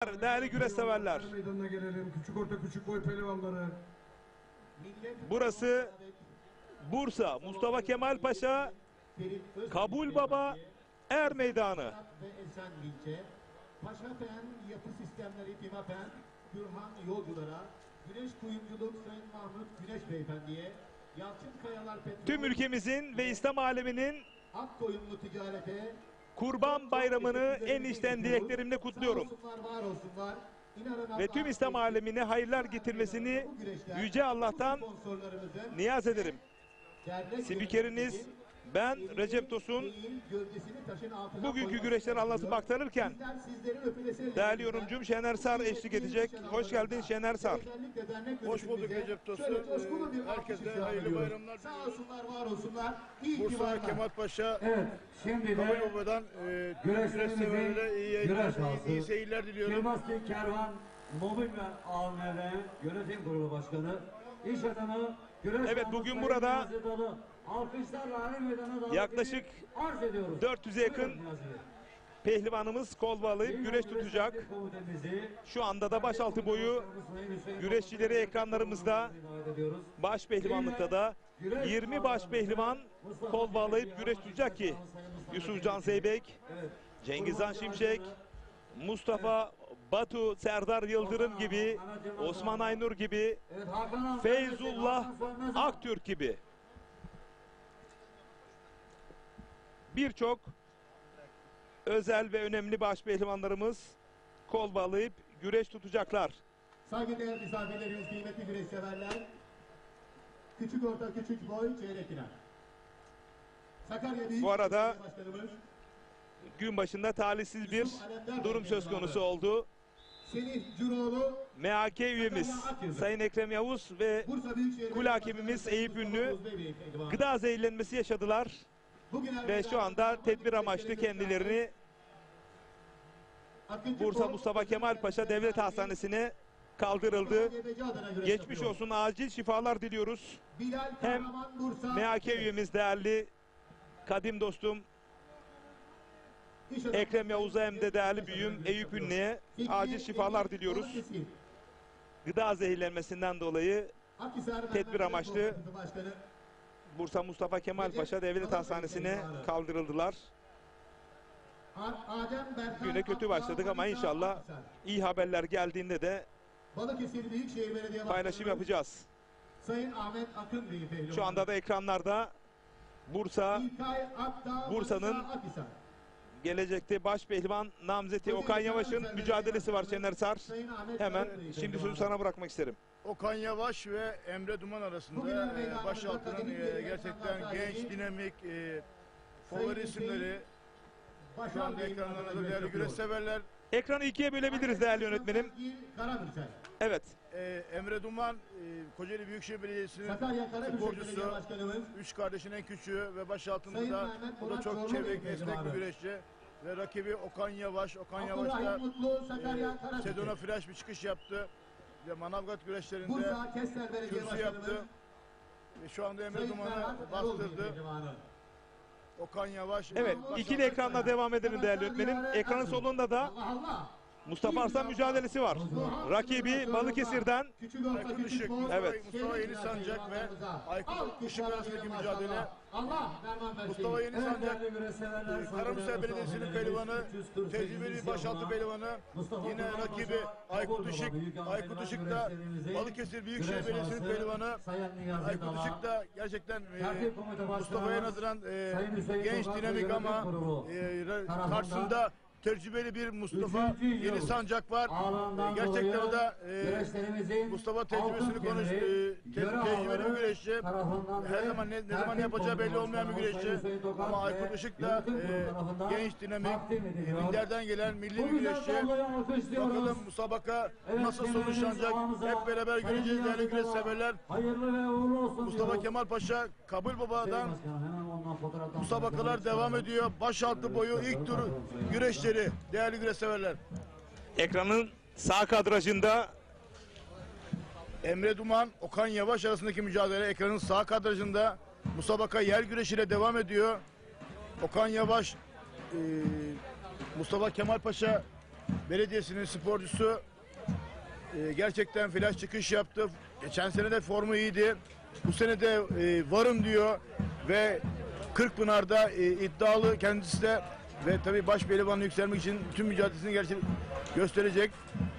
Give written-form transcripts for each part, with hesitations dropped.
Değerli güreş severler, Meydanına gelelim. Küçük orta küçük boy pehlivanları. burası Bursa Mustafa Kemal Paşa Kabul Baba Er Meydanı. Paşafen Yapı Sistemleri Timafen Gürhan Yolculara, Güneş Kuyumculuk Sayın Mahmut Güneş Beyefendiye, Yalçın Kayalar Petrol, Tüm ülkemizin ve İslam aleminin Akkoyunlu Ticarete, Kurban Bayramı'nı en içten dileklerimle kutluyorum. sağ olsunlar, var olsunlar. İnanın Ve tüm İslam alemine hayırlar getirmesini Yüce Allah'tan sponsorlarımızın niyaz ederim. dernek Spikeriniz yöneticisi, ben Recep Tosun. gövdesini taşın altına Bugünkü koymak güreşleri anlatıp istiyor. aktarırken Bizler sizlerin öpülesi değerli yorumcum Şener Sar eşlik edecek. Hoş geldin Şener Sar. Özellikle dernek Hoş bulduk yönetimimize Recep Tosun. şöyle coşkulu bir alkış Herkese isyan hayırlı ediyoruz. bayramlar Sağ diliyoruz. olsunlar, var olsunlar. İyi ki Bursa varlar. Kemal Paşa Evet. Şimdi Kabul de Baba'dan güreş severlere iyi yayınlar, iyi seyirler diliyorum. Yılmazlı Kervan Mobil ve AVM Yönetim Kurulu Başkanı, İş Adamı, Güreş Evet, bugün burada alkışlarla Ari Meydanı'na davet yaklaşık edip arz ediyoruz. 400'e yakın pehlivanımız kol bağlayıp güreş tutacak. Şu anda da başaltı boyu güreşçileri ekranlarımızda, baş pehlivanlıkta da 20 baş pehlivan kol bağlayıp güreş tutacak ki Yusufcan Zeybek, Cengizhan Şimşek, Mustafa Batu, Serdar Yıldırım gibi, Osman Aynur gibi, Feyzullah Aktürk gibi birçok özel ve önemli baş pehlivanlarımız kol bağlayıp güreş tutacaklar. Saygıdeğer misafirlerimiz, kıymetli güreş severler. Küçük orta küçük boy çeyrek final. Sakarya Büyük Bu arada Başkanımız gün başında talihsiz bir durum söz konusu oldu. Semih Curoğlu, MHK üyemiz Sayın Ekrem Yavuz ve Bursa Büyükşehir kul hakimimiz Eyüp Ünlü Oğuz Bey Beyefendi. gıda zehirlenmesi yaşadılar Bugün ve şu anda tedbir amaçlı kendilerini Bursa Mustafa Kemal Paşa Devlet Hastanesi'ne kaldırıldı. Geçmiş olsun, acil şifalar diliyoruz. Hem MHK üyemiz değerli kadim dostum Ekrem Yavuz'a hem de değerli büyüğüm Eyüp Ünlü'ye acil şifalar diliyoruz. Gıda zehirlenmesinden dolayı tedbir amaçlı Bursa Mustafa Kemal Paşa Devlet Hastanesi'ne kaldırıldılar. Güne kötü başladık ama inşallah iyi haberler geldiğinde de Balıkesir Büyükşehir Belediye paylaşım Başkanı yapacağız. Sayın Ahmet Akın Beyefendi. Şu anda da ekranlarda Bursa'nın gelecekte baş pehlivan namzeti Okan Yavaş'ın mücadelesi var Şener Sar. Hemen şimdi sözü sana bırakmak isterim. Okan Yavaş ve Emre Duman arasında başaltının gerçekten genç, dinamik, favori isimleri. Şu anda ekranlarınızda değerli güreş severler. Ekranı ikiye bölebiliriz değerli yönetmenim. Evet. Emre Duman, Kocaeli Büyükşehir Belediyesi'nin Sakarya Karabük sporcusu, Belediye Başkanımız. 3 kardeşin en küçüğü ve başaltında Sayın da Mehmet o da Murat çok Çorlu çevik, Beyefendi esnek abi. bir güreşçi. Ve rakibi Okan Yavaş. Okan Yavaş Abdurrahim da Mutlu, Sakarya Karabük. Sedona flash bir çıkış yaptı. Ve Manavgat güreşlerinde Bursa Kestel Belediye kürsü Başkanımız. yaptı. Ve şu anda Emre Sayın Duman'ı Ferhat Erol bastırdı. Beyefendi. Okan Yavaş. Evet, ikili ekranla devam edelim değerli yönetmenim. Ekranın solunda da Allah Allah. Mustafa Arslan mücadelesi var. Rakibi Balıkesir'den Küçük orta Aykut küçük Işık, boy. Evet. Mustafa Yeni Sancak ve Aykut Işık arasındaki mücadele. Allah derman versin. Mustafa Yeni Sancak, Karamürsel Mustafa Belediyesi'nin pehlivanı, tecrübeli bir başaltı pehlivanı. Yine rakibi Aykut Işık. Aykut Işık da Balıkesir Büyükşehir Belediyesi'nin pehlivanı. Aykut Işık da gerçekten Mustafa'ya nazaran genç, dinamik ama karşısında tecrübeli bir Mustafa Yeni Sancak var. Gerçekten o da Mustafa tecrübesini tecrübeli bir güreşçi. Her zaman ne zaman yapacağı belli olmayan bir güreşçi. Ama Aykut Işık da genç, dinamik, Minder'den gelen milli bir güreşçi. Bakalım musabaka nasıl sonuçlanacak? Hep beraber göreceğiz değerli güreş severler. Mustafa Kemal Paşa Kabul Baba'dan musabakalar devam ediyor. Başaltı boyu ilk tur güreşleri değerli güreş severler. ekranın sağ kadrajında Emre Duman, Okan Yavaş arasındaki mücadele ekranın sağ kadrajında. Musabaka yer güreşiyle devam ediyor. Okan Yavaş, Mustafa Kemal Paşa Belediyesi'nin sporcusu gerçekten flash çıkış yaptı. Geçen sene de formu iyiydi. Bu sene de varım diyor ve Kırkpınar'da iddialı kendisi de ve tabii baş pehlivanı yükselmek için tüm mücadelesini gösterecek.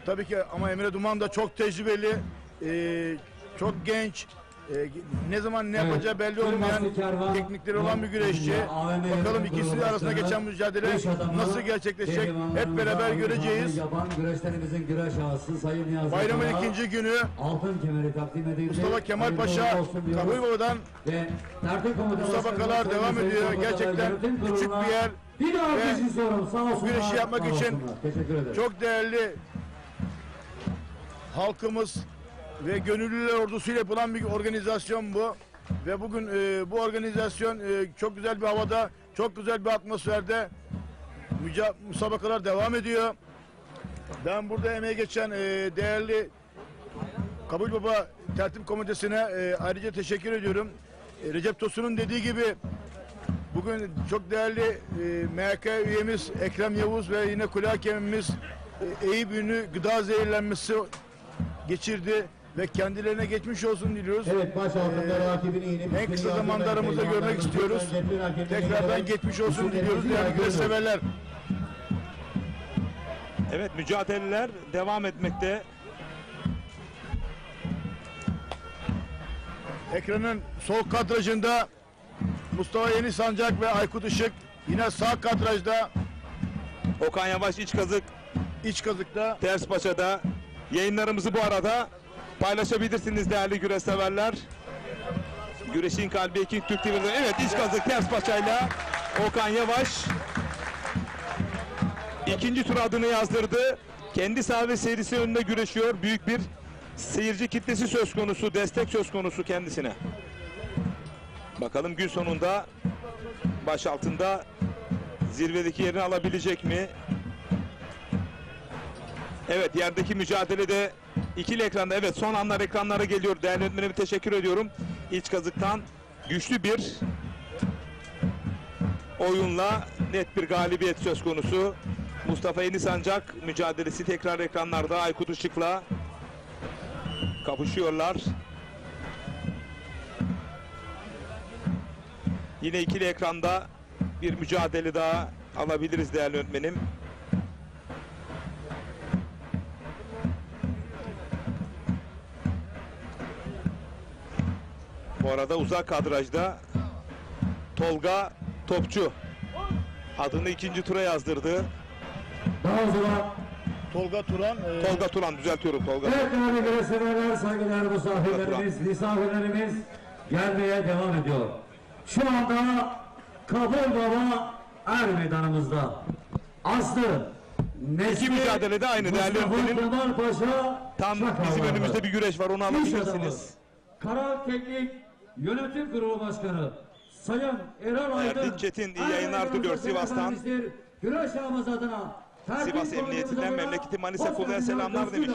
Tabii ki ama Emre Duman da çok tecrübeli, çok genç, ne zaman ne yapacağı belli olmayan teknikleri olan bir güreşçi. Bakalım ikisi arasında geçen mücadele nasıl gerçekleşecek hep beraber göreceğiz. Güreşlerimizin güreş ağası Sayın Niyazi Bayramın Adan'a ikinci günü altın kemeri takdim edildi. Mustafa Kemal Hayırlı Paşa olsun diyoruz. Kabulbaba'dan Ve tertip komutanı müsabakalar başkanı devam Sayın ediyor. Hüseyin Gerçekten Yönetim küçük Kurulu'na bir yer bir daha ve alkış istiyorum. Sağ olsunlar. güreşi yapmak sağ için olsunlar. Teşekkür ederim. çok değerli halkımız ve gönüllüler ordusuyla yapılan bir organizasyon bu. Ve bugün bu organizasyon çok güzel bir havada, çok güzel bir atmosferde müsabakalar devam ediyor. Ben burada emeği geçen değerli Kabulbaba Tertip Komitesi'ne ayrıca teşekkür ediyorum. Recep Tosun'un dediği gibi bugün çok değerli MHK üyemiz Ekrem Yavuz ve yine kule hakemimiz Eyüp ünlü gıda zehirlenmesi geçirdi ve kendilerine geçmiş olsun diliyoruz. Evet, baş altında rakibini inip En kısa zamanda aramızda görmek istiyoruz. Tekrardan geçmiş olsun diliyoruz değerli güreş severler. Evet, mücadeleler devam etmekte. Ekranın sol kadrajında Mustafa Yeni Sancak ve Aykut Işık, yine sağ kadrajda Okan Yavaş iç kazık iç kazıkta. ters paçada. Yayınlarımızı bu arada paylaşabilirsiniz değerli güreş severler. Güreşin kalbi Ekin Türk TV'de. Evet, iç kazık ters paçayla Okan Yavaş ikinci tur adını yazdırdı. Kendi saha serisi önünde güreşiyor. Büyük bir seyirci kitlesi söz konusu, destek söz konusu kendisine. Bakalım gün sonunda baş altında zirvedeki yerini alabilecek mi? Evet, yerdeki mücadelede ikili ekranda, evet, son anlar ekranlara geliyor. Değerli yönetmenime teşekkür ediyorum. İç kazıktan güçlü bir oyunla net bir galibiyet söz konusu. Mustafa Yeni Sancak mücadelesi tekrar ekranlarda. Aykut Işık'la kapışıyorlar. Yine ikili ekranda bir mücadele daha alabiliriz değerli yönetmenim. Bu arada uzak kadrajda Tolga Topçu adını ikinci tura yazdırdı. Daha sonra Tolga Turan. Tolga Turan, düzeltiyorum, Tolga. evet değerli güreş severler, saygıdeğer misafirlerimiz gelmeye devam ediyor. Şu anda Kabulbaba Er Meydanımızda. Aslı İki mücadele de aynı değerli yönetmenim. Kemal Paşa Tam bizim önümüzde bir güreş var, onu alabilirsiniz. Kara Teknik Yönetim Kurulu Başkanı Sayın Erol Aydın. Erdinç Çetin iyi yayınlar diliyor Sivas'tan. Güreş ağımız adına Sivas Emniyetinden memleketi Manisa Kulu'ya selamlar demiş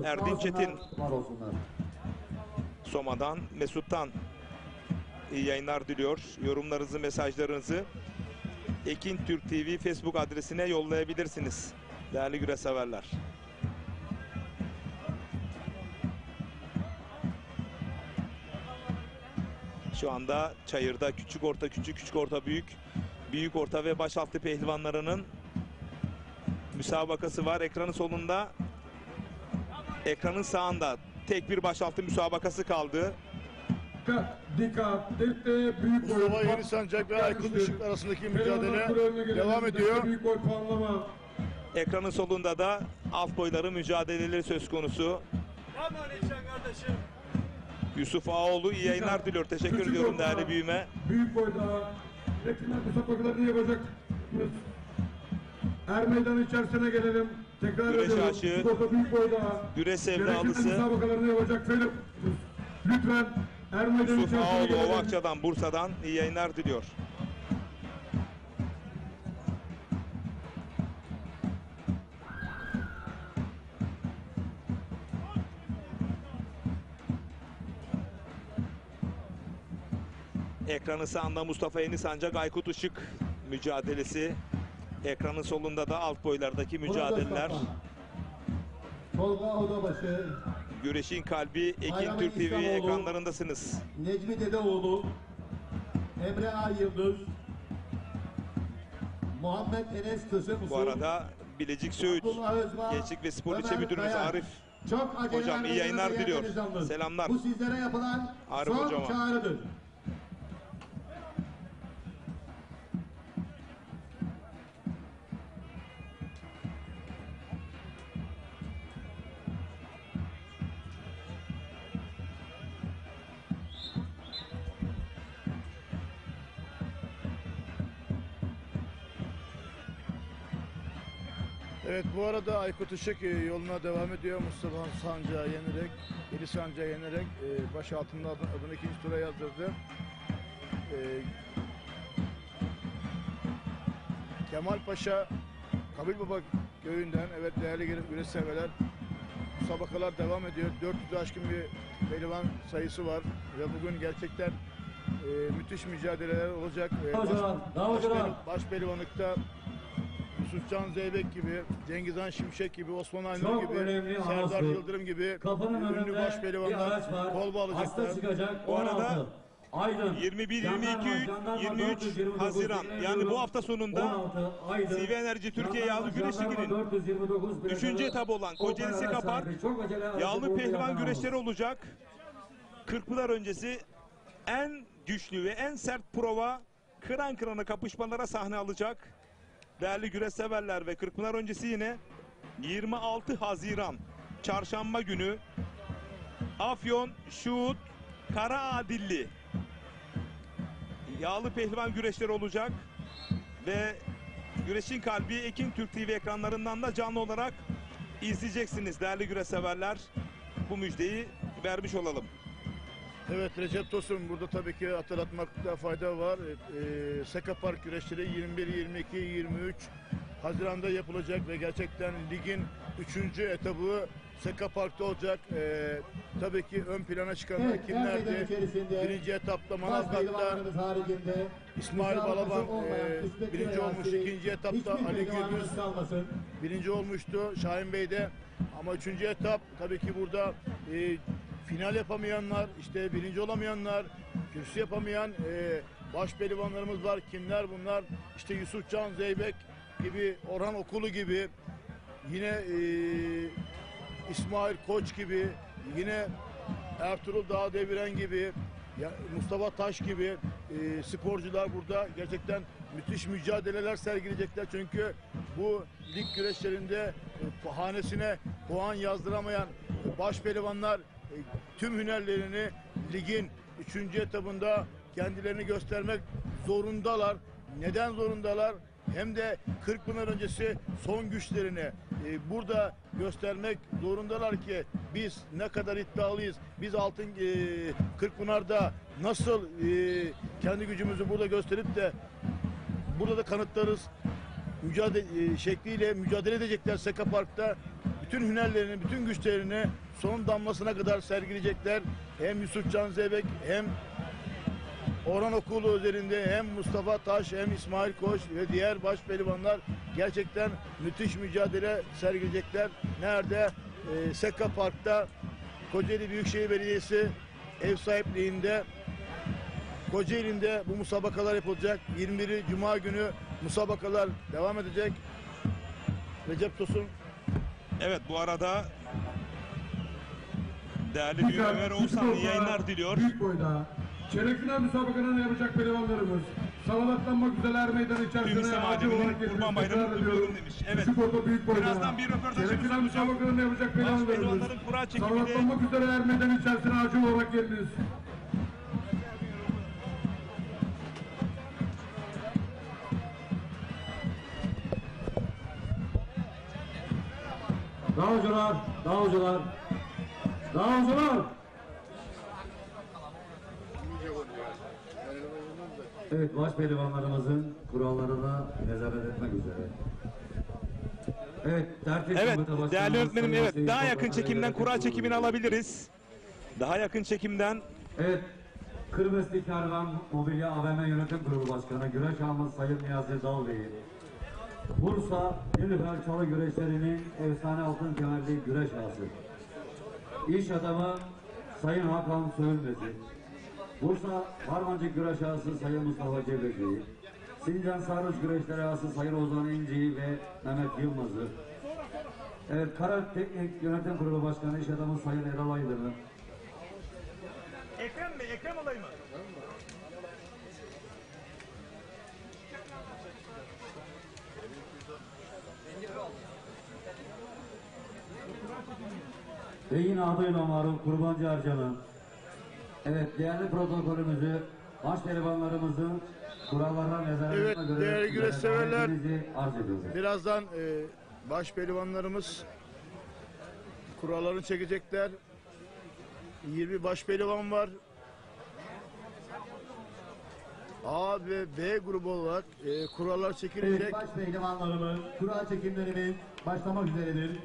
Erdinç Çetin. Var olsunlar. Soma'dan, Mesut'tan iyi yayınlar diliyor. Yorumlarınızı, mesajlarınızı Ekin Türk TV Facebook adresine yollayabilirsiniz değerli güreş severler. Şu anda çayırda küçük orta küçük, küçük orta büyük, büyük orta ve başaltı pehlivanlarının müsabakası var. Ekranın solunda, ekranın sağında tek bir başaltı müsabakası kaldı. Dikkat, büyük boy. Mustafa Yeni Sancak ve Aykut Işık arasındaki mücadele devam ediyor. Büyük boy puanlama. Ekranın solunda da alt boyları mücadeleleri söz konusu. Yusuf Ağoğlu iyi yayınlar diliyor. Teşekkür Küçük ediyorum orta, değerli büyüme. Büyük boyda. Ekimler müsabakalarını yapacak. Er meydanı içerisine gelelim. Tekrar Güreş ediyorum. aşığı, Sporda büyük boyda. güreş Gerekli sevdalısı müsabakalarını yapacak. Lütfen Er meydanı Yusuf içerisine Ağoğlu gelelim. Ovakça'dan, Bursa'dan iyi yayınlar diliyor. Ekranı sağında Mustafa Yeni Sancak, Aykut Işık mücadelesi Ekranın solunda da alt boylardaki mücadeleler. Tolga Odabaşı, Güreşin kalbi Ekin Bayram Türk TV İslamoğlu. ekranlarındasınız. Necmi Dedeoğlu, Emre Ay Yıldız, Muhammed Enes Kısımsu, Bu arada Bilecik Söğüt Abdullah Özbağ, Gençlik ve Spor İlçe Ömer Müdürümüz Kaya. Arif Çok acele Hocam iyi yayınlar vermeden diliyor. geldiniz yalnız. Selamlar. Bu sizlere yapılan Arif son hocama. çağrıdır. Evet, bu arada Aykut Işık yoluna devam ediyor. Mustafa Sancağı yenerek, Eli Sancağı yenerek baş altında adını ikinci tura yazdırdı. Kemal Paşa, Kabil Baba köyünden, evet değerli güreş severler, müsabakalar devam ediyor. 400'ü aşkın bir pehlivan sayısı var ve bugün gerçekten müthiş mücadeleler olacak. Baş pehlivanlıkta Yusufcan Zeybek gibi, Cengizhan Şimşek gibi, Osman Aynur Çok gibi, önemli Serdar anonsur. Yıldırım gibi Kapının ünlü önünde baş bir pehlivanlar araç var. kol Hasta bağlayacaklar. çıkacak. Bu arada 16. Aydın. 21, Jandarma, 22, jandarma 23 429, Haziran yani bu hafta sonunda 16 Aydın. CV Enerji Türkiye Jandarma, Yağlı Güreş jandarma Ligi'nin 429 3. plakalı etabı olan Kocaeli opera Seka Park sahibi. Çok acele aracı yağlı bulundu pehlivan yakalanmış. güreşleri olacak. Kırkpınar öncesi en güçlü ve en sert prova kıran kırana kapışmalara sahne alacak. Değerli güreş severler ve Kırkpınar öncesi yine 26 Haziran Çarşamba günü Afyon Şuhut Karaadilli yağlı pehlivan güreşleri olacak ve güreşin kalbi Ekin Türk TV ekranlarından da canlı olarak izleyeceksiniz değerli güreş severler. Bu müjdeyi vermiş olalım. Evet, Recep Tosun burada tabii ki hatırlatmakta fayda var. Seka Park güreşleri 21, 22, 23 Haziran'da yapılacak ve gerçekten ligin 3. etabı Seka Park'ta olacak. Tabii ki ön plana çıkanlar Evet, her meydan kimlerdi? içerisinde Birinci etapta baş Manavgat'ta pehlivanlarımız haricinde İsmail müsabakası Balaban olmayan kısmetli birinci veya olmuş, sivil ikinci etapta hiçbir Ali pehlivanımız Gürbüz kalmasın. birinci olmuştu Şahin Bey'de. Ama 3. etap tabii ki burada final yapamayanlar, işte birinci olamayanlar, kürsü yapamayan baş pehlivanlarımız var. Kimler bunlar? İşte Yusufcan Zeybek gibi, Orhan Okulu gibi, yine İsmail Koç gibi, yine Ertuğrul Dağdeviren gibi, Mustafa Taş gibi sporcular burada gerçekten müthiş mücadeleler sergileyecekler. Çünkü bu lig güreşlerinde hanesine puan yazdıramayan baş pehlivanlar tüm hünerlerini ligin 3. etabında kendilerini göstermek zorundalar. Neden zorundalar? Hem de Kırkpınar öncesi son güçlerini burada göstermek zorundalar ki biz ne kadar iddialıyız. Biz Altın Kırkpınar'da nasıl kendi gücümüzü burada gösterip de burada da kanıtlarız. Mücadele şekliyle mücadele edecekler Seka Park'ta. Bütün hünerlerini, bütün güçlerini son damlasına kadar sergileyecekler. Hem Yusufcan Zeybek hem Orhan Okulu üzerinde hem Mustafa Taş hem İsmail Koç ve diğer baş pehlivanlar gerçekten müthiş mücadele sergileyecekler. Nerede? Seka Park'ta Kocaeli Büyükşehir Belediyesi ev sahipliğinde Kocaeli'nde bu musabakalar yapılacak. 21 Cuma günü musabakalar devam edecek. Recep Tosun. Evet, bu arada değerli Büyük Ömer Oğuzhan iyi yayınlar diliyor. Büyük boyda. Çeyrek final müsabakalarını yapacak pehlivanlarımız. Salavatlanmak üzere er meydan Tüm içerisine İslam acil aleminin olarak Kurban geliniz. Bayramı Tekrar kutluyorum ediyorum. demiş. Evet. Küçük orta büyük boyda. Birazdan bir röportajımız Çeyrek final olacak. müsabakalarını yapacak Baş pehlivanlarımız. pehlivanların kura çekiminde Salavatlanmak üzere er meydan içerisine acil olarak geliniz. Davulcular, davulcular, davulcular. Evet, baş pehlivanlarımızın kurallarına nezaret etmek üzere. Evet, tertip Evet komuta başkanımız değerli öğretmenim, Sayın evet Hüseyin daha yakın Toprak'la çekimden yönetim kura kurulu çekimini üyeleri. alabiliriz. Daha yakın çekimden Evet, Kırmızı Kervan Mobilya AVM Yönetim Kurulu Başkanı Güreş Almaz Sayın Niyazi Dal Bey'i Bursa Nilüfer Çalı güreşlerinin efsane altın kemerli güreş ağası. İş adamı Sayın Hakan Söğülmezi. Bursa Harmancık güreş ağası Sayın Mustafa Cebeci'yi. Sincan Sarhoş güreşleri ağası Sayın Ozan İnci'yi ve Mehmet Yılmaz'ı. Evet, Karar Teknik Yönetim Kurulu Başkanı İş adamı Sayın Erol Aydın'ı. Ekrem mi? Ekrem olayım mı? Ve yine adıyla malum Kurbancı Harcan'ın. Evet, değerli protokolümüzü baş pehlivanlarımızın kurallarına nezaretine Evet, göre değerli güreş severler, arz ediyoruz. birazdan baş pehlivanlarımız kurallarını çekecekler. 20 baş pehlivan var. A ve B grubu olarak kurallar çekilecek. Evet, baş pehlivanlarımız, kura çekimlerimiz başlamak üzeredir.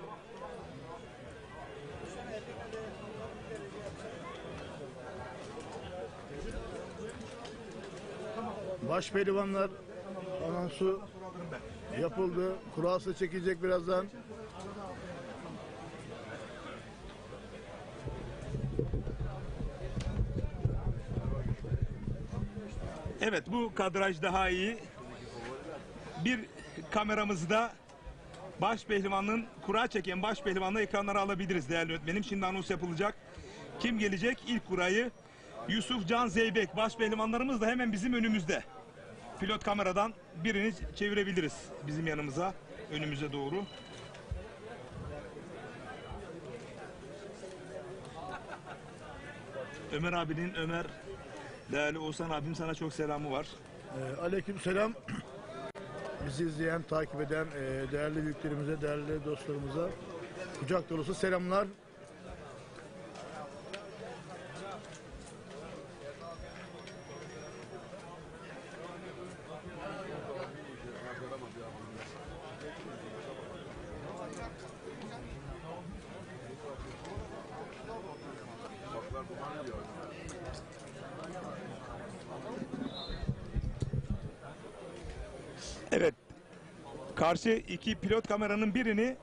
Baş pehlivanlar anonsu yapıldı. Kurası çekilecek birazdan. Evet, bu kadraj daha iyi. Bir kameramızda baş pehlivanın kura çeken baş pehlivanla ekranlara alabiliriz değerli öğretmenim. Şimdi anons yapılacak. Kim gelecek? İlk kurayı Yusuf Can Zeybek. Baş pehlivanlarımız da hemen bizim önümüzde. Pilot kameradan birini çevirebiliriz bizim yanımıza, önümüze doğru. Ömer abinin, değerli Oğuzhan abim sana çok selamı var. Aleykümselam. Bizi izleyen, takip eden değerli büyüklerimize, değerli dostlarımıza kucak dolusu selamlar. Evet. Karşı iki pilot kameranın birini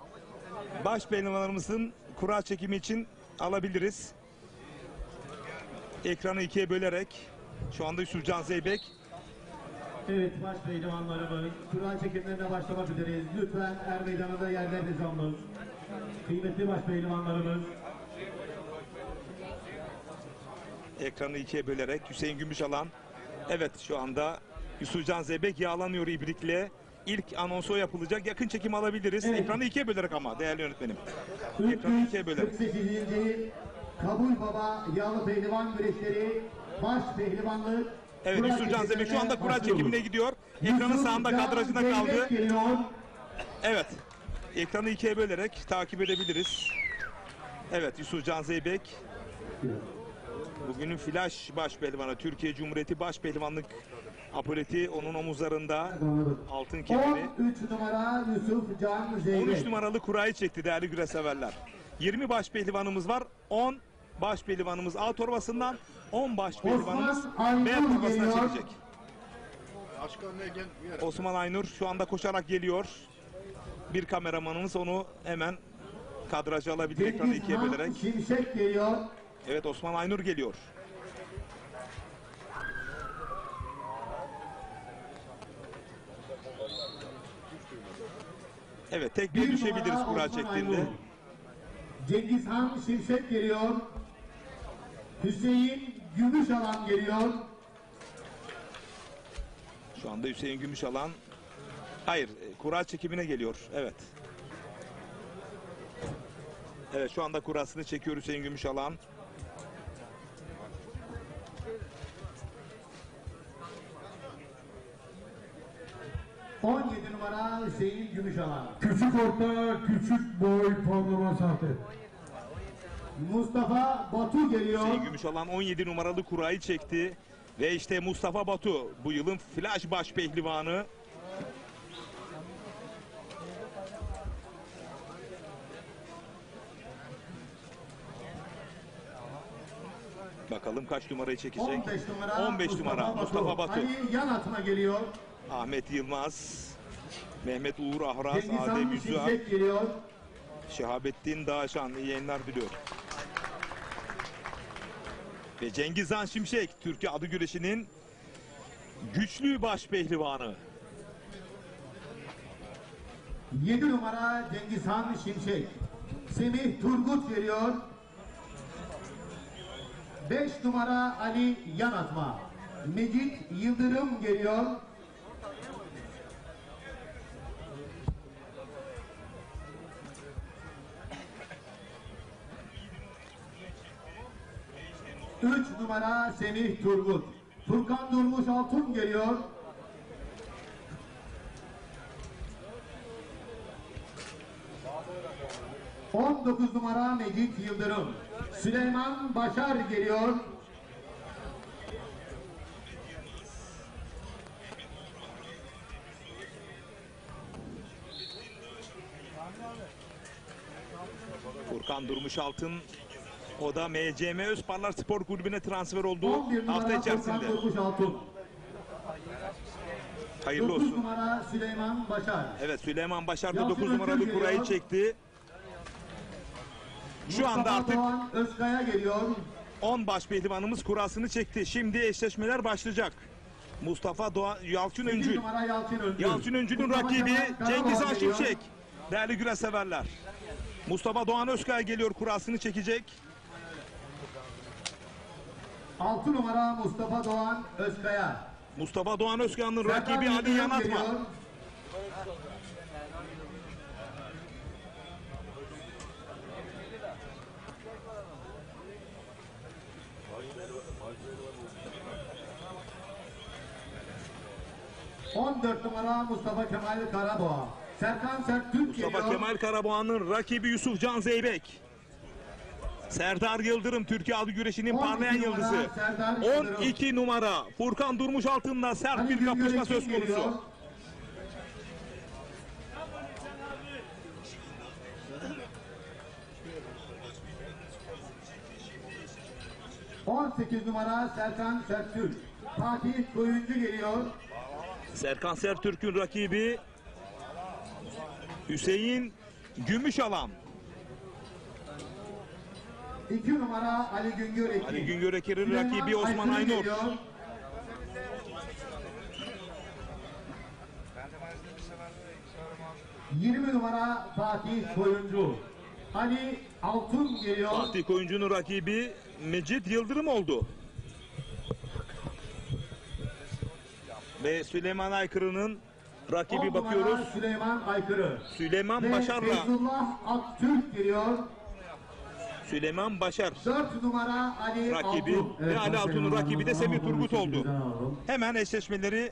baş pehlivanlarımızın kura çekimi için alabiliriz. Ekranı ikiye bölerek şu anda Yusuf Can Zeybek. Evet, baş pehlivanlarımız, kura çekimlerine başlamak üzereyiz. Lütfen er meydanında yerlerinizi alın. Kıymetli baş pehlivanlarımız, Ekranı ikiye bölerek Hüseyin Gümüşalan. Evet, şu anda Yusuf Can Zeybek yağlanıyor ibrikle. İlk anonsu yapılacak. Yakın çekim alabiliriz. Evet. Ekranı ikiye bölerek ama değerli yönetmenim. Ekranı ikiye bölerek. 48. Kabul Baba Yağlı Pehlivan Güreşleri baş pehlivanlık. Evet, kura Yusuf Can Zeybek şu anda kura başlıyoruz. çekimine gidiyor. Ekranın Yusuf sağında Can kadrajında Zeybek kaldı. geliyor. Evet. Ekranı ikiye bölerek takip edebiliriz. Evet, Yusuf Can Zeybek. Bugünün flash baş pehlivanı, Türkiye Cumhuriyeti baş pehlivanlık apoleti onun omuzlarında. Altın kemeri. 13 numara Yusuf Can Zeybek. 13 numaralı kurayı çekti değerli güreşseverler. 20 baş pehlivanımız var. 10 baş pehlivanımız A torbasından, 10 baş pehlivanımız B Aynur torbasına geliyor. çekecek. Osman Aynur şu anda koşarak geliyor. Bir kameramanımız onu hemen kadraja alabilir ekranı ikiye Cengiz bölerek. Han Şimşek geliyor. Evet, Osman Aynur geliyor. Evet, tek bir düşebiliriz numara kura Osman çektiğinde. Aynur. Cengiz Han Şimşek geliyor. Hüseyin Gümüşalan geliyor. Şu anda Hüseyin Gümüşalan, hayır, kura çekimine geliyor. Evet. Evet, şu anda kurasını çekiyor Hüseyin Gümüşalan. Numara Hüseyin Gümüşalan. Küçük orta, küçük boy patlama sahte. Mustafa Batu geliyor. Hüseyin Gümüşalan 17 numaralı kurayı çekti. Ve işte Mustafa Batu, bu yılın flash baş pehlivanı. Bakalım kaç numarayı çekecek? 15 numara 15 numara Mustafa Batu. Ali yan atma geliyor. Ahmet Yılmaz. Mehmet Uğur Ahraz, Adem Cengizhan Yüzüğe, Şimşek geliyor. Şehabettin Dağışan, iyi yayınlar diliyor. Ve Cengizhan Şimşek, Türkiye adı güreşinin güçlü baş pehlivanı. 7 numara Cengizhan Şimşek. Semih Turgut geliyor. 5 numara Ali Yanatma. Mecit Yıldırım geliyor. Üç numara Semih Turgut. Furkan Durmuş Altun geliyor. ...19 numara Mecit Yıldırım. Süleyman Başar geliyor. Furkan Durmuş Altın, o da MCM Özparlar Spor Kulübü'ne transfer oldu 11 hafta numara içerisinde. Furkan Durmuş Altun. Hayırlı 9 olsun. numara Süleyman Başar. Evet, Süleyman Başar da Yalçın 9 numaralı Öztürk kurayı geliyor. çekti. Şu anda Mustafa artık Doğan Özkaya geliyor. 10 baş pehlivanımız kurasını çekti. Şimdi eşleşmeler başlayacak. Mustafa Doğan, Yalçın 1 Öncü. numara Yalçın Öncü. Yalçın Öncü'nün Mustafa rakibi Kemal Karaboğaz Cengizhan geliyor. Şimşek. Değerli güreş severler. Mustafa Doğan Özkaya geliyor, kurasını çekecek. 6 numara Mustafa Doğan Özkaya. Mustafa Doğan Özkaya'nın rakibi Serkan Ali Yıldırım Yanatma. geliyor. ...14 numara Mustafa Kemal Karaboğa. Serkan Sertürk Mustafa geliyor. Kemal Karaboğan'ın rakibi Yusuf Can Zeybek. Serdar Yıldırım, Türkiye adı güreşinin 12 parlayan numara yıldızı. Serdar Yıldırım. 12 numara Furkan Durmuş Altın'la sert Ali bir Güngör kapışma Ekin söz konusu. geliyor. ...18 numara Serkan Sertürk. Fatih Koyuncu geliyor. Serkan Sertürk'ün rakibi Hüseyin Gümüşalan. 2 numara Ali Güngör Ekin. Ali Güngör Ekin'in Süleyman rakibi Osman Aykırı Aynur. geliyor. 20 numara Fatih Koyuncu. Ali Altun geliyor. Fatih Oyuncu'nun rakibi Mecit Yıldırım oldu. Ve Süleyman Aykırı'nın 10 rakibi numara bakıyoruz. Süleyman Aykırı. Süleyman Ve Başar'la. Feyzullah Aktürk geliyor. Süleyman Başar 4 numara Ali rakibi Altun. ve Ali Altun'un rakibi de Semih Turgut oldu. Bizden alalım. Hemen eşleşmeleri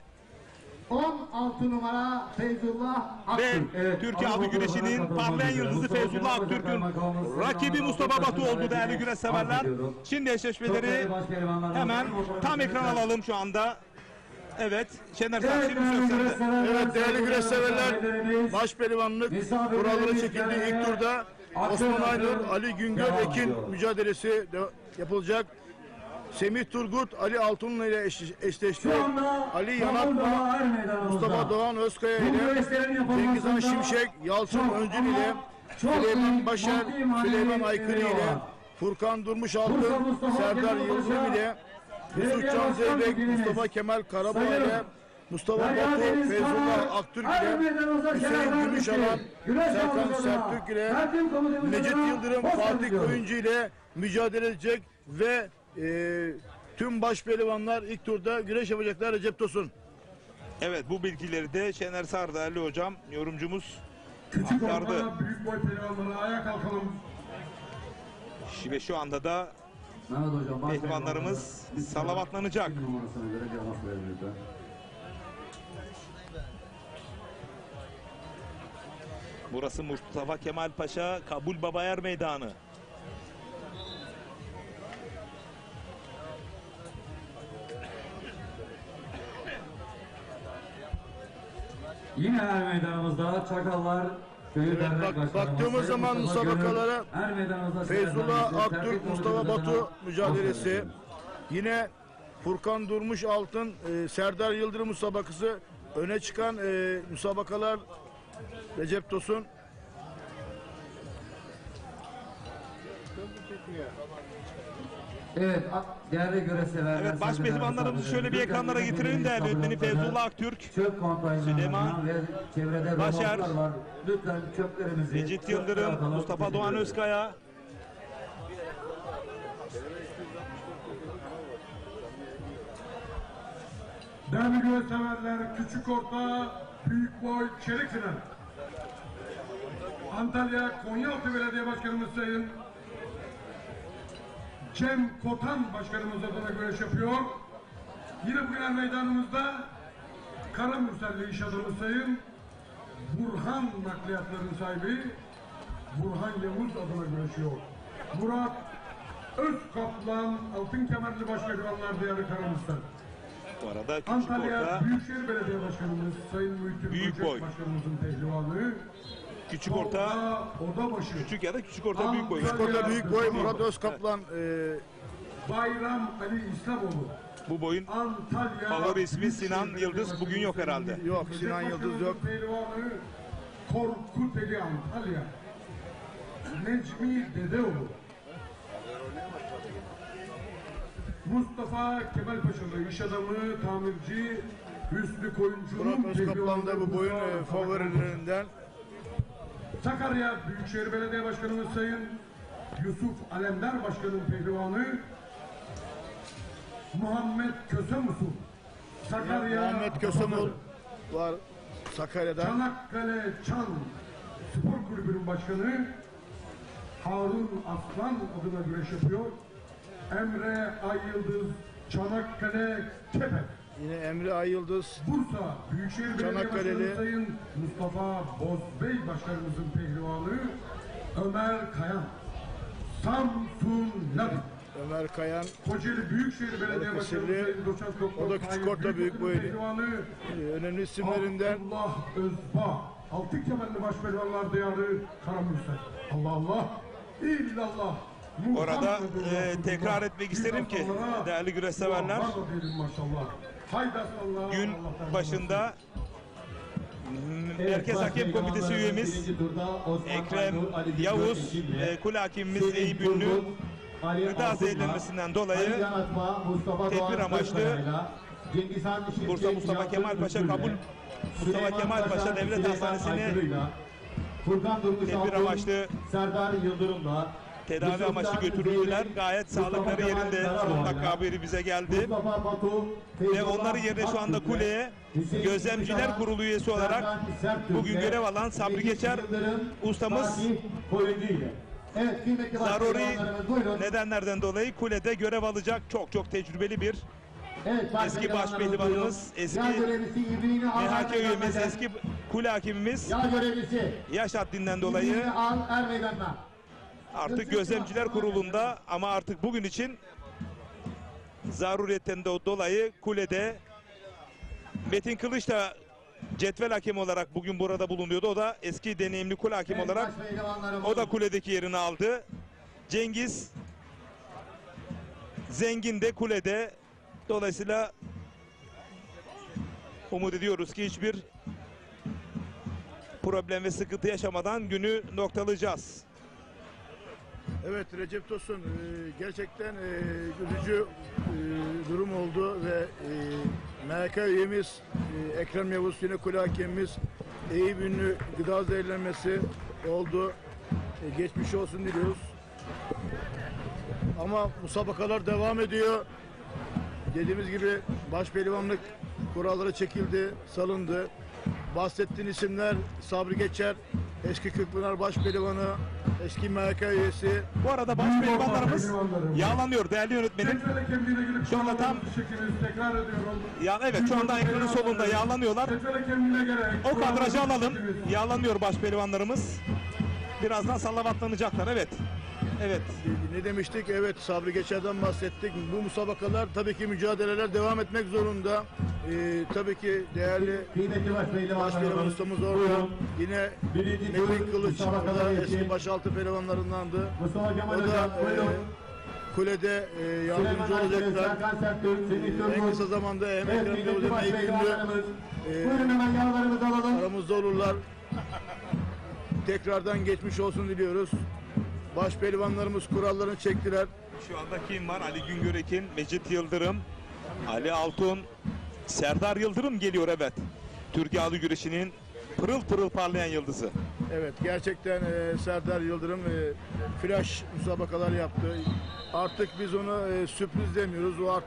16 numara Feyzullah ve Aktürk. Evet, Türkiye adı Anadolu güreşinin Bakanı parlayan Katılmak yıldızı üzere. Feyzullah Mustafa Aktürk'ün Kemal Kaymakamımız, rakibi Sayın Mustafa Anadolu Batu oldu Bakanı değerli güreş severler. ediyorum. Şimdi Çok eşleşmeleri değerli baş pehlivanlarımız, hemen ortamda tam ekran güreşler. alalım şu anda. Evet, Şener Evet, Saatçı'nın söz değerli güreş sende. severler, Evet değerli saygıdeğer güreş severler, misafirlerimiz, baş pehlivanlık misafirlerimiz kuralları çekildi. İlk değerli turda aktör Osman Aynur, aktör Ali Güngör devam Ekin ediyor. mücadelesi yapılacak. Semih Turgut, Ali Altun'la ile eşleşti. Şu anda Ali Kabul Yanatma, Dağ Er Meydanımızda. Mustafa Doğan Özkaya Bu ile güreşlerin yapılmasında Cengizhan Şimşek, Yalçın çok Öncül ama ile çok Süleyman büyük Başar, maddi manevi Süleyman Aykırı emeği ile var. Furkan Durmuş Bursa Altın, Mustafa Serdar Kemal Yıldırım Paşa, ile Belediye Yusuf Can Başkan Zeybek, Vekilimiz, Mustafa Kemal Karaboğa Sayın ile Mustafa Derya Batu, Deniz Feyzullah Kanar, Aktürk Er ile Meydanımızda Hüseyin şeref Gümüşalan, vermiştir. Güreş Serkan havuzlarına, Sertürk ile Tertip Komitemiz Mecit adına Yıldırım, hoş Fatih geldiniz. Koyuncu ile mücadele edecek ve tüm baş pehlivanlar ilk turda güreş yapacaklar. Recep Tosun. Evet, bu bilgileri de Şener Sardarlı hocam, yorumcumuz Küçük aktardı. ormana büyük boy pehlivanlara ayağa kalkalım. Ve şu anda da Mehmet hocam, baş pehlivanlarımız pehlivanlarımız salavatlanacak. bir numarasına göre cevap verin lütfen. Burası Mustafa Kemal Paşa Kabul Babayer Meydanı. Yine Er Meydanımızda Çakallar Köyü Evet, Dernek bak- Başkanı baktığımız Sayın zaman Mustafa müsabakalara Gönül, Er Meydanımızda Feyzullah seyreden Aktürk, Tertip Mustafa Komitemiz Batu adına mücadelesi. hoş geldiniz. Yine Furkan Durmuş Altın, Serdar Yıldırım müsabakası öne çıkan müsabakalar Recep Tosun. Evet, değerli güreş severler. Evet, baş pehlivanlarımızı şöyle bir ekranlara getirelim değerli yönetmeni Feyzullah Aktürk, Çöp konteynerlerinin Süleyman ve çevrede Başar, robotlar var. Lütfen çöplerimizi... Necit Yıldırım, Mustafa Doğan Özkaya, Değerli güreş severler, küçük orta, büyük boy, çeyrek final. Antalya Konyaaltı Belediye Başkanımız Sayın Cem Kotan Başkanımız adına güreş yapıyor. Yine bugün meydanımızda Karamürselli iş adamı Sayın Burhan nakliyatların sahibi Burhan Yavuz adına güreşiyor. Murat Özkaplan Altın Kemerli Başpehlivanlar Diyarı Karamürsel. bu arada küçük Antalya orta, Büyükşehir Belediye Başkanımız Sayın Muhittin Büyük Böcek boy. Başkanımızın pehlivanı. küçük orta, Odabaşı. küçük ya da küçük orta büyük boy. Küçük orta büyük boy Murat Özkaplan. Bayram Ali İslamoğlu. Bu boyun Antalya favori ismi Büyükşehir Sinan Belediye Yıldız, Başkanı bugün yok Sayın herhalde. Yok, Böcek Sinan Yıldız Başkanımızın yok. Pehlivanı Korkuteli Antalya. Necmi Dedeoğlu. Mustafa Kemal Paşalı iş adamı, tamirci, Hüsnü Koyuncu'nun Murat Özkaplan da bu boyun favorilerinden. Sakarya Büyükşehir Belediye Başkanımız Sayın Yusuf Alemdar Başkan'ın pehlivanı Muhammed Kösemusul. Sakarya Muhammed Kösemul var Sakarya'da. Çanakkale Çan Spor Kulübü'nün başkanı Harun Aslan adına güreş yapıyor. Emre Ayyıldız Çanakkale Kepek. Yine Emre Ayyıldız. Bursa Büyükşehir Belediye Çanakkale'li. Başkanı Sayın Mustafa Bozbey Başkanımızın pehlivanı Ömer Kayan. Samsun Ladik. Ömer Kayan. Kocaeli Büyükşehir Belediye Başkanı Balıkesirli. Sayın Doçent Doktor O da küçük Tayyip orta büyük boylu. pehlivanı Önemli isimlerinden. Allah Özbağ. Altın Kemerli Başpehlivanlar Diyarı Karamürsel. Allah Allah. İllallah. Orada tekrar etmek isterim ki değerli güreş severler, gün başında Merkez Hakem Komitesi üyemiz Ekrem Yavuz, kule hakimimiz Eyüp Ünlü gıda zehirlenmesinden dolayı tedbir amaçlı Bursa Mustafa Kemal Paşa Kabul Mustafa Kemal Paşa Devlet Hastanesi'ne tedbir amaçlı Serdar Yıldırım'la tedavi amaçlı götürüldüler. Gayet sağlıkları yerinde. Son dakika haberi bize geldi. Ve onların yerine şu anda kuleye Gözlemciler Kurulu üyesi olarak bugün görev alan Sabri Geçer ustamız zaruri nedenlerden dolayı kulede görev alacak. Çok tecrübeli bir eski başpehlivanımız, eski MHK üyemiz, eski kule hakimimiz yaş haddinden dolayı artık Gözlemciler Kurulu'nda, ama artık bugün için zaruriyetten dolayı kulede Metin Kılıç da cetvel hakemi olarak bugün burada bulunuyordu. O da eski deneyimli kule hakemi olarak o da kuledeki yerini aldı. Cengiz Zengin de kulede. Dolayısıyla umut ediyoruz ki hiçbir problem ve sıkıntı yaşamadan günü noktalayacağız. Evet Recep Tosun, gerçekten üzücü durum oldu ve MHK üyemiz Ekrem Yavuz yine kule hakemimiz Eyüp Ünlü gıda zehirlenmesi oldu. Geçmiş olsun diliyoruz. Ama musabakalar devam ediyor. Dediğimiz gibi başpehlivanlık kuralları çekildi, salındı. Bahsettiğin isimler Sabri Geçer, eski Kırkpınar Başpehlivanı, eski MHK üyesi. Bu arada başpehlivanlarımız yağlanıyor değerli yönetmenim. Şu anda tam tekrar ediyorum. ya evet, şu anda ekranın solunda yağlanıyorlar. O kadrajı alalım. Yağlanıyor başpehlivanlarımız. Birazdan salavatlanacaklar. Evet. Evet. Ne demiştik? Evet, Sabri Geçer'den bahsettik. Bu musabakalar tabii ki mücadeleler devam etmek zorunda. Tabii ki değerli başpehlivan ustamız orada. Yine Metin Kılıç, o da eski başaltı pehlivanlarındandı. O da kulede yardımcı olacaklar. En kısa zamanda hem Ekrem Yavuz hem Eyüp Ünlü aramızda olurlar. tekrardan geçmiş olsun diliyoruz. Baş pehlivanlarımız kurallarını çektiler. Şu anda kim var? Ali Güngörekin, Mecit Yıldırım, Ali Altun, Serdar Yıldırım geliyor, evet. Türk yağlı güreşinin pırıl pırıl parlayan yıldızı. Evet, gerçekten Serdar Yıldırım flash müsabakalar yaptı. Artık biz ona sürpriz demiyoruz. O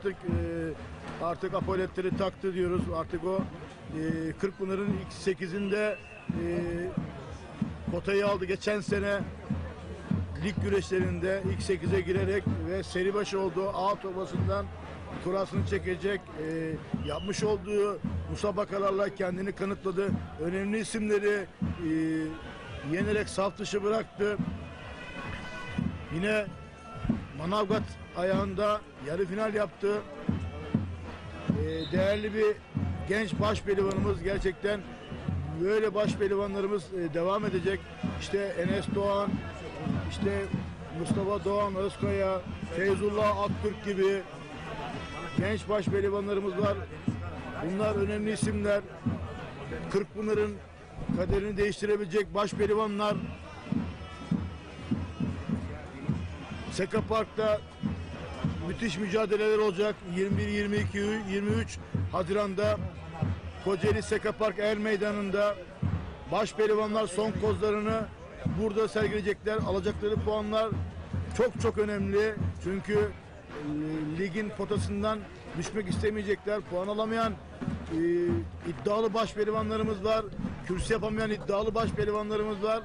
artık apoletleri taktı diyoruz. Artık o Kırkpınar'ın ilk 8'inde potayı aldı. Geçen sene lig güreşlerinde ilk 8'e girerek ve seri başı olduğu A torbasından kurasını çekecek, yapmış olduğu musabakalarla kendini kanıtladı. Önemli isimleri yenerek saf dışı bıraktı. Yine Manavgat ayağında yarı final yaptı. Değerli bir genç baş pehlivanımız, gerçekten böyle baş pehlivanlarımız devam edecek. İşte Enes Doğan, işte Mustafa Doğan Özkaya, Feyzullah Aktürk gibi genç baş pehlivanlarımız var. Bunlar önemli isimler. Kırkpınar'ın kaderini değiştirebilecek baş pehlivanlar. Seka Park'ta müthiş mücadeleler olacak. 21, 22, 23 Haziran'da Kocaeli Seka Park Er Meydanı'nda baş pehlivanlar son kozlarını burada sergileyecekler. Alacakları puanlar çok çok önemli. Çünkü ligin potasından düşmek istemeyecekler. Puan alamayan iddialı baş pehlivanlarımız var. Kürsü yapamayan iddialı baş pehlivanlarımız var.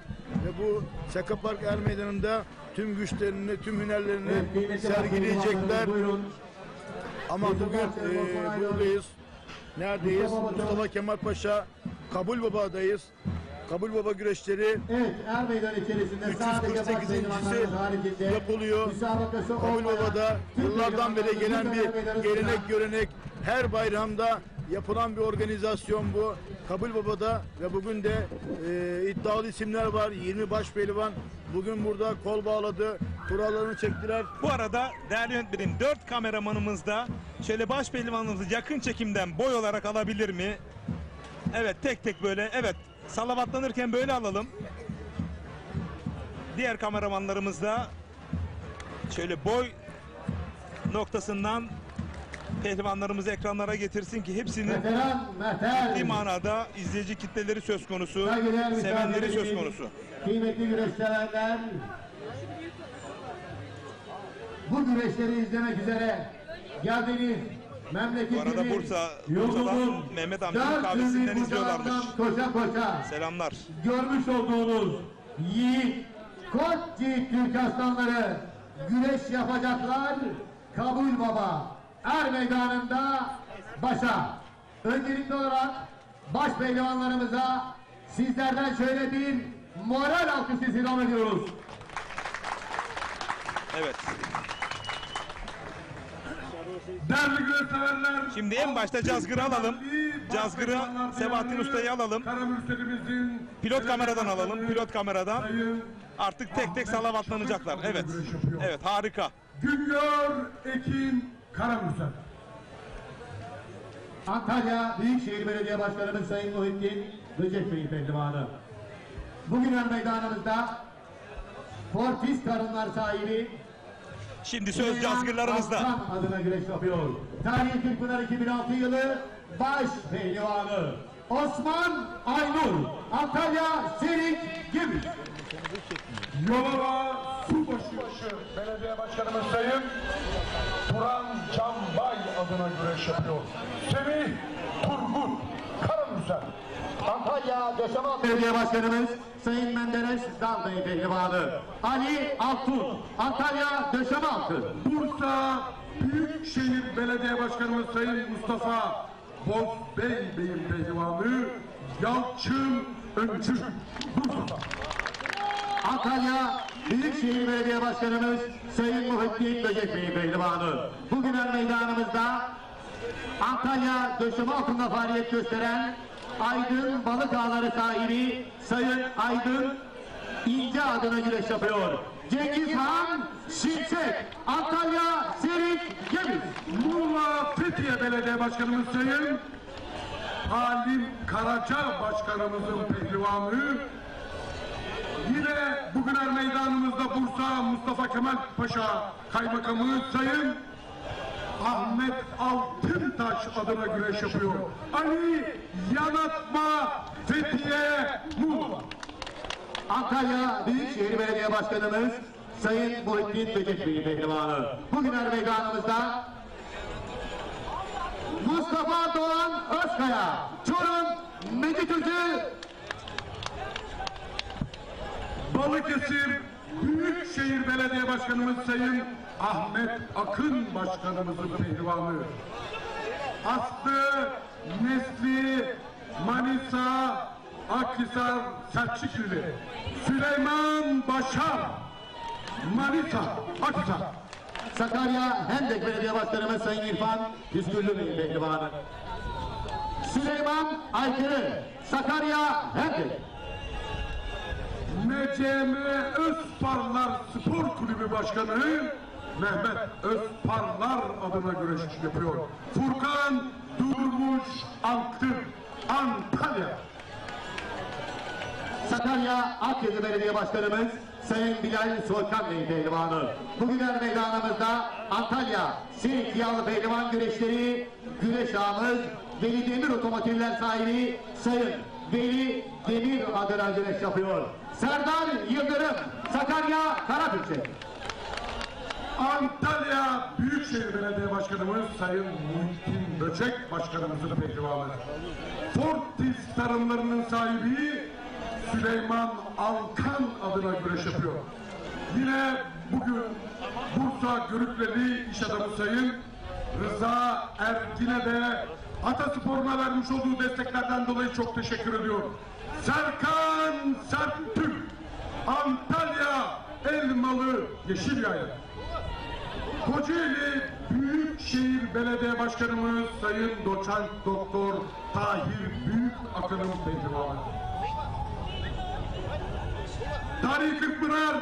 Ve bu Seka Park Er Meydanı'nda tüm güçlerini, tüm hünerlerini sergileyecekler. Ama bugün buradayız. Neredeyiz? Mustafa Kemal Paşa Kabul Baba'dayız. Kabul Baba güreşleri Evet, Er Meydan içerisinde sadece 348.'si yapılıyor. Kabul Baba'da yıllardan beri gelen bir gelenek, görenek, her bayramda yapılan bir organizasyon bu. Kabul Baba'da ve bugün de iddialı isimler var. 20 baş pehlivan bugün burada kol bağladı. Kurallarını çektiler. Bu arada değerli yönetmenim, 4 kameramanımız da şöyle baş pehlivanımızı yakın çekimden boy olarak alabilir mi? Evet, tek tek böyle, evet, salavatlanırken böyle alalım. Diğer kameramanlarımız da şöyle boy noktasından pehlivanlarımızı ekranlara getirsin ki hepsinin ciddi manada izleyici kitleleri söz konusu, sevenleri söz konusu. Kıymetli güreşseverler, bu güreşleri izlemek üzere geldiniz. Bu Memleketimiz, arada Bursa'dan Mehmet amcanın kahvesinden izliyorlarmış. Koşa koşa Selamlar. görmüş olduğunuz yiğit, koç yiğit Türk aslanları güreş yapacaklar. Kabul Baba Er Meydanı'nda başa. Öncelikli olarak baş pehlivanlarımıza sizlerden şöyle bir moral alkışı selam ediyoruz. Evet. Değerli güreşseverler, Şimdi en başta Cazgır'ı alalım. Cazgır'ı Sebahattin Usta'yı alalım. Karamürselimizin Pilot kameradan alalım. Pilot kameradan. Artık tek tek salavatlanacaklar. Evet. Evet, harika. Güngör Ekin Karamürsel. Antalya Büyükşehir Belediye Başkanımız Sayın Muhittin Böcek Bey pehlivanı. Bugün Er Meydanımızda Fortis Karınlar sahibi Şimdi söz Cazgırlarımızda. Aslan adına güreş yapıyor. Tarihi Kırkpınar 2006 yılı baş pehlivanı Osman Aynur. Antalya Serik Gibi. Yolova Subaşı Belediye Başkanımız Sayın Turan Canbay adına güreş yapıyor. Semih Turgut Karamürsel. Antalya Döşemaltı Belediye Başkanımız Sayın Menderes Dal Bey pehlivanı Ali Altun. Antalya Döşemaltı. Bursa Büyükşehir Belediye Başkanımız Sayın Mustafa Bozbey Bey'in pehlivanı Yalçın Öncü. Bursa. Antalya Büyükşehir Belediye Başkanımız Sayın Muhittin Böcek Bey pehlivanı. Bugün Er Meydanımızda Antalya Döşemaltı'nda faaliyet gösteren Aydın Balık Ağları sahibi Sayın Aydın İnce adına güreş yapıyor. Cengiz Han Şimşek. Antalya Serik Gemiz. Muğla Fethiye Belediye Başkanımız Sayın Halim Karaca başkanımızın pehlivanı. Yine bugüner meydanımızda Bursa Mustafa Kemal Paşa Kaymakamı Sayın Ahmet Altıntaş adına güreş yapıyor. Ali Yanatma Fethiye Muğla. Antalya Büyükşehir Belediye Başkanımız Sayın Muhittin Becek Bey pehlivanı. Bugüner meydanımızda Mustafa Doğan Özkaya, Çorum Mecidüzü. Balıkesir Büyükşehir Belediye Başkanımız Sayın Ahmet Akın Başkanımızın pehlivanı. Aslı, Nesli, Manisa, Akhisar, Selçuklu. Süleyman Başar, Manisa, Akhisar. Sakarya Hendek Belediye Başkanımız Sayın İrfan Püsküllü Bey pehlivanı. Süleyman Aykırı, Sakarya Hendek. MCM Özparlar Spor Kulübü Başkanı Mehmet Özparlar adına güreş yapıyor. Furkan Durmuş Altın, Antalya. Sakarya Akyazı Belediye Başkanımız Sayın Bilal Soykan Bey pehlivanı. Bugüner meydanımızda Antalya Silik Yağlı Pehlivan Güreşleri güreş ağımız Veli Demir Otomotivler sahibi Sayın Veli Demir adına güreş yapıyor. Serdar Yıldırım, Sakarya Karapürçek. Antalya Büyükşehir Belediye Başkanımız Sayın Muhittin Böcek Başkanımızın pehlivanı. Fortis tarımlarının sahibi Süleyman Alkan adına güreş yapıyor. Yine bugün Bursa Görükleli iş adamı Sayın Rıza Ergin'e de Ataspor'una vermiş olduğu desteklerden dolayı çok teşekkür ediyorum. Serkan Sertürk, Antalya Elmalı Yeşilyayla. Kocaeli Büyükşehir Belediye Başkanımız Sayın Doçent Doktor Tahir Büyükakın'ın pehlivanı. Tarih Kırkpınar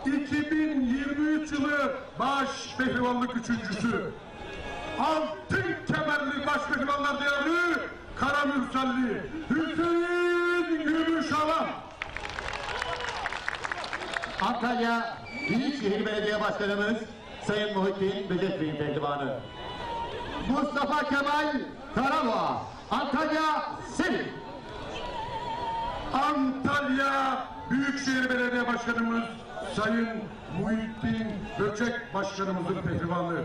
2023 yılı baş pehlivanlık üçüncüsü. Altın kemerli baş pehlivanlar diyarı Karamürselli Hüseyin Gümüşalan. Antalya Büyükşehir Belediye Başkanımız Sayın Muhittin Becek Bey pehlivanı. Mustafa Kemal Karaboğa, Antalya Silik. Antalya Büyükşehir Belediye Başkanımız Sayın Muhittin Böcek Başkanımızın pehlivanı.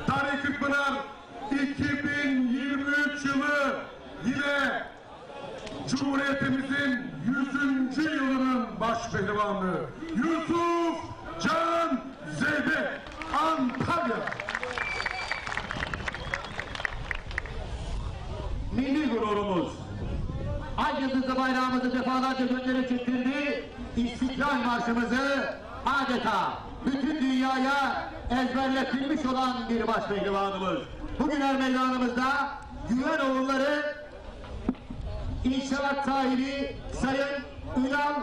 Tarih Kırkpınar 2023 yılı yine Cumhuriyetimizin 100. yılının baş pehlivanı Yusuf Can Zeybek, Antalya. Milli gururumuz. Ay yıldızlı bayrağımızı defalarca göndere çektirdi. İstiklal Marşımızı adeta bütün dünyaya ezberletilmiş olan bir baş pehlivanımız. Bugüner meydanımızda Güvenoğulları İnşaat sahibi Sayın Ünal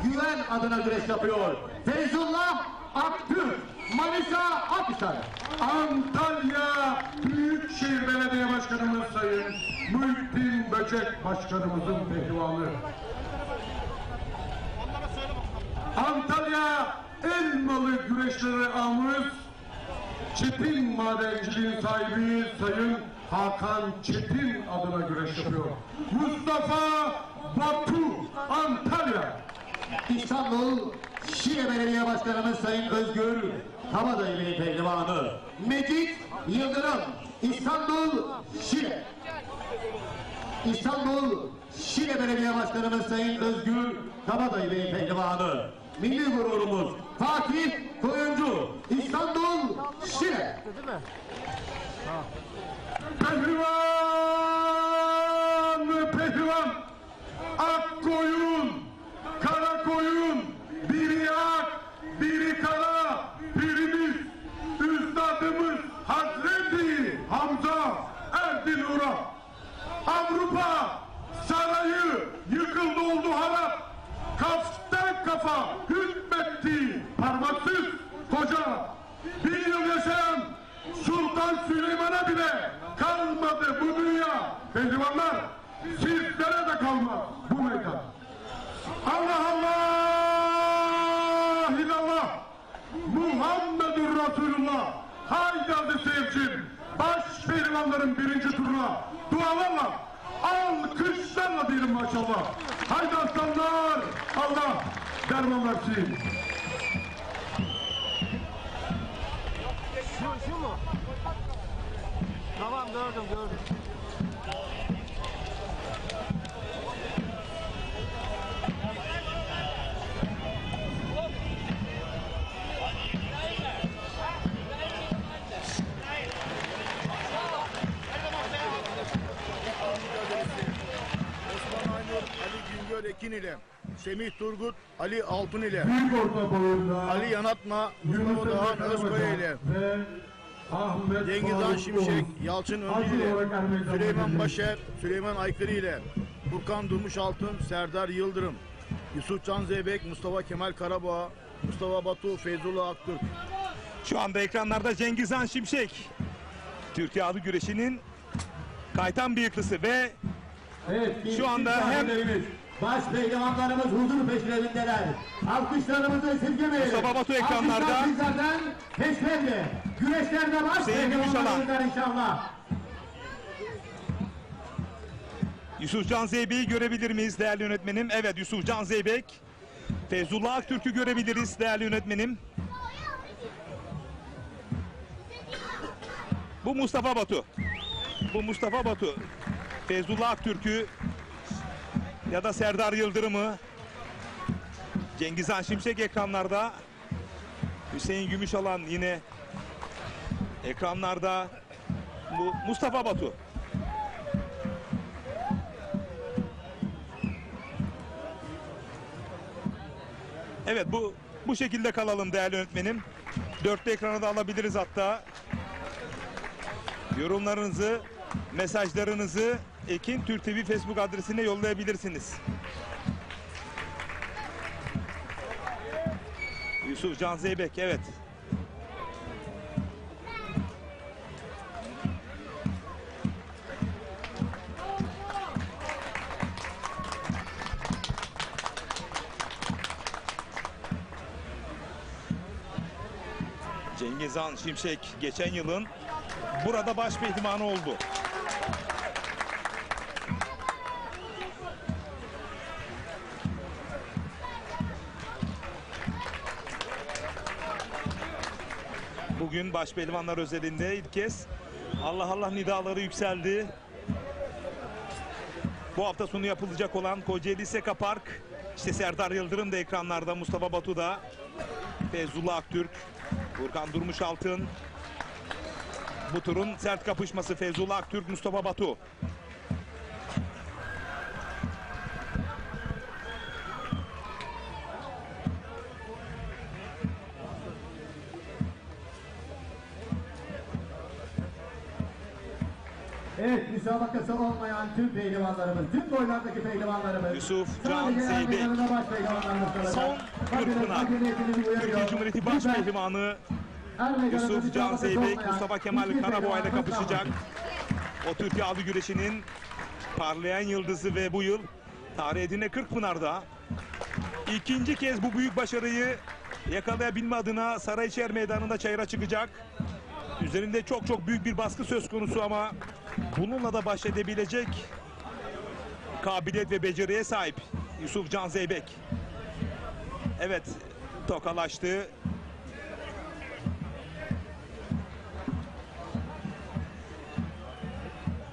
Güven adına güreş yapıyor. Feyzullah Aktürk, Manisa Akhisar. Antalya Büyükşehir Belediye Başkanımız Sayın Muhittin Böcek Başkanımızın pehlivanı. Antalya Elmalı Güreşleri ağımız Çetin Madenciliğin sahibi Sayın Hakan Çetin adına güreş yapıyor. Mustafa Batu, Antalya. İstanbul Şile Belediye Başkanımız Sayın Özgür Kabadayı Bey pehlivanı. Mecit Yıldırım, İstanbul Şile. İstanbul Şile Belediye Başkanımız Sayın Özgür Kabadayı Bey pehlivanı. Milli gururumuz Fatih Koyuncu, İstanbul Şile. Pehlivan, Akkoyun, Karakoyun, biri ak, biri kara, birimiz, üstadımız Hazreti Hamza Erdinur'a. Avrupa sarayı yıkıldı oldu harap, kaftan kafa hükmetti parmaksız koca. 1 yıl yaşayan Sultan Süleyman'a bile kalmadı bu dünya. Pehlivanlar Sirklere de kalmaz bu meydan. Allah Allah illallah Muhammedur Resulullah. Haydi aziz seyircim, baş pehlivanların birinci turuna dualarla, alkışlarla diyelim maşallah. Haydi aslanlar, Allah derman versin. Şu mu? Tamam gördüm. Osman Aynur, Ali Güngör Ekin ile Semih Turgut, Ali Altun ile Büyük orta boyunda Ali Yanatma, Mustafa Doğan Özkoya ile ve Ahmet Cengiz Han Faruk Şimşek, Doğuz. Yalçın Öncü Acil ile olarak Ermeni Süleyman Cumhuriyeti. Başer, Süleyman Aykırı ile Furkan Durmuş Altın, Serdar Yıldırım, Yusuf Can Zeybek, Mustafa Kemal Karaboğa, Mustafa Batu, Feyzullah Aktürk. Şu anda ekranlarda Cengiz Han Şimşek. Türkiye adı güreşinin kaytan bıyıklısı ve Evet, şu anda hem baş pehlivanlarımız huzur peşlerindeler. Alkışlarımızı esirgemeyelim. Mustafa Batu ekranlarda. Alkışlar sizlerden peşlerinde. Güreşlerde baş Hüseyin pehlivanlarımızdan inşallah. Yusuf Can Zeybek'i görebilir miyiz değerli yönetmenim? Evet, Yusuf Can Zeybek. Feyzullah Aktürk'ü görebiliriz değerli yönetmenim. Bu Mustafa Batu. Bu Mustafa Batu. Feyzullah Aktürk'ü ya da Serdar Yıldırım'ı. Cengiz Han Şimşek ekranlarda. Hüseyin Gümüşalan yine ekranlarda. Bu Mustafa Batu. Evet, bu şekilde kalalım değerli yönetmenim. Dörtlü ekrana da alabiliriz hatta. Yorumlarınızı, mesajlarınızı Ekin Türk TV Facebook adresine yollayabilirsiniz. Yusuf Can Zeybek, evet. Cengiz Han Şimşek geçen yılın burada baş pehlivanı oldu. Bugün baş pehlivanlar özelinde ilk kez Allah Allah nidaları yükseldi. Bu hafta sonu yapılacak olan Kocaeli Seka Park, işte Serdar Yıldırım da ekranlarda, Mustafa Batu da, Feyzullah Aktürk, Furkan Durmuş Altın. Bu turun sert kapışması Feyzullah Aktürk, Mustafa Batu. Evet, müsabakası olmayan tüm pehlivanlarımız, tüm boylardaki pehlivanlarımız. Yusuf Can sadece Zeybek. yanlarında baş pehlivanlarımız kalacak. Son Gürpınar. Hakimiyetimizi uyarıyor. Türkiye Cumhuriyeti baş Lütfen pehlivanı her meydanında Yusuf Can müsabakası Zeybek, olmayan Mustafa Kemal hiçbir Karaboğa ile pehlivanımız kapışacak. kalmasın. O Türkiye adı güreşinin parlayan yıldızı ve bu yıl tarihine Kırkpınar'da ikinci kez bu büyük başarıyı yakalayabilme adına Sarayçer Meydanı'nda çayıra çıkacak. Üzerinde çok büyük bir baskı söz konusu ama bununla da baş edebilecek kabiliyet ve beceriye sahip Yusuf Can Zeybek. Evet, tokalaştı.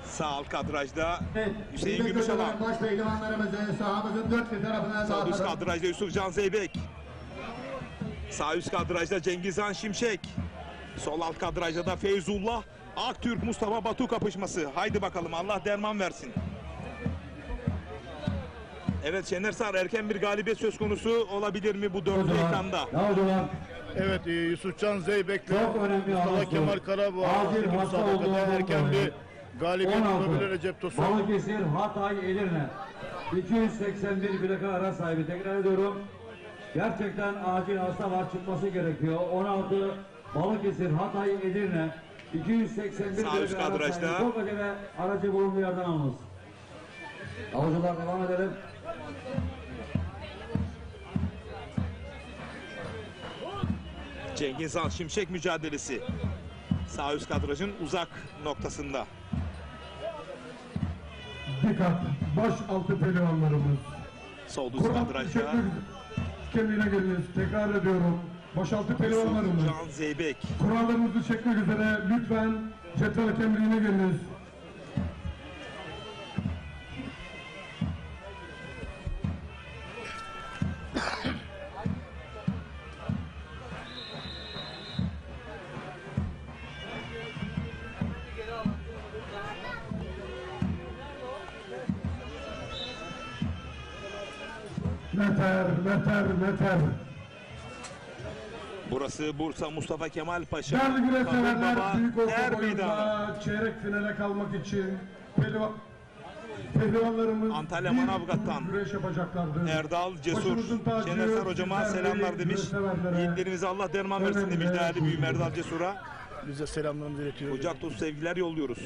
Sağ alt kadrajda Evet, Hüseyin Gümüşalan. baş pehlivanlarımızı sahamızın dört bir tarafına Sağ üst dağıtalım. kadrajda Yusuf Can Zeybek. Sağ üst kadrajda Cengiz Han Şimşek. Sol alt kadrajda da Feyzullah Aktürk, Mustafa Batu kapışması. Haydi bakalım, Allah derman versin. Evet Şener Sar, erken bir galibiyet söz konusu olabilir mi bu dörtlü ekranda? Ya hocam, Evet, Yusufcan Zeybek'le Çok önemli Mustafa anonslar. Kemal Karaboğa Acil hasta müsabakada olduğu erken bir dolayı. galibiyet 16. olabilir Recep Tosun. Balıkesir, Hatay, Edirne. 281 plaka ara sahibi. Tekrar ediyorum. Gerçekten acil hasta var, çıkması gerekiyor. 16 Balıkesir, Hatay, Edirne. 281 Sağ üst plaka ara kadrajda. sahibi. Çok acele aracı bulunduğu yerden alınız. Avcılar devam edelim. Cengiz Han Şimşek mücadelesi. Sağ üst kadrajın uzak noktasında. Dikkat. Baş altı pehlivanlarımız. Sol üst Kur'an kadrajda teşekkür kendine geliniz. Tekrar ediyorum. Başaltı pehlivanlarımız. Can Zeybek. Kurallarınızı çekmek üzere lütfen cetvel kemriğine geliniz. Meter. Burası Bursa Mustafa Kemal Paşa. Değerli güreşseverler, Baba büyük Er orta Meydanı. boyunda çeyrek finale kalmak için pehlivanlarımız Antalya bir Manavgat'tan güreş yapacaklardır. Erdal Cesur, Başımızın tacı, Şener hocama sizler selamlar değerli demiş. güreşseverlere, Yiğitlerimize Allah derman versin demiş değerli büyüğüm Erdal Cesur'a. Biz de selamlarımızı iletiyoruz. Kucak dolusu sevgiler yolluyoruz.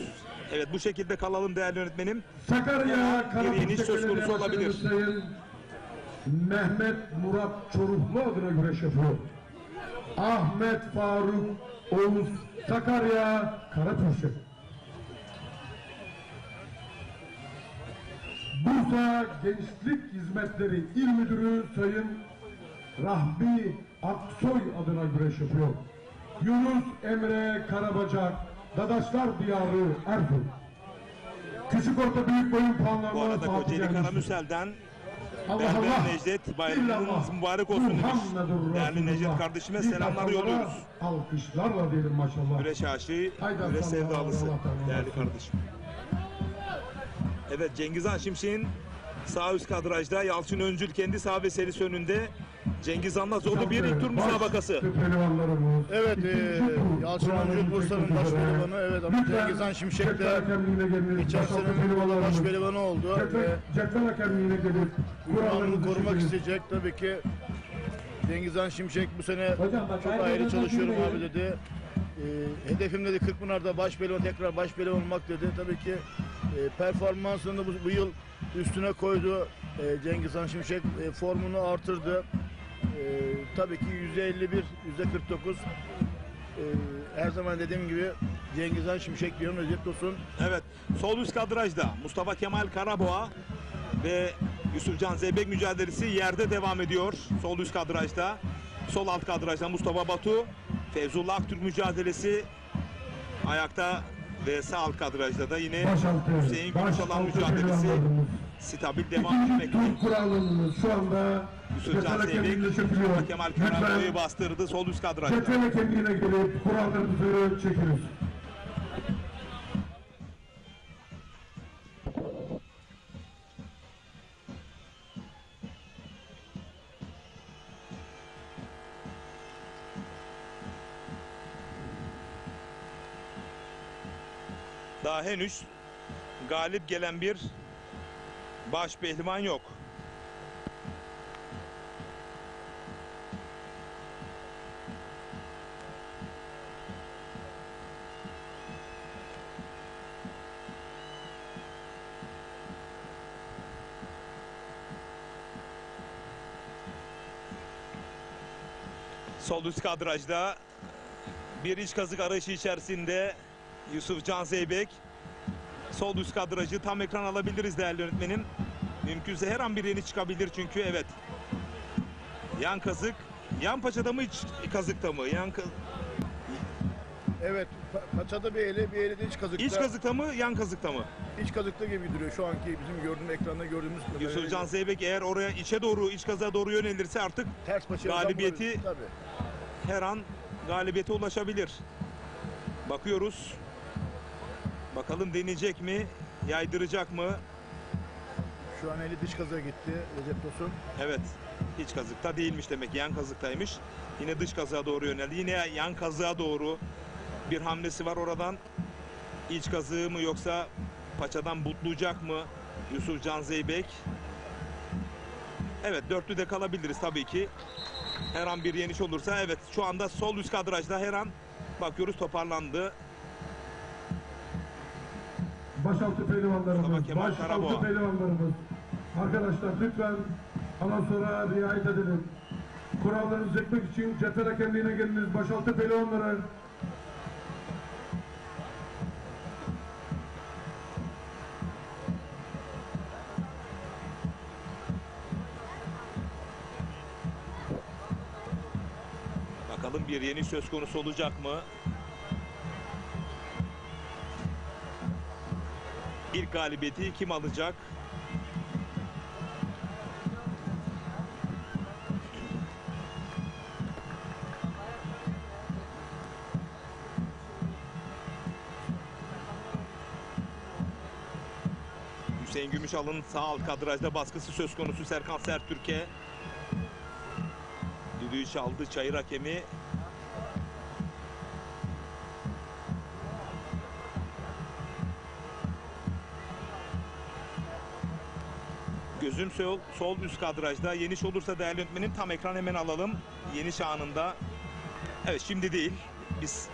Evet, bu şekilde kalalım değerli yönetmenim. Sakarya Bir yeniş söz konusu olabilir. Sayın Mehmet Murat Çoruhlu adına güreş yapıyor. Ahmet Faruk Oğuz Sakarya Karapürçek. Bursa Gençlik Hizmetleri İl Müdürü Sayın Rahmi Aksoy adına güreş yapıyor. Yunus Emre Karabacak, Dadaşlar Diyarı Erzurum. Küçük orta büyük boyun Bu puanlarına arada Fatih Kocaeli gelmiştir. Karamürsel'den Allah Berber Allah. Necdet, bayramınız mübarek olsun demiş. Muhammedur Değerli Resulullah. Necdet kardeşime Bir selamlar takımlara yolluyoruz. Alkışlarla diyelim maşallah. Güreş aşığı, Haydi güreş aslanlar, sevdalısı Allah'tan değerli olsun. kardeşim. Evet, Cengiz Han Şimşek'in sağ üst kadrajda, Yalçın Öncül kendi sağ ve serisi önünde. Cengiz Han'la zorlu bir ilk tur müsabakası. Pehlivanlarımız. Evet, İkinci tur. Yalçın Kuralları Öncül Bursa'nın çekmek baş üzere. pehlivanı. Evet, ama Lütfen Cengiz Han Şimşek de cetvel hakemliğine geliniz. geçen Başaltı senenin pehlivanlarımız. baş pehlivanı oldu. Cetvel hakemliğine gelip Kuralını kurallarınızı korumak çekiniz. isteyecek tabii ki. Cengiz Han Şimşek bu sene Hocam bak, çok ayrı ayrı yerden çalışıyorum girmeyelim. abi dedi. Hedefim dedi Kırkpınar'da baş pehlivan, tekrar baş pehlivan olmak dedi. Tabii ki performansını bu yıl üstüne koydu. Cengiz Han Şimşek formunu artırdı. Tabii ki %51, %49. Her zaman dediğim gibi Cengiz Han Şimşek diyorum, özet olsun. Evet, sol üst kadrajda Mustafa Kemal Karaboğa ve Yusufcan Zeybek mücadelesi yerde devam ediyor. Sol üst kadrajda, sol alt kadrajda Mustafa Batu, Fevzullah Aktürk mücadelesi ayakta ve sağ alt kadrajda da yine Başaltı. Hüseyin Gümüşalan mücadelesi pehlivanlarımız. stabil devam İkinci etmekte. tur kuralımız şu anda Yusufcan cetvel Zeybek, hakemliğine çekiliyor. Mustafa Kemal Karaboğa'yı Lütfen bastırdı sol üst kadrajda. cetvel hakemliğine gelip kurallarınızı çekiniz. Daha henüz galip gelen bir baş pehlivan yok. Sol üst kadrajda bir iç kazık arayışı içerisinde Yusufcan Zeybek. Sol üst kadrajı tam ekran alabiliriz değerli yönetmenim. Mümkünse her an bir yeni çıkabilir çünkü evet. Yan kazık, yan paçada mı iç kazıkta mı? Evet, paçada bir eli de iç kazıkta. İç kazıkta mı, yan kazıkta mı? İç kazıkta gibi duruyor şu anki bizim gördüğümüz ekranda gördüğümüz kadarıyla. Yusufcan Zeybek eğer oraya içe doğru, iç kazığa doğru yönelirse artık Ters paçaya galibiyeti- tabii. her an galibiyete ulaşabilir. Bakıyoruz. Bakalım deneyecek mi, yaydıracak mı? Şu an eli dış kazığa gitti Recep Tosun. Evet, iç kazıkta değilmiş demek ki, yan kazıktaymış. Yine dış kazığa doğru yöneldi. Yine yan kazığa doğru bir hamlesi var oradan. İç kazığı mı yoksa paçadan butlayacak mı Yusufcan Zeybek? Evet, dörtlüde kalabiliriz tabii ki. Her an bir yeniş olursa, evet şu anda sol üst kadrajda her an bakıyoruz toparlandı. Başaltı pehlivanlarımız, Mustafa Kemal başaltı Karaboğa. pehlivanlarımız. Arkadaşlar lütfen anonslara riayet edelim. Kuralları çekmek için cephede hakemliğine geliniz. Başaltı pehlivanları. Bakalım bir yeniş söz konusu olacak mı? İlk galibiyeti kim alacak? Hüseyin Gümüşal'ın sağ alt kadrajda baskısı söz konusu Serkan Sertürk'e. Düdüğü çaldı çayır hakemi. Gözüm sol üst kadrajda. Yeniş olursa değerli yönetmenim tam ekran hemen alalım. Yeniş anında. Evet şimdi değil. Biz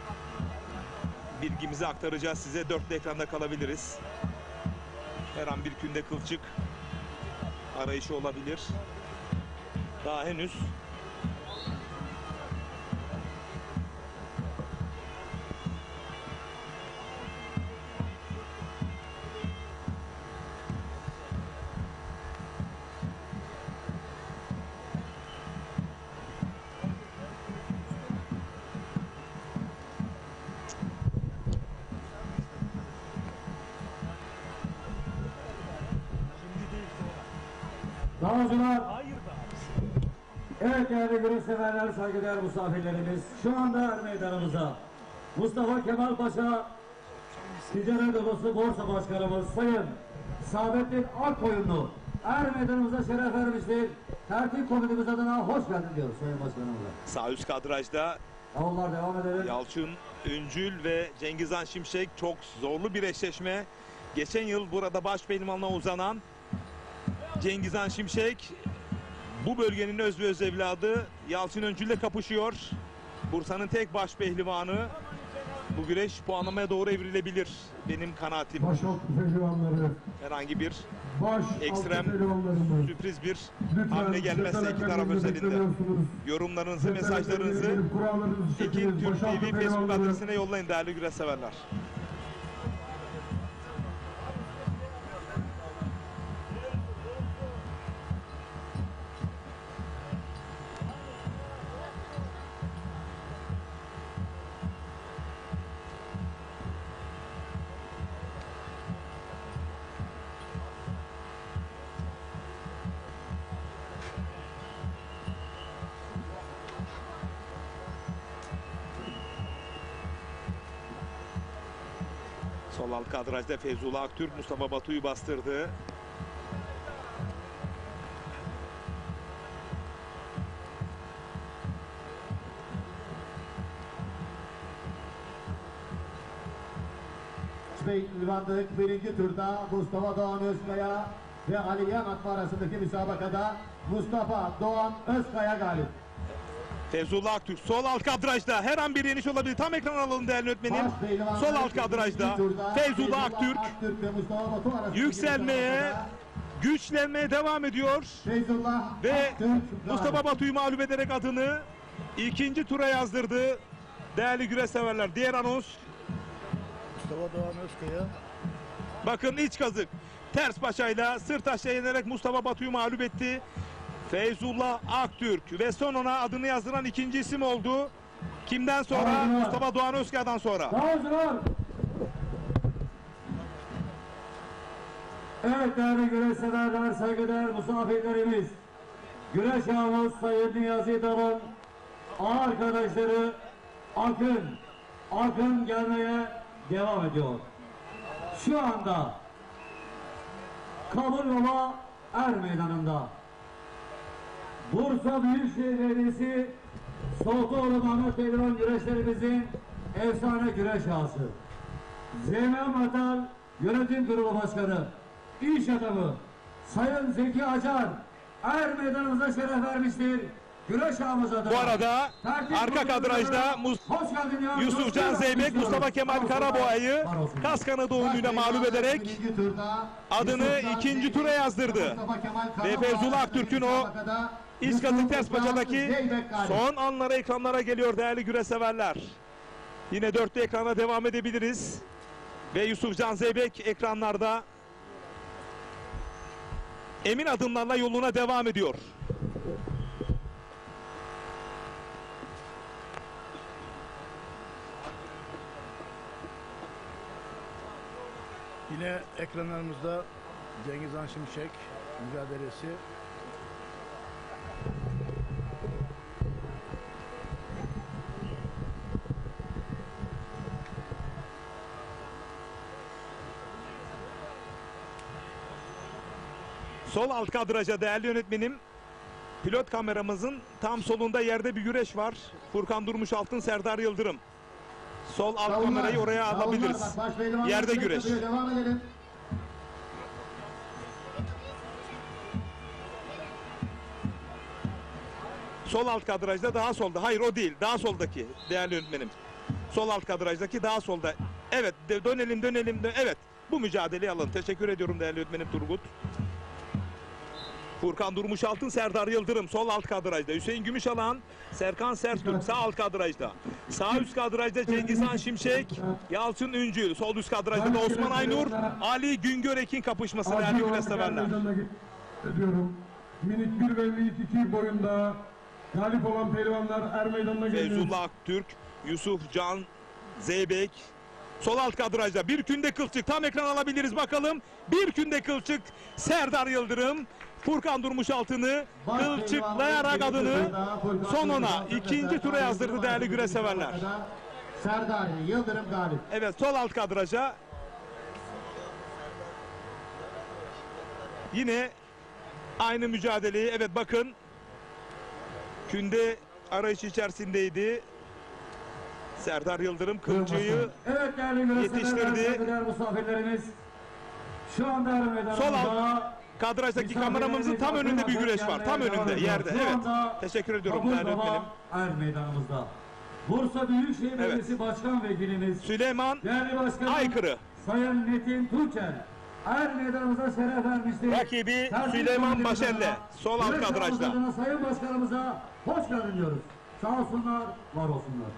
bilgimizi aktaracağız size. Dörtlü ekranda kalabiliriz. Her an bir künde kılçık arayışı olabilir. Daha henüz Dağcılar, evet değerli güreş severler, saygıdeğer misafirlerimiz, şu anda meydanımıza Mustafa Kemal Paşa Ticaret Odası Borsa Başkanımız Sayın Saadettin Akkoyunlu meydanımıza şeref vermiştir. Tertip komitemiz adına hoş geldin diyoruz Sayın Başkanımıza. sağ üst kadrajda Davullar devam edelim. Yalçın Üncül ve Cengizhan Şimşek, çok zorlu bir eşleşme. Geçen yıl burada baş pehlivanlığa uzanan Cengizhan Şimşek bu bölgenin öz ve öz evladı Yalçın Öncül ile kapışıyor. Bursa'nın tek baş pehlivanı. Bu güreş puanlamaya doğru evrilebilir benim kanaatim. Başaltı pehlivanları. Herhangi bir Başaltı ekstrem pehlivanlarımız. sürpriz bir Lütfen hamle gelmezse cephede iki taraf hakemliğine özelinde. bekleniyorsunuz. Yorumlarınızı, Cephede mesajlarınızı hakemliğine gelip kurallarınızı Ekin çekiniz. Türk Başaltı TV Facebook pehlivanları. adresine yollayın değerli güreş severler. Sol alt kadrajda Feyzullah Aktürk Mustafa Batu'yu bastırdı. Pehlivanlık birinci turda Mustafa Doğan Özkaya ve Ali Yanatma arasındaki müsabakada Mustafa Doğan Özkaya galip. Feyzullah Aktürk sol alt kadrajda her an bir yeniş olabilir. Tam ekran alalım değerli öğretmenim. Baş pehlivanlık Sol alt kadrajda ikinci turda Feyzullah Aktürk ve Mustafa Batu arasındaki yükselmeye, müsabakada güçlenmeye devam ediyor. Feyzullah Ve Aktürk Mustafa galip. Batu'yu mağlup ederek adını ikinci tura yazdırdı. Değerli güreş severler. Diğer anons. Mustafa Doğan Özkaya. Bakın iç kazık. Ters paçayla sırt aşağı yenerek Mustafa Batu'yu mağlup etti. Feyzullah Aktürk ve son ona adını yazdıran ikinci isim oldu. Kimden sonra? Dağcılar. Mustafa Doğan Özkaya'dan sonra. Dağcılar. Evet değerli güreş severler, saygıdeğer misafirlerimiz. Güreş ağamız Sayın Niyazi Dal'ın arkadaşları Akın gelmeye devam ediyor. Şu anda Kabulova Meydanı'nda Bursa Büyükşehir Belediyesi Soğutoğlu Mehmet Pehlivan güreşlerimizin efsane güreş ağası Zeynep Matal Yönetim Kurulu Başkanı, iş adamı Sayın Zeki Acar meydanımıza şeref vermiştir. güreş ağımız adına. Bu arada arka kadrajda Hoş geldin ya. Yusufcan Zeybek, Mustafa Kemal Karaboğa'yı kas kanadı oyunuyla mağlup ederek Birinci turda adını Yusuf ikinci Can tura Zeybek, yazdırdı. Mustafa Kemal Ve Karaboğa Feyzullah Aktürk'ün o müsabakada İzkat'ın ters Yusuf Can paçadaki Zeybek galip. son anları ekranlara geliyor değerli güreş severler. Yine dörtlü ekrana devam edebiliriz. Ve Yusufcan Zeybek ekranlarda emin adımlarla yoluna devam ediyor. Yine ekranlarımızda Cengiz Han Şimşek mücadelesi. Sol alt kadraja değerli yönetmenim, pilot kameramızın tam solunda yerde bir güreş var. Furkan Durmuş Altın, Serdar Yıldırım. Sol alt kamerayı oraya alabiliriz. Yerde güreş. Devam edelim. Sol alt kadrajda daha solda. Hayır o değil. Daha soldaki değerli yönetmenim. Sol alt kadrajdaki daha solda. Evet dönelim. Evet bu mücadeleyi alın. Teşekkür ediyorum değerli yönetmenim Turgut. Furkan Durmuş Altın, Serdar Yıldırım sol alt kadrajda. Hüseyin Gümüşalan, Serkan Sertürk sağ alt kadrajda. Sağ üst kadrajda Cengiz Han Şimşek, Yalçın Üncül. Sol üst kadrajda da Osman Aynur, Ali Güngörek'in kapışması değerli güreş severler. Ediyorum. Minik 1 ve minik 2 boyunda galip olan pehlivanlar er meydanına geliyor. Feyzullah Aktürk, Yusuf Can Zeybek. Sol alt kadrajda bir künde kılçık tam ekran alabiliriz bakalım. Bir künde kılçık Serdar Yıldırım. Furkan Durmuş Altın'ı kılçıklayarak adını son ona ikinci tura yazdırdı değerli güreş severler. Serdar Yıldırım galip. Evet sol alt kadraja yine aynı mücadeleyi evet bakın künde arayış içerisindeydi. Serdar Yıldırım kılçığı Evet değerli güreş yetiştirdi. severler, değerli misafirlerimiz. Şu anda er meydanımızda Sol alt kadrajdaki kameramızın tam önünde bir güreş var. Tam önünde yerde. Evet. Teşekkür ediyorum değerli öğretmenim. Er meydanımızda. Bursa Büyükşehir Belediyesi Başkan Vekilimiz Süleyman değerli başkanım Aykırı. Sayın Metin Tuğçer er meydanımıza şeref vermiştir. Rakibi Tertip Süleyman komitemiz Başer'le adına, sol alt güreş kadrajda. adına Sayın Başkanımıza hoş geldin diyoruz. Sağ olsunlar, var olsunlar.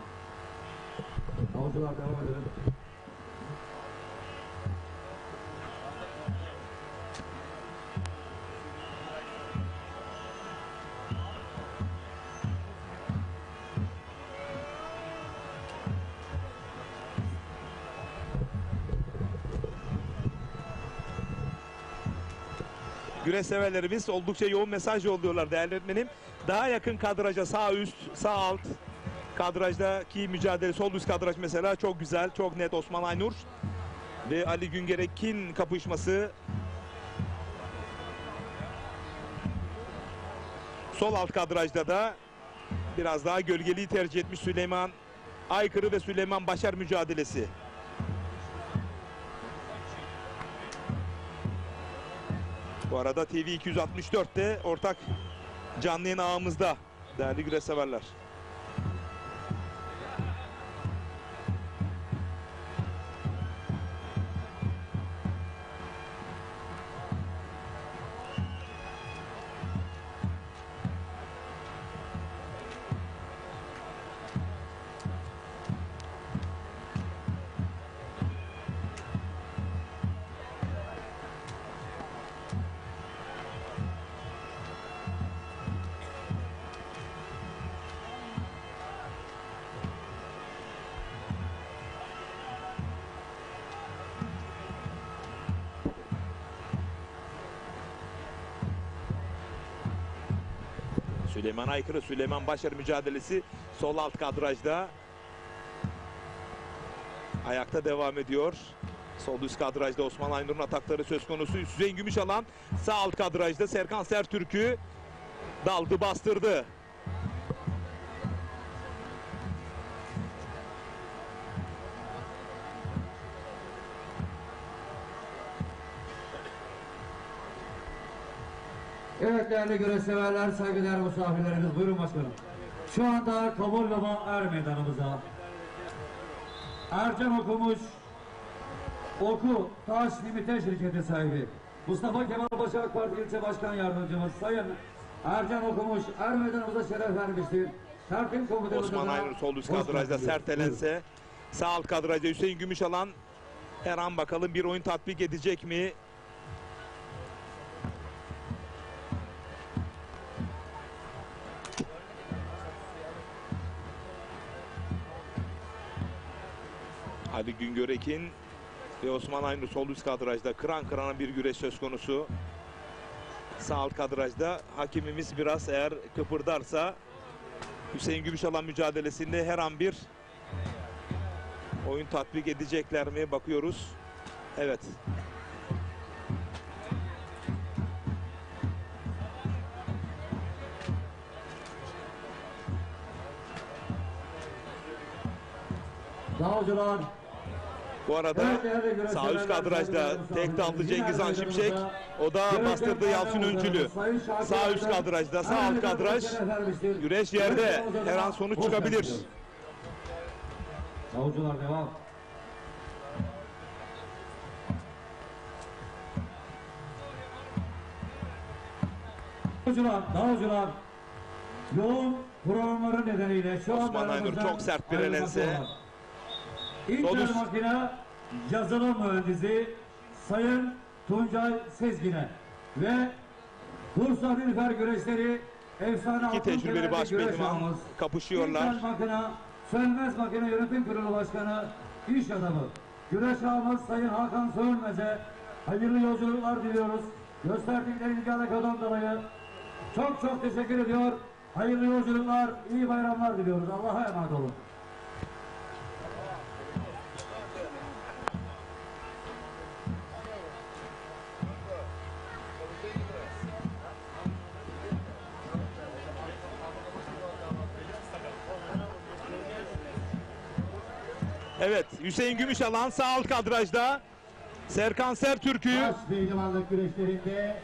Avcılar devam edelim. Güreş severlerimiz oldukça yoğun mesaj yolluyorlar değerli öğretmenim. Daha yakın kadraja sağ üst, sağ alt kadrajdaki mücadele sol üst kadraj mesela çok güzel, çok net Osman Aynur ve Ali Güngerek'in kapışması. Sol alt kadrajda da biraz daha gölgeliği tercih etmiş Süleyman Aykırı ve Süleyman Başer mücadelesi. Bu arada TV 264'te ortak canlı yayın ağımızda değerli güreş severler. Süleyman Aykırı, Süleyman Başar mücadelesi sol alt kadrajda. Ayakta devam ediyor. Sol üst kadrajda Osman Aynur'un atakları söz konusu. Hüseyin Gümüşalan sağ alt kadrajda Serkan Sertürk'ü daldı bastırdı. Evet değerli güreş severler, saygıdeğer misafirlerimiz, buyurun başkanım. Şu anda Kabul Baba Er Meydanımıza Ercan Okumuş Oku Taş Limite şirketi sahibi Mustafa Kemal Paşa AK Parti İlçe Başkan Yardımcımız Sayın Ercan Okumuş Er Meydanımıza şeref vermiştir. Tertip komutanımıza Osman Aynur sol üst kadrajda sert elense, sağ alt kadrajda Hüseyin Gümüşalan her an bakalım bir oyun tatbik edecek mi? Ali Güngörekin ve Osman Aynur sol üst kadrajda kıran kırana bir güreş söz konusu. Sağ alt kadrajda hakemimiz biraz eğer kıpırdarsa Hüseyin Gümüşalan mücadelesinde her an bir oyun tatbik edecekler mi bakıyoruz. Evet. Dağcılar. Bu arada sağ üst kadrajda tek daldı Cengiz Han Şimşek. O da bastırdı Yalçın Öncül'ü. Sağ üst kadrajda, sağ alt kadraj. Güreş yerde. Her an sonuç çıkabilir. Dağcılar devam. Dağcılar. Yoğun programları nedeniyle şu an Osman Aynur çok sert bir elense. İnter Makine Yazılım Mühendisi Sayın Tuncay Sezgin'e ve Bursa Nilüfer Güreşleri efsane İki tecrübeli baş pehlivan kapışıyorlar. İnter Makine Sönmez Makine Yönetim Kurulu Başkanı iş adamı güreş ağamız Sayın Hakan Sönmez'e hayırlı yolculuklar diliyoruz. Gösterdikleri ilgi alakadan dolayı çok teşekkür ediyor. Hayırlı yolculuklar, iyi bayramlar diliyoruz. Allah'a emanet olun. Evet, Hüseyin Gümüşalan sağ alt kadrajda. Serkan Sertürk'ü Baş pehlivanlık güreşlerinde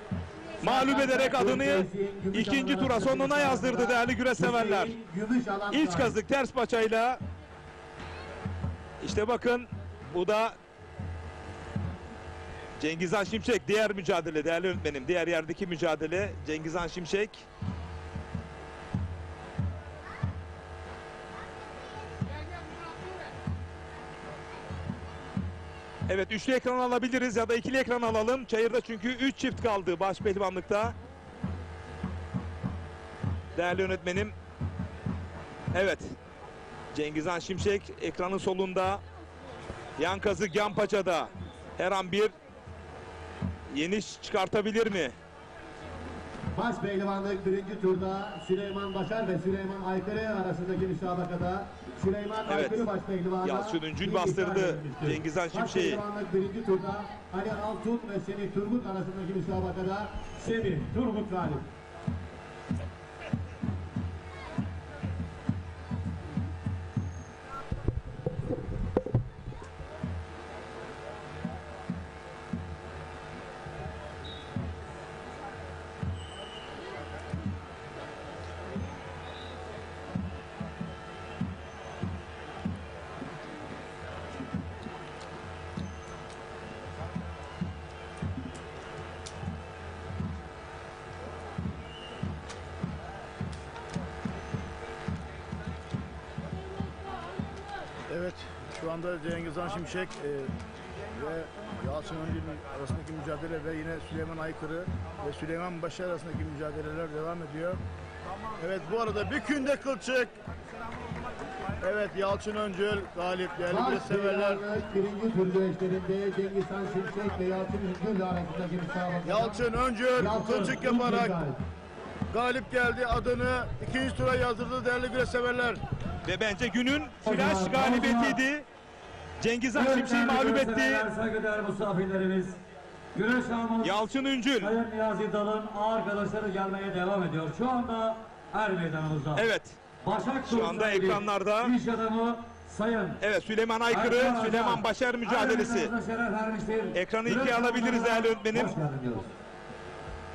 mağlup ederek adını Gümüşalan ikinci tura sonuna yazdırdı değerli güreş severler. Hüseyin Gümüşalan İç kazık ters paçayla. İşte bakın bu da Cengiz Han Şimşek diğer mücadele değerli öğretmenim. Diğer yerdeki mücadele Cengiz Han Şimşek. Evet üçlü ekran alabiliriz ya da ikili ekran alalım. Çayırda çünkü 3 çift kaldı baş pehlivanlıkta. Değerli yönetmenim. Evet. Cengiz Han Şimşek ekranın solunda. Yan kazık yan paçada. Her an bir yeniş çıkartabilir mi? Baş pehlivanlık birinci turda Süleyman Başar ve Süleyman Aykırı arasındaki müsabakada Süleyman Evet. Aykırı baş pehlivana Yalçın Öncül bir bastırdı ihtar edilmiştir. Cengiz Han Baş Şimşek'i. pehlivanlık birinci turda Ali Altun ve Semih Turgut arasındaki müsabakada Semih Turgut galip. Evet, şu anda Cengiz Han Şimşek ve Yalçın Öncül arasındaki mücadele ve yine Süleyman Aykırı ve Süleyman Başar arasındaki mücadeleler devam ediyor. Evet, bu arada bir künde kılçık. Evet, Yalçın Öncül galip, değerli Baş güreş severler. pehlivanlık birinci tur güreşlerinde Cengiz Han Şimşek ve Yalçın Öncül arasındaki müsabakada Yalçın Öncül kılçık yaparak galip. galip geldi, adını ikinci tura yazdırdı değerli güreş severler. Ve bence günün flash galibiyetiydi. Cengiz Han Şimşek'i mağlup etti. Saygıdeğer misafirlerimiz, güreş ağamız Yalçın Öncül. Sayın Niyazi Dal'ın arkadaşları gelmeye devam ediyor. Şu anda Er Meydanımızda. Evet. Başak Şu anda ekranlarda. İş adamı Sayın Evet Süleyman Aykırı, Süleyman Başar mücadelesi. Ekranı ikiye alabiliriz değerli öğretmenim. Hoş geldin diyoruz.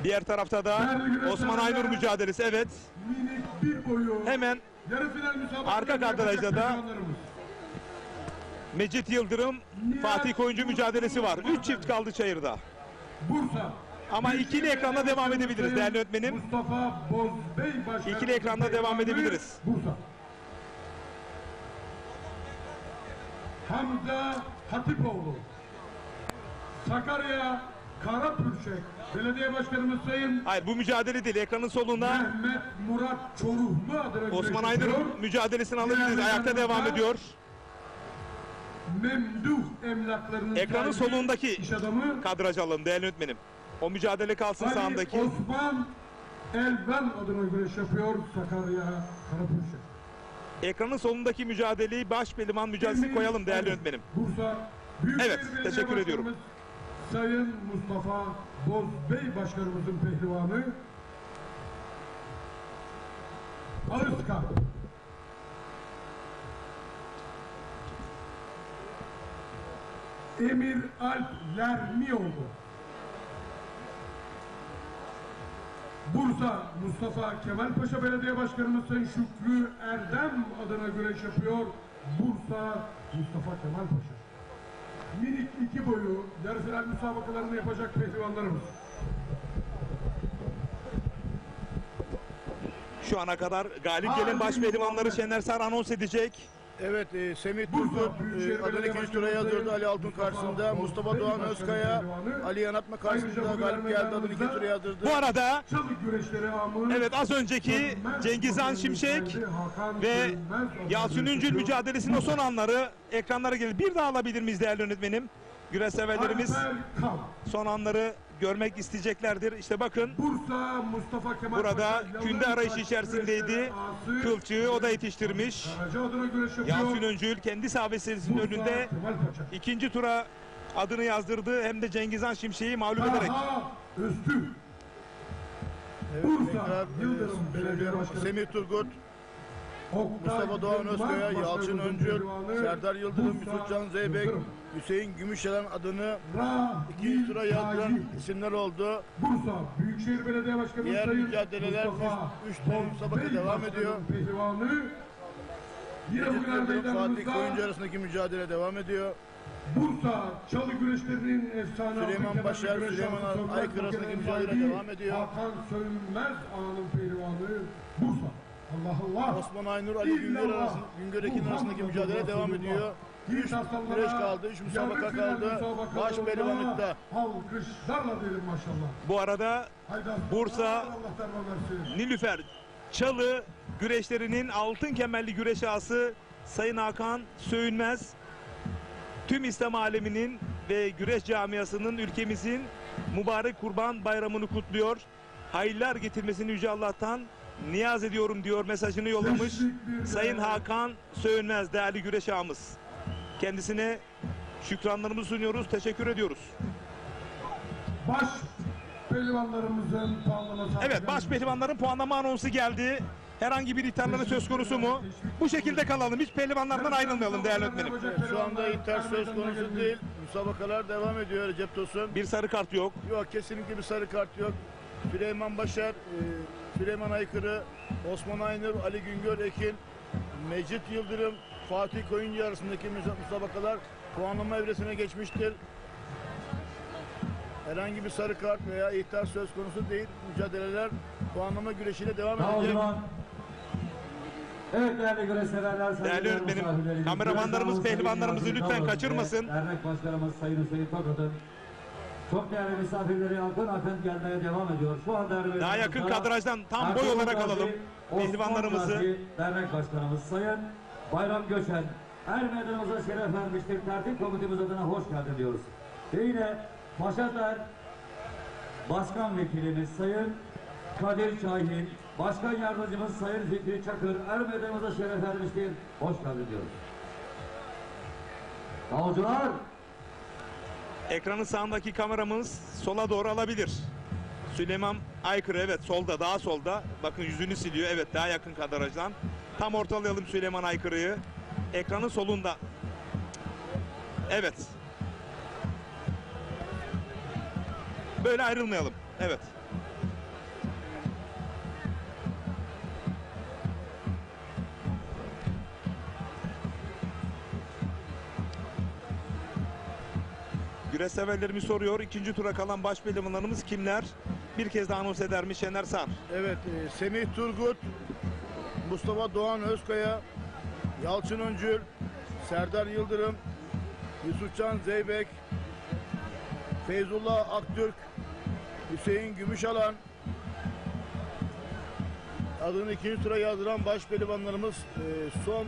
Diğer tarafta da Osman Aynur mücadelesi. Evet. Minik bir boyu. Hemen Yarı final müsabakalarını arka kadrajda yapacak da pehlivanlarımız. Mecit Yıldırım, Fatih Koyuncu mücadelesi var. 3 çift kaldı çayırda. Bursa. Ama ikili ekranda devam edebiliriz değerli öğretmenim. Mustafa Bozbey başkanımızın İkili ekranda devam pehlivanı edebiliriz. Bursa. Hamza Hatipoğlu. Sakarya Karapürçek. Belediye Başkanımız Sayın Hayır, bu mücadele değil. Ekranın solunda Mehmet Murat Çoruhlu adına Osman güreş Aynur'un yapıyor. mücadelesini alabiliriz. Ayakta devam ediyor. Memduh emlaklarının Ekranın sahibi, solundaki iş adamı kadraj alalım değerli öğretmenim. O mücadele kalsın Ali sağındaki. Osman Elvan adına güreş yapıyor Sakarya Karapürçek. Ekranın solundaki mücadeleyi baş pehlivan mücadelesi koyalım değerli öğretmenim. Bursa Büyükşehir Evet, Belediye teşekkür ediyorum. Başkanımız Sayın Mustafa Bozbey Başkanımızın pehlivanı Arıska. Emir Alp Lermioğlu. Bursa Mustafa Kemal Paşa Belediye Başkanımız Sayın Şükrü Erdem adına güreş yapıyor. Bursa Mustafa Kemal Paşa. Minik iki boyu yarı final müsabakalarını yapacak pehlivanlarımız. Şu ana kadar galip gelen baş pehlivanları Şener Sar anons edecek. Evet, Semih Bursa Turgut Büyükşehir adını Belediye ikinci tura Başkanı yazdırdı. Ali Altun karşısında. Mustafa Doğan Özkaya, Ali Yanatma karşısında galip geldi. Adını ikinci tura yazdırdı. Bu arada Çalık güreşleri amı. evet az önceki Cengizhan Şimşek ve Yasin Üncül mücadelesinin o son anları ekranlara gelir. Bir daha alabilir miyiz değerli yönetmenim? Güreş severlerimiz son anları görmek isteyeceklerdir. İşte bakın Bursa Mustafa Kemal burada Paşa, künde Yalın arayışı Taş içerisindeydi. güreşleri ağası, Kılçığı o da yetiştirmiş. Karaca adına güreş yapıyor. Yasin Öncül kendi sahabesinin Bursa önünde Kemal Paşa. ikinci tura adını yazdırdı. Hem de Cengizhan Şimşek'i mağlup ederek. Taha Öztürk. Evet, Bursa, tekrar Yıldırım Belediye söylüyorum. Başkanı. Semih Turgut, Oktay Mustafa Doğan Yılmaz Özkaya, Yalçın Başkanımızın Öncül, pehlivanı, Serdar Yıldırım, Bursa Yusufcan Zeybek, Yıldırım. Hüseyin Gümüşelen adını Rahil ikinci tura yazdıran Tayyip. isimler oldu. Bursa Büyükşehir Belediye Başkanı Diğer Sayın mücadeleler Mustafa üç tane müsabaka Bey devam Başkan'ın ediyor. Pehlivanı yine Mecit bugün Yıldırım, Fatih meydanımızda Koyuncu arasındaki mücadele devam ediyor. Bursa çalı güreşlerinin efsane Süleyman altın Başar, kemerli güreş Süleyman ağası Sönmez Aykır arasındaki Makine'nin mücadele sahibi devam ediyor. Hakan Sönmez ağanın pehlivanı Bursa. Allah Allah. Osman Aynur, Ali Güngör Ekin arasındaki mücadele devam ediyor. 3 güreş kaldı, 3 müsabaka kaldı. Baş pehlivanlıkta. Alkışlarla diyelim maşallah. Bu arada Haydar, Bursa Allah derman versin. Nilüfer Çalı güreşlerinin altın kemerli güreş ağası Sayın Hakan Söğünmez tüm İslam aleminin ve güreş camiasının ülkemizin mübarek Kurban Bayramı'nı kutluyor. Hayırlar getirmesini Yüce Allah'tan niyaz ediyorum diyor mesajını yollamış Sayın Hakan Söğünmez değerli güreş ağamız. Kendisine şükranlarımızı sunuyoruz, teşekkür ediyoruz. Baş pehlivanlarımızın puanlaması. Evet, baş pehlivanların puanlama anonsu geldi. Herhangi bir ithal söz konusu mu? Bu şekilde kalalım. Hiç pehlivanlardan ayrılmayalım değerli öğretmenim. Şu anda ithal söz konusu değil. Müsabakalar devam ediyor Recep Tosun. Bir sarı kart yok. Yok, kesinlikle bir sarı kart yok. Süleyman Başar, Süleyman Aykırı, Osman Aynur, Ali Güngör Ekin, Mecit Yıldırım, Fatih Koyuncu arasındaki müsabakalar puanlama evresine geçmiştir. Herhangi bir sarı kart veya ihtar söz konusu değil. Mücadeleler puanlama güreşiyle devam Sağ edecek. olun. Evet değerli güreş severler, Değerli öğretmenim, kameramanlarımız pehlivanlarımızı lütfen kaçırmasın. Dernek Başkanımız Sayın Hüseyin Tokat'ın çok değerli misafirleri yakın akın gelmeye devam ediyor. Şu anda Daha yakın kadrajdan tam boy olarak alalım pehlivanlarımızı. Dernek Başkanımız Sayın Bayram Göçen her meydanımıza şeref vermiştir. Tertip komitemiz adına hoş geldin diyoruz. Ve yine Paşader Başkan Vekilimiz Sayın Kadir Şahin, Başkan Yardımcımız Sayın Fikri Çakır her meydanımıza şeref vermiştir. Hoş geldin diyoruz. Davulcular. Ekranın sağındaki kameramız sola doğru alabilir. Süleyman Aykırı evet solda, daha solda. Bakın yüzünü siliyor. Evet, daha yakın kadrajdan. Tam ortalayalım Süleyman Aykırı'yı. Ekranın solunda. Evet. Böyle ayrılmayalım. Evet. Güreş severlerimiz soruyor. İkinci tura kalan baş pehlivanlarımız kimler? Bir kez daha anons eder mi Şener Sar? Evet, Semih Turgut, Mustafa Doğan Özkaya, Yalçın Öncül, Serdar Yıldırım, Yusufcan Zeybek, Feyzullah Aktürk, Hüseyin Gümüşalan. Adını ikinci tura yazdıran baş pehlivanlarımız son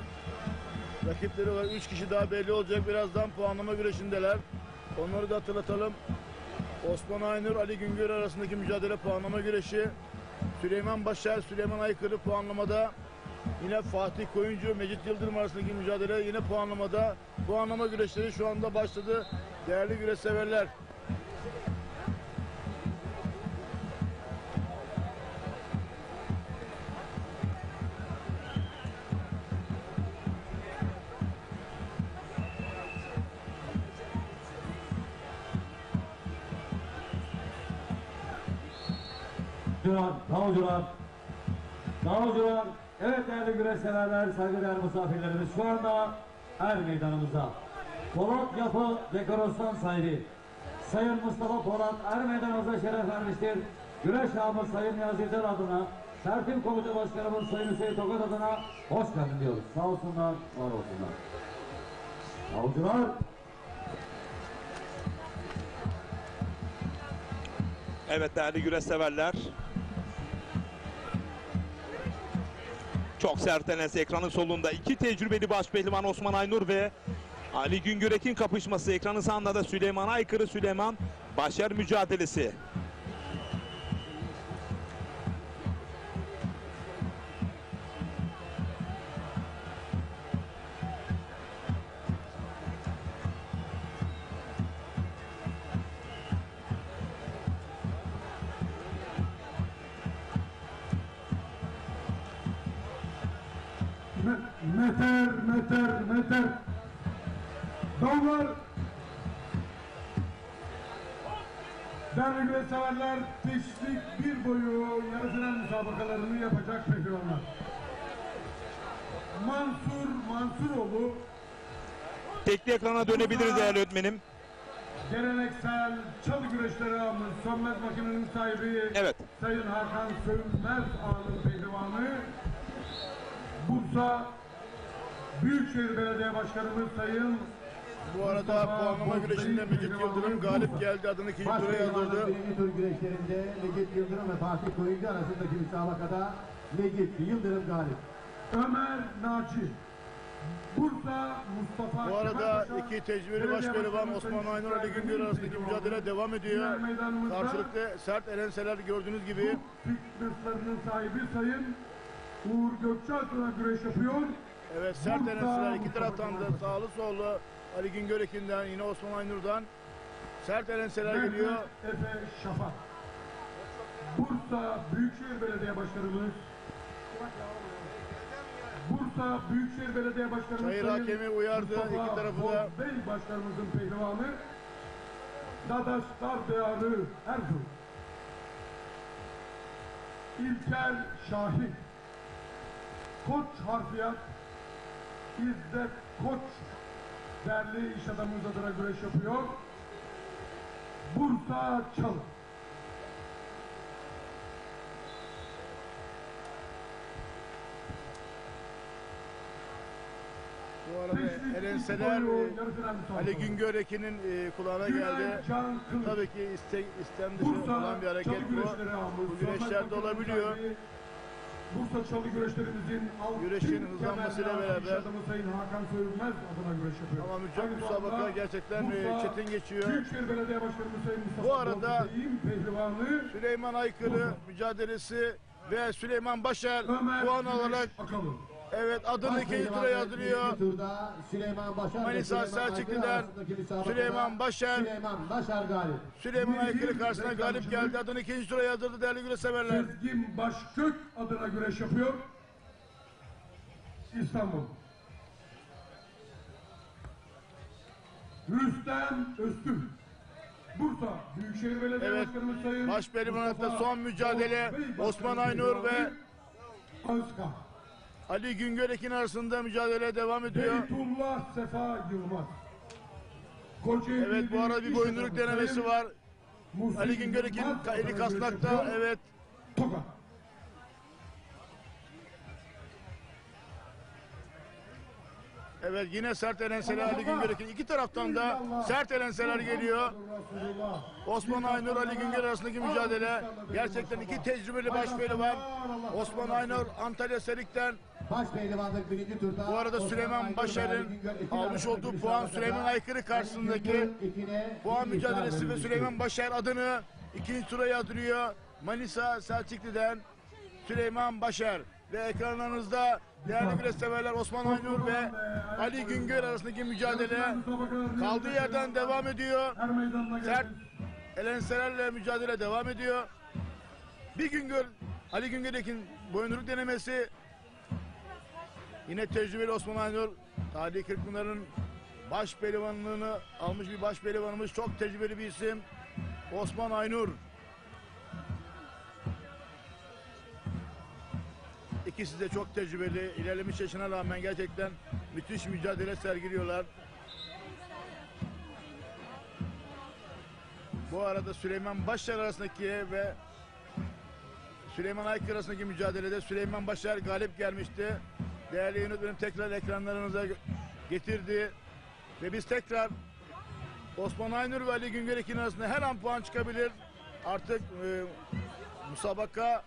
rakipleri olarak 3 kişi daha belli olacak. Birazdan puanlama güreşindeler. Onları da hatırlatalım. Osman Aynur, Ali Güngör arasındaki mücadele puanlama güreşi. Süleyman Başar, Süleyman Aykırı puanlamada. Yine Fatih Koyuncu, Mecit Yıldırım arasındaki mücadele yine puanlamada. Puanlama güreşleri şu anda başladı. Değerli güreş severler. Davulcular, evet değerli güreş severler, saygıdeğer misafirlerimiz şu anda er meydanımızda. Polat Yapı Dekorasyon sahibi Sayın Mustafa Polat er meydanımıza şeref vermiştir. Güreş ağamız Sayın Niyazi Yücel adına, Tertip Komitesi Başkanımız Sayın Hüseyin Tokat adına hoş geldin diyoruz. Sağ olsunlar, var olsunlar. Davulcular. Evet değerli güreş severler. Çok sert enesi ekranın solunda. İki tecrübeli baş pehlivan Osman Aynur ve Ali Güngörek'in kapışması. Ekranın sağında da Süleyman Aykırı, Süleyman Başar mücadelesi. Meter. Davullar. Değerli güreş severler, teşvik bir boyu yarı final müsabakalarını yapacak pehlivanlar. Mansuroğlu. Tekli ekrana dönebiliriz değerli öğretmenim. Geleneksel çalı güreşleri ağımız, sönmez makinenin sahibi Evet. Sayın Hakan Sönmez ağının pehlivanı. Bursa Büyükşehir Belediye Başkanımız Sayın Bu arada puanlama güreşinde Mecit Yıldırım galip geldi. Adını ikinci tura yazdırdı. Birinci tur güreşlerinde Mecit Yıldırım ve Fatih Koyuncu arasındaki müsabakada Mecit Yıldırım galip. Ömer Naci. Bursa Mustafa. Bu arada iki tecrübeli baş pehlivan Osman Aynur, Ali Güngör arasındaki mücadele devam ediyor. Karşılıklı sert elenseler gördüğünüz gibi. Fitness'larının sahibi Sayın Uğur Gökçeadına güreş yapıyor. Evet, sert elenseler iki taraftan da sağlı sollu Ali Güngörek'inden yine Osman Aynur'dan sert elenseler geliyor. Efe Şafak. Bursa Büyükşehir Belediye Başkanımız Çayır Sayın hakemi uyardı Mustafa iki tarafı da. Bey Başkanımızın pehlivanı Dadaş Dardıyarı Erzurum. İlker Şahin. Koç Harfiyat İzzet Koç değerli iş adamımız adına güreş yapıyor. Bursa Çalı. Bu arada elenseler Ali Güngörek'in kulağına geldi. Tabii ki istem dışı olan bir hareket bu. Bu güreşlerde olabiliyor. Bursa Çalı güreşlerimizin Güreşin hızlanmasıyla beraber. Sayın Hakan Sönmez adına güreş yapıyor. Ama müsabaka gerçekten çetin geçiyor. Büyükşehir Belediye Başkanımız Sayın Mustafa Bu arada pehlivanı Süleyman Aykırı mücadelesi ve Süleyman Başar puan alarak evet adını ikinci tura yazdırıyor. Manisa Selçuklu'dan Süleyman Başar galip. Süleyman Aykırı karşısına galip geldi. Adını ikinci tura yazdırdı değerli güreş severler. Sezgin Başkök adına güreş yapıyor. İstanbul. Rüstem Öztürk. Bursa Büyükşehir Belediye Evet, Başkanımız Sayın baş pehlivanlıkta son mücadele Osman Aynur ve Özkan. Ali Güngörek'in arasında mücadele devam ediyor. Beytullah Sefa Yılmaz. Kocaeli Evet, bu arada bir boyunduruk denemesi var. Ali Güngörek'in eli kasnakta. Evet. Toka. Evet, yine sert elenseler Ali Güngörek'in. İki taraftan da sert elenseler geliyor. Osman Aynur, Ali Güngörek arasındaki mücadele. Gerçekten iki tecrübeli baş pehlivan. Osman Aynur Antalya Serik'ten. Baş pehlivanlık birinci turda. Bu arada Süleyman Başar'ın almış olduğu puan Süleyman Aykırı karşısındaki puan mücadelesi ve Süleyman Başar adını ikinci tura yadırıyor. Manisa Selçuklu'dan Süleyman Başar ve ekranlarınızda değerli güreş severler Osman Aynur ve Ali Güngör arasındaki mücadele kaldığı yerden devam ediyor. Sert elenselerle mücadele devam ediyor. Ali Güngörek'in boyunduruk denemesi. Yine tecrübeli Osman Aynur, Tarihi Kırkpınar'ın baş pehlivanlığını almış bir baş pehlivanımız, çok tecrübeli bir isim Osman Aynur. İkisi de çok tecrübeli, ilerlemiş yaşına rağmen gerçekten müthiş mücadele sergiliyorlar. Bu arada Süleyman Başar arasındaki ve Süleyman Aykırı arasındaki mücadelede Süleyman Başar galip gelmişti. Değerli yönetmenim tekrar ekranlarınıza getirdi. Ve biz tekrar Osman Aynur ve Ali Güngörek'in arasında her an puan çıkabilir. Artık müsabaka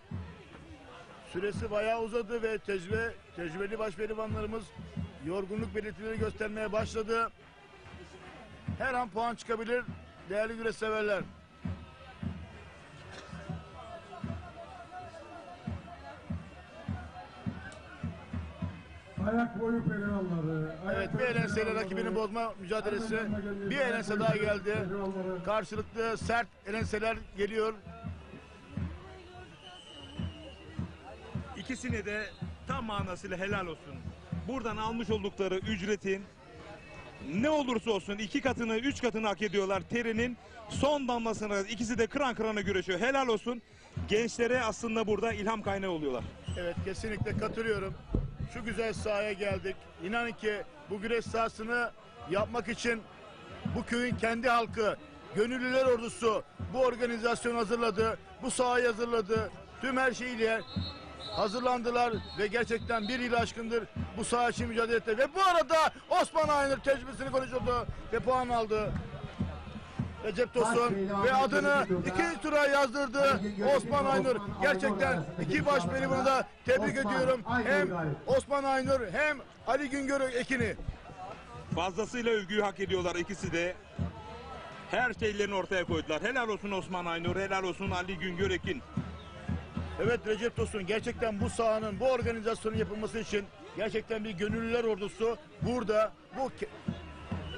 süresi bayağı uzadı ve tecrübeli baş pehlivanlarımız yorgunluk belirtileri göstermeye başladı. Her an puan çıkabilir değerli güreş severler. Ayak boyu pehlivanları. Evet, bir elenseyle rakibini bozma mücadelesi. Bir elense daha geldi. Karşılıklı sert elenseler geliyor. İkisine de tam manasıyla helal olsun. Buradan almış oldukları ücretin ne olursa olsun 2 katını 3 katını hak ediyorlar. Terinin son damlasına ikisi de kıran kırana güreşiyor. Helal olsun. Gençlere aslında burada ilham kaynağı oluyorlar. Evet, kesinlikle katılıyorum. Şu güzel sahaya geldik. İnanın ki bu güreş sahasını yapmak için bu köyün kendi halkı, gönüllüler ordusu bu organizasyonu hazırladı. Bu sahayı hazırladı. Tüm her şeyiyle hazırlandılar ve gerçekten bir yıl aşkındır bu saha için mücadele etti. Ve bu arada Osman Aynur tecrübesini konuşuldu ve puan aldı. Recep Tosun ve adını ikinci tura yazdırdı Osman Aynur. Gerçekten iki baş pehlivanı da tebrik ediyorum. Hem Osman Aynur hem Ali Güngörek ekini. Fazlasıyla övgüyü hak ediyorlar ikisi de. Her şeylerini ortaya koydular. Helal olsun Osman Aynur, helal olsun Ali Güngörek'in. Evet Recep Tosun, gerçekten bu sahanın, bu organizasyonun yapılması için gerçekten bir gönüllüler ordusu burada.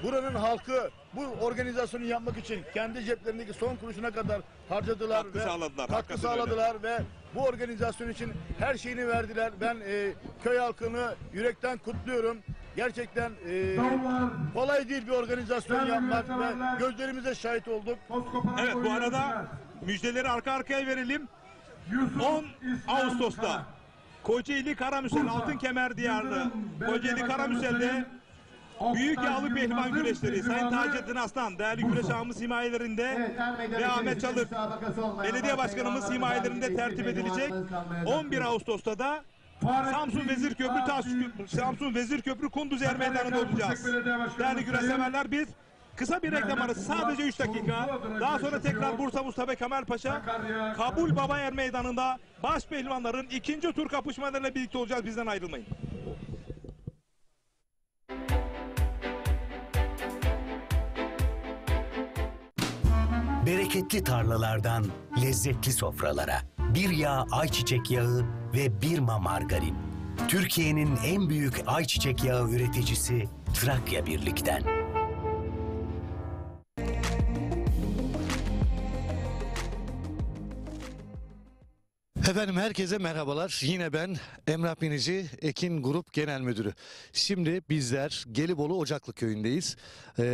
Buranın halkı bu organizasyonu yapmak için kendi ceplerindeki son kuruşuna kadar harcadılar Katkı ve sağladılar, katkı hakikaten sağladılar ve bu organizasyon için her şeyini verdiler. Ben köy halkını yürekten kutluyorum. Gerçekten kolay değil bir organizasyon yapmak ve gözlerimize şahit olduk. Evet, bu arada müjdeleri arka arkaya verelim. 10 Ağustos'ta Kocaeli Karamüsel Altın Kemer Diyarlı Kocaeli Karamüsel'de büyük yağlı pehlivan güreşleri Sayın Taceddin Aslan değerli güreş ağımız himayelerinde ve Ahmet Çalır belediye başkanımız himayelerinde tertip edilecek. 11 Ağustos'ta da Samsun Vezirköprü Kunduz Er Meydanı'nda olacağız. Değerli güreş severler, biz kısa bir reklam arası, sadece 3 dakika. Daha sonra tekrar Bursa Mustafa Kemal Paşa Kabul Baba Er Meydanı'nda baş pehlivanların ikinci tur kapışmalarıyla birlikte olacağız. Bizden ayrılmayın. Bereketli tarlalardan lezzetli sofralara, bir yağ ayçiçek yağı ve Birma margarin. Türkiye'nin en büyük ayçiçek yağı üreticisi Trakya Birlik'ten. Efendim herkese merhabalar. Yine ben Emrah Binici, Ekin Grup Genel Müdürü. Şimdi bizler Gelibolu Ocaklı Köyü'ndeyiz.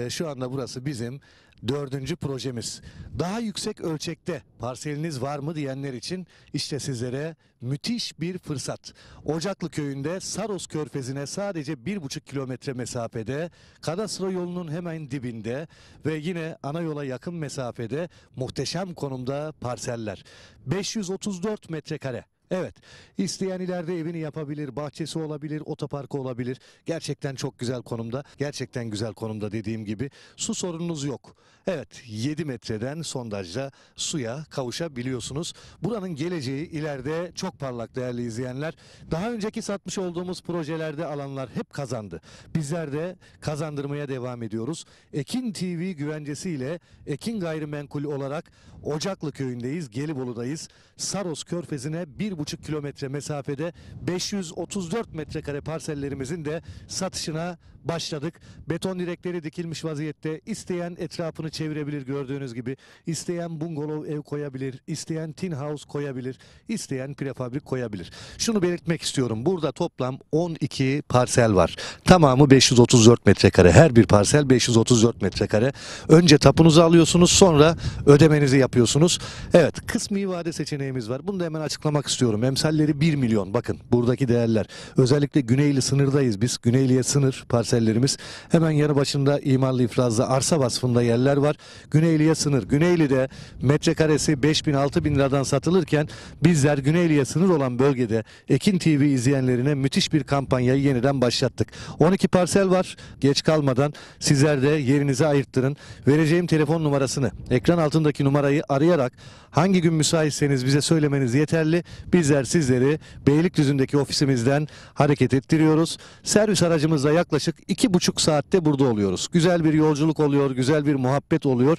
Şu anda burası bizim 4. projemiz. Daha yüksek ölçekte parseliniz var mı diyenler için işte sizlere müthiş bir fırsat. Ocaklı köyünde Saros Körfezi'ne sadece 1,5 kilometre mesafede, kadastro yolunun hemen dibinde ve yine ana yola yakın mesafede muhteşem konumda parseller. 534 metrekare. Evet, isteyen ileride evini yapabilir, bahçesi olabilir, otoparkı olabilir. Gerçekten çok güzel konumda, gerçekten güzel konumda dediğim gibi. Su sorununuz yok. Evet, 7 metreden sondajla suya kavuşabiliyorsunuz. Buranın geleceği ileride çok parlak değerli izleyenler. Daha önceki satmış olduğumuz projelerde alanlar hep kazandı. Bizler de kazandırmaya devam ediyoruz. Ekin TV güvencesiyle Ekin Gayrimenkul olarak Ocaklı köyündeyiz, Gelibolu'dayız. Saros Körfezi'ne 1,5 kilometre mesafede 534 metrekare parsellerimizin de satışına başladık. Beton direkleri dikilmiş vaziyette. İsteyen etrafını çevirebilir gördüğünüz gibi. İsteyen bungalov ev koyabilir. İsteyen tin house koyabilir. İsteyen prefabrik koyabilir. Şunu belirtmek istiyorum. Burada toplam 12 parsel var. Tamamı 534 metrekare. Her bir parsel 534 metrekare. Önce tapunuzu alıyorsunuz, sonra ödemenizi yapıyorsunuz. Evet, kısmi vade seçeneğimiz var. Bunu da hemen açıklamak istiyorum. Emsalleri 1 milyon. Bakın buradaki değerler. Özellikle Güneyli sınırdayız biz. Güneyli'ye sınır parsellerimiz. Hemen yanı başında imarlı ifrazlı arsa vasfında yerler var. Güneyli'ye sınır. Güneyli'de metrekaresi 5.000-6.000 liradan satılırken bizler Güneyli'ye sınır olan bölgede Ekin TV izleyenlerine müthiş bir kampanyayı yeniden başlattık. 12 parsel var. Geç kalmadan sizler de yerinizi ayırttırın. Vereceğim telefon numarasını, ekran altındaki numarayı arayarak hangi gün müsaitseniz bize söylemeniz yeterli. Bizler sizleri Beylikdüzü'ndeki ofisimizden hareket ettiriyoruz. Servis aracımızla yaklaşık 2,5 saatte burada oluyoruz. Güzel bir yolculuk oluyor, güzel bir muhabbet oluyor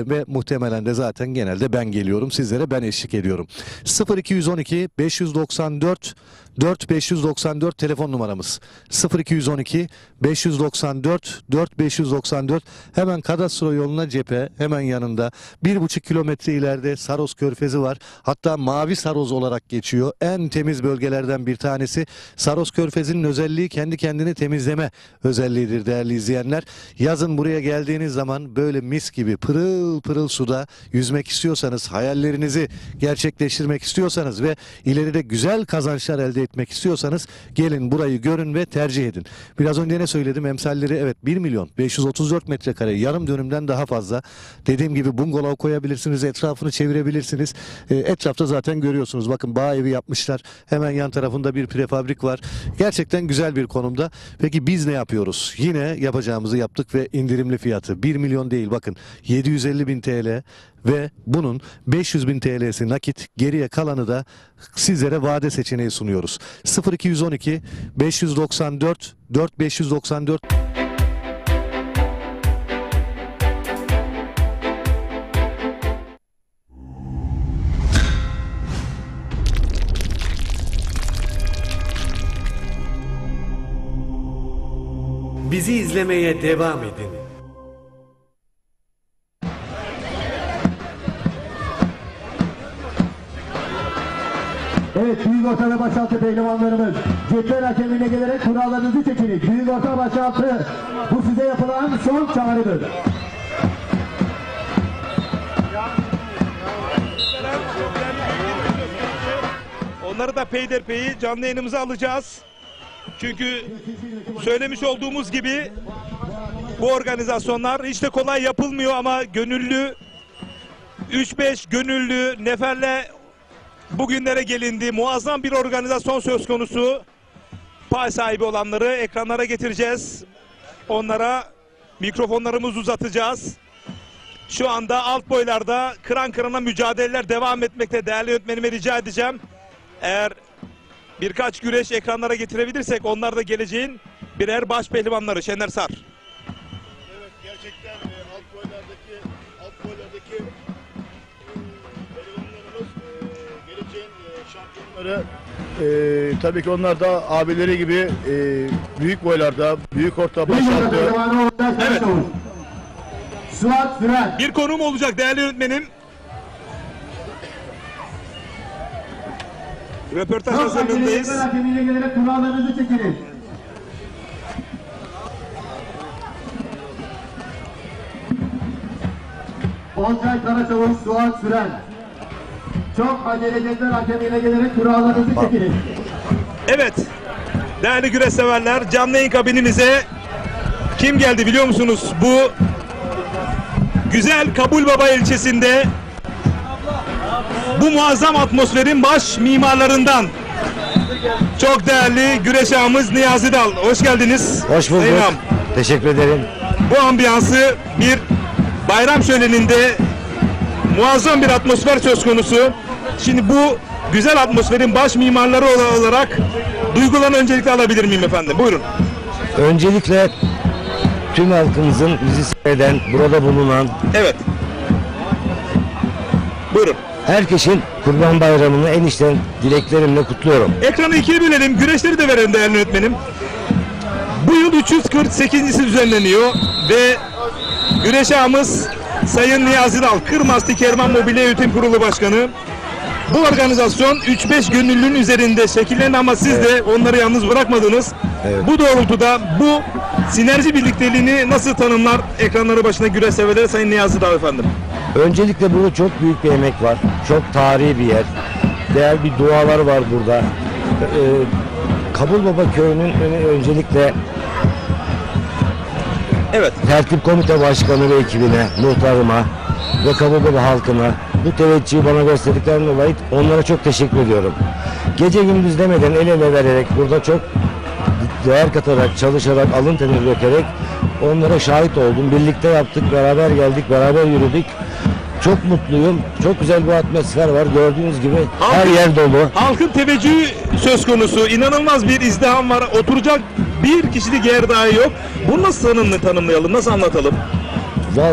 ve muhtemelen de zaten genelde ben geliyorum. Sizlere ben eşlik ediyorum. 0212 594 4594 telefon numaramız. 0212 594 4594 hemen kadastro yoluna cephe, hemen yanında 1,5 kilometre ileride Saros Körfezi var. Hatta Mavi Saros olarak geçiyor. En temiz bölgelerden bir tanesi. Saros Körfezi'nin özelliği kendi kendini temizleme özelliğidir değerli izleyenler. Yazın buraya geldiğiniz zaman böyle mis gibi pırıl pırıl suda yüzmek istiyorsanız, hayallerinizi gerçekleştirmek istiyorsanız ve ileride güzel kazançlar elde etmek istiyorsanız gelin burayı görün ve tercih edin. Biraz önce ne söyledim? Emsalleri evet 1 milyon 534 metrekare, yarım dönümden daha fazla. Dediğim gibi bungalov koyabilirsiniz, etrafını çevirebilirsiniz. Etrafta zaten görüyorsunuz. Bakın bağ evi yapmışlar. Hemen yan tarafında bir prefabrik var. Gerçekten güzel bir konumda. Peki biz ne yapıyoruz? Yine yapacağımızı yaptık ve indirimli fiyatı 1 milyon değil, bakın 750.000 TL ve bunun 500.000 TL'si nakit, geriye kalanı da sizlere vade seçeneği sunuyoruz. 0212 594 4594 Bizi izlemeye devam edin. Evet, büyük orta ve başaltı pehlivanlarımız cetvel hakemine gelerek kurallarınızı çekiniz. Büyük orta başaltı, bu size yapılan son çağrıdır. Onları da peyderpeyi canlı yayınımıza alacağız. Çünkü söylemiş olduğumuz gibi bu organizasyonlar hiç de kolay yapılmıyor ama gönüllü 3-5 gönüllü neferle bugünlere gelindi. Muazzam bir organizasyon söz konusu. Pay sahibi olanları ekranlara getireceğiz. Onlara mikrofonlarımızı uzatacağız. Şu anda alt boylarda kıran kırana mücadeleler devam etmekte. Değerli yönetmenime rica edeceğim. Eğer birkaç güreş ekranlara getirebilirsek onlar da geleceğin birer baş pehlivanları. Şener Sar. Evet, gerçekten alt boylardaki pehlivanlarımız geleceğin şampiyonları. Tabii ki onlar da abileri gibi büyük boylarda, büyük orta başaltı. Evet. Suat Süren. Bir konuğum olacak değerli yönetmenim. Röportaj hazırlığındayız. Hakemine gelerek kurallarınızı çekiniz. Olcay Karaçavuş, Suat Süren. Çok acele edilen hakemine gelerek kurallarınızı çekiniz. Evet, değerli güreş severler, canlı yayın kabinimize kim geldi biliyor musunuz? Bu güzel Kabulbaba ilçesinde bu muazzam atmosferin baş mimarlarından çok değerli güreş ağamız Niyazi Dal. Hoş geldiniz. Hoş bulduk. Sayın ağam. Teşekkür ederim. Bu ambiyansı bir bayram şöleninde muazzam bir atmosfer söz konusu. Şimdi bu güzel atmosferin baş mimarları olarak duygularını öncelikle alabilir miyim efendim? Buyurun. Öncelikle tüm halkımızın bizi seyreden, burada bulunan Evet. Buyurun. herkesin Kurban Bayramı'nı en içten dileklerimle kutluyorum. Ekranı ikiye bölelim. Güreşleri de verelim değerli yönetmenim. Bu yıl 348'si düzenleniyor ve güreş ağamız Sayın Niyazi Dal, Kırmasti Kerman Mobilya Yönetim Kurulu Başkanı. Bu organizasyon 3-5 gönüllünün üzerinde şekillendi ama siz de onları yalnız bırakmadınız. Evet. Bu doğrultuda bu sinerji birlikteliğini nasıl tanımlar ekranları başında güreş severleri Sayın Niyazi Dal efendim? Öncelikle burada çok büyük bir emek var. Çok tarihi bir yer. Değerli bir dualar var burada. Kabulbaba Köyü'nün öncelikle Evet. Tertip Komite Başkanı ve ekibine, muhtarıma ve Kabulbaba halkına bu teveccühü bana gösterdiklerinden dolayı onlara çok teşekkür ediyorum. Gece gündüz demeden el ele vererek burada çok değer katarak, çalışarak, alın teri dökerek onlara şahit oldum. Birlikte yaptık, beraber geldik, beraber yürüdük. Çok mutluyum. Çok güzel bir atmosfer var. Gördüğünüz gibi her yer dolu. Halkın teveccühü söz konusu. İnanılmaz bir izdiham var. Oturacak bir kişilik yer dahi yok. Bunu nasıl tanımlayalım? Nasıl anlatalım?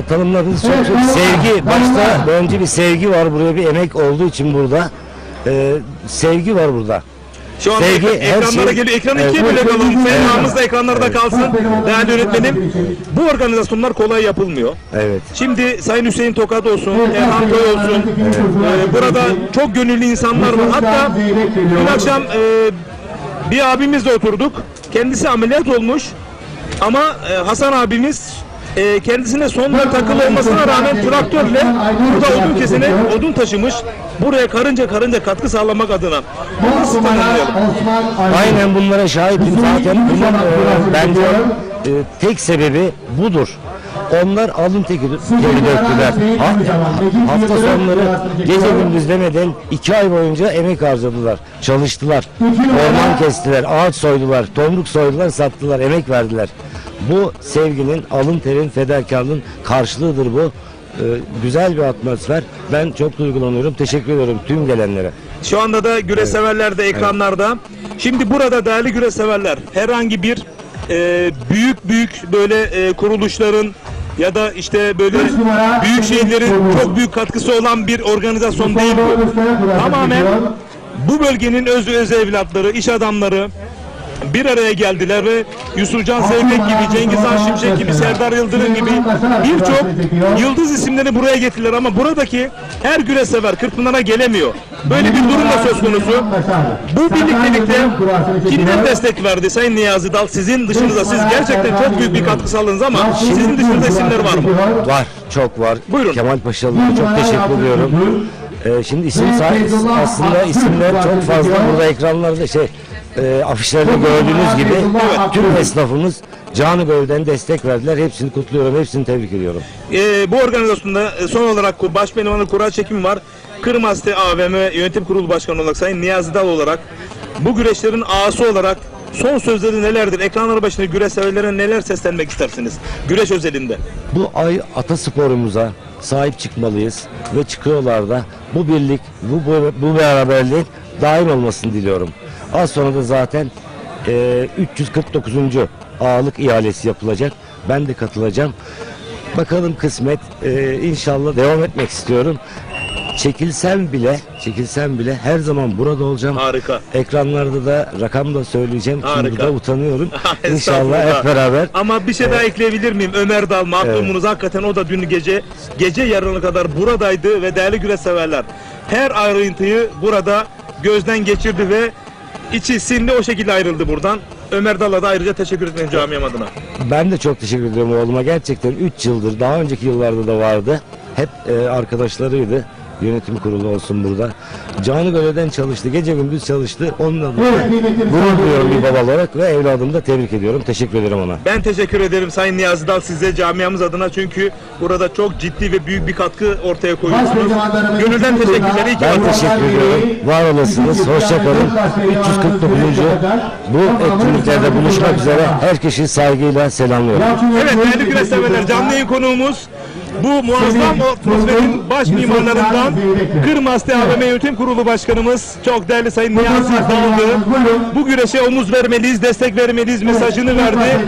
Tanımladığınız çok sevgi. Başta önce bir sevgi var. Buraya bir emek olduğu için burada. Sevgi var burada. Şu anda Sevgi, her ekranlara şey- geliyor. Ekranı Evet. ikiye bölelim. Sayın ağamız da ekranlarda kalsın. Değerli yönetmenim, bu organizasyonlar kolay yapılmıyor. Evet. Şimdi Sayın Hüseyin Tokat olsun, Erhan Toy olsun, burada çok gönüllü insanlar var. Hatta dün akşam bir abimizle oturduk. Kendisi ameliyat olmuş ama Hasan abimiz kendisine sondan takılı olmasına rağmen traktörle burada odun kesene odun taşımış. Buraya karınca katkı sağlamak adına. Bunu nasıl tanımlayalım? Aynen bunlara şahitim zaten. Bunun bence tek sebebi budur. Onlar alın teri döktüler. Hafta sonları gece gündüz demeden 2 ay boyunca emek harcadılar. Çalıştılar. Orman kestiler, ağaç soydular, tomruk soydular, sattılar, emek verdiler. Bu sevginin, alın terin, fedakarlığın karşılığıdır bu. Güzel bir atmosfer. Ben çok duygulanıyorum. Teşekkür ediyorum tüm gelenlere. Şu anda da güreş severler de ekranlarda. Şimdi burada değerli güreş severler herhangi bir büyük böyle kuruluşların ya da işte böyle büyük şeylerin çok büyük katkısı olan bir organizasyon değil bu. Tamamen bu bölgenin öz evlatları, iş adamları bir araya geldiler ve Yusufcan Sevmek gibi, Cengiz Han Şimşek gibi, Serdar Yıldırım gibi birçok yıldız isimlerini buraya getirdiler ama buradaki her güreş sever Kırkpınar'a gelemiyor. Böyle bir durum da söz konusu. Bu birliktelikte kimler destek verdi Sayın Niyazi Dal? Sizin dışınızda siz gerçekten çok büyük bir katkı sağladınız ama sizin dışında isimler var mı? Var, çok var. Buyurun. Kemal Paşalı'na çok teşekkür ediyorum. Şimdi aslında isimler çok fazla burada ekranlarda afişlerde gördüğünüz gibi tüm esnafımız canı gövden destek verdiler. Hepsini kutluyorum, hepsini tebrik ediyorum. Bu organizasyonda son olarak baş pehlivanı kura çekimi var. Kırmasti AVM Yönetim Kurulu Başkanı olarak Sayın Niyazi Dal olarak bu güreşlerin ağası olarak son sözleri nelerdir? Ekranları başında güreş severlere neler seslenmek istersiniz? Güreş özelinde. Bu atasporumuza sahip çıkmalıyız ve çıkıyorlar da bu birlik, bu beraberlik daim olmasını diliyorum. Az sonra da zaten 349. ağalık ihalesi yapılacak. Ben de katılacağım. Bakalım kısmet. İnşallah devam etmek istiyorum. Çekilsem bile her zaman burada olacağım. Harika. Ekranlarda da rakam da söyleyeceğim. Harika. Şimdi de utanıyorum. İnşallah Estağfurullah. hep beraber. Ama bir şey daha ekleyebilir miyim? Ömer Dal, mahkumunuz hakikaten o da dün gece yarına kadar buradaydı ve değerli güreş severler her ayrıntıyı burada gözden geçirdi ve içi sindi o şekilde ayrıldı buradan. Ömer Dal'a da ayrıca teşekkür ederim camiam adına. Ben de çok teşekkür ediyorum oğluma. Gerçekten 3 yıldır, daha önceki yıllarda da vardı. hep arkadaşlarıydı. Yönetim kurulu olsun burada. Canı gönülden çalıştı. Gece gündüz çalıştı. Onunla gurur duyuyorum bir baba olarak ve evladımı da tebrik ediyorum. Teşekkür ederim ona. Ben teşekkür ederim Sayın Niyazi Dal size camiamız adına, çünkü burada çok ciddi ve büyük bir katkı ortaya koyuyorsunuz. Gönülden teşekkürler. İyi ki Ben varsınız. teşekkür ediyorum. Var olasınız. Hoşça kalın. 349. Bu etkinliklerde buluşmak üzere herkesi saygıyla selamlıyorum. Evet değerli güreş severler, canlı yayın konuğumuz bu muazzam atmosferin baş mimarlarından Kırmaz AVM Yönetim Kurulu Başkanımız çok değerli Sayın Niyazi Dağlı. Bu güreşe omuz vermeliyiz, destek vermeliyiz mesajını verdi.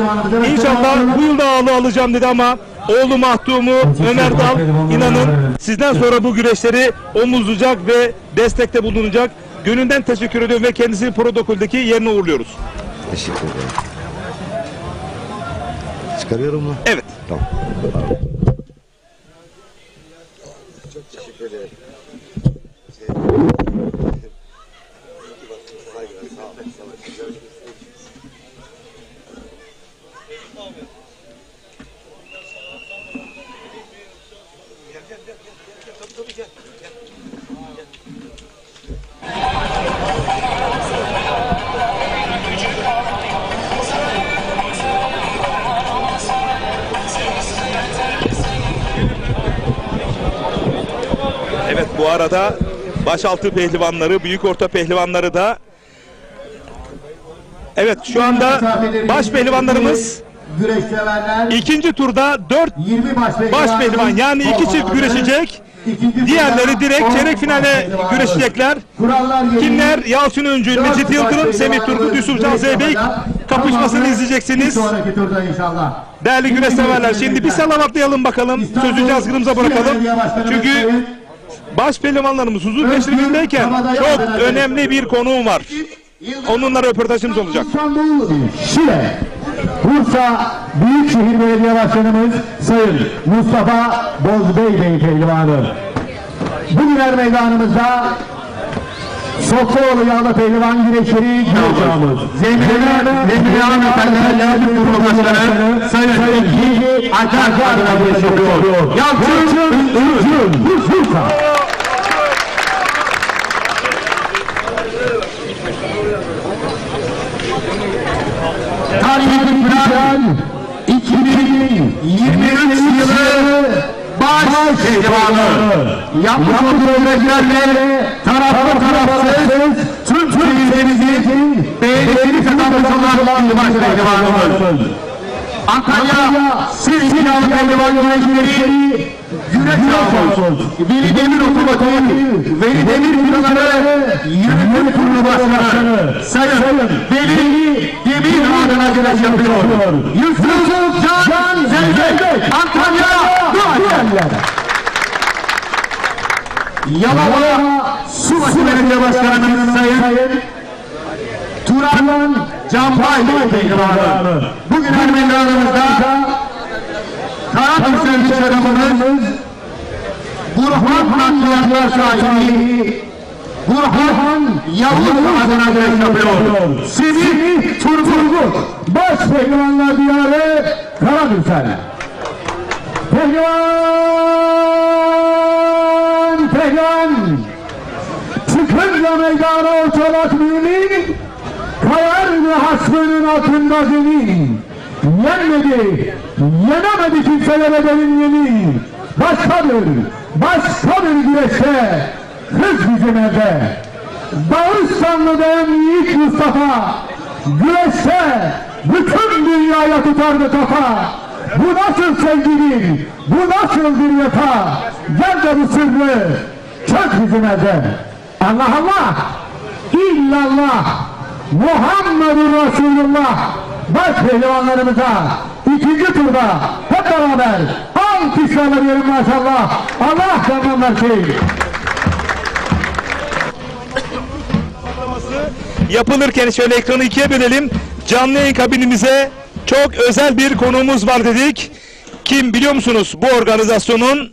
İnşallah bu yılda ağlı alacağım dedi ama oğlu Mahtumu Ömer Dal inanın sizden sonra bu güreşleri omuzlayacak ve destekte bulunacak. Gönülden teşekkür ediyorum ve kendisini protokoldeki yerine uğurluyoruz. Teşekkür ederim. Çıkarıyorum mu? Evet. Tamam. Evet, bu arada başaltı pehlivanları, büyük orta pehlivanları da evet şu anda baş pehlivanlarımız ikinci turda 4 baş pehlivan yani 2 çift güreşecek. Diğerleri direkt çeyrek finale güreşecekler. Kimler? Yalçın Öncül, Mecit Yıldırım, Semih Turgut, Yusufcan Zeybek kapışmasını izleyeceksiniz. Değerli güreş severler, şimdi bir salavatlayalım bakalım. Sözü cazgırımıza bırakalım. Çünkü baş pehlivanlarımız huzur teşrifindeyken çok önemli bir konuğum var. Onunla röportajımız olacak. İstanbul, Şile, Bursa Büyükşehir Belediye Başkanımız Sayın Mustafa Bozbey Bey pehlivanı. Bugün meydanımızda Sokluoğlu Yağlı Pehlivan güreşleri göreceğimiz. Zemine Hanımefendi Yardımcı Kurulu Başkanı Sayın Bilgi Acar adına güreş yapıyor. Yalçın Öncül, Bursa. Tarihi Plan 2023 yılı baş pehlivanı yapmış olduğu tarafsız tüm Türkiye'mizin beğenini kazanmış olan baş pehlivanımız. Antalya Sirkinalı Pehlivan güreşleri güreş ağımız. Veli Demir Otomotiv, Veli Demir Firmaları Yönetim Kurulu Başkanı Sayın Veli Demir adına güreş yapıyor. Yusufcan Zeybek, Antalya Duayenler. Yalova Subaşı Belediye Başkanımız Sayın Turan Canbay Pehlivanı. Bugün her meydanımızda Karatürk'ün iş adamımız Burhan Nakliyatlar sahibi Burhan Yavuz adına güreş yapıyor. Semih Turgut baş pehlivanlar diyarı Karatürk. Pehlivan çıkınca meydana ortalık mümin, kayar ve hasbının altında zemin. Yenmedi, yenemedi kimselere benim yemin. Başka bir güreşte, hız bizim evde. Dağıstanlı'dan Yiğit Mustafa, güreşte bütün dünyaya tutardı kafa. Bu nasıl sevgidir, bu nasıl bir yata? Gel de bu sırrı çök bizim evde. Allah Allah, illallah, Muhammedur Resulullah. Baş pehlivanlarımıza ikinci turda hep beraber alkışlarla diyelim maşallah. Allah canım versin. Yapılırken şöyle ekranı ikiye bölelim. Canlı yayın kabinimize çok özel bir konuğumuz var dedik. Kim biliyor musunuz? Bu organizasyonun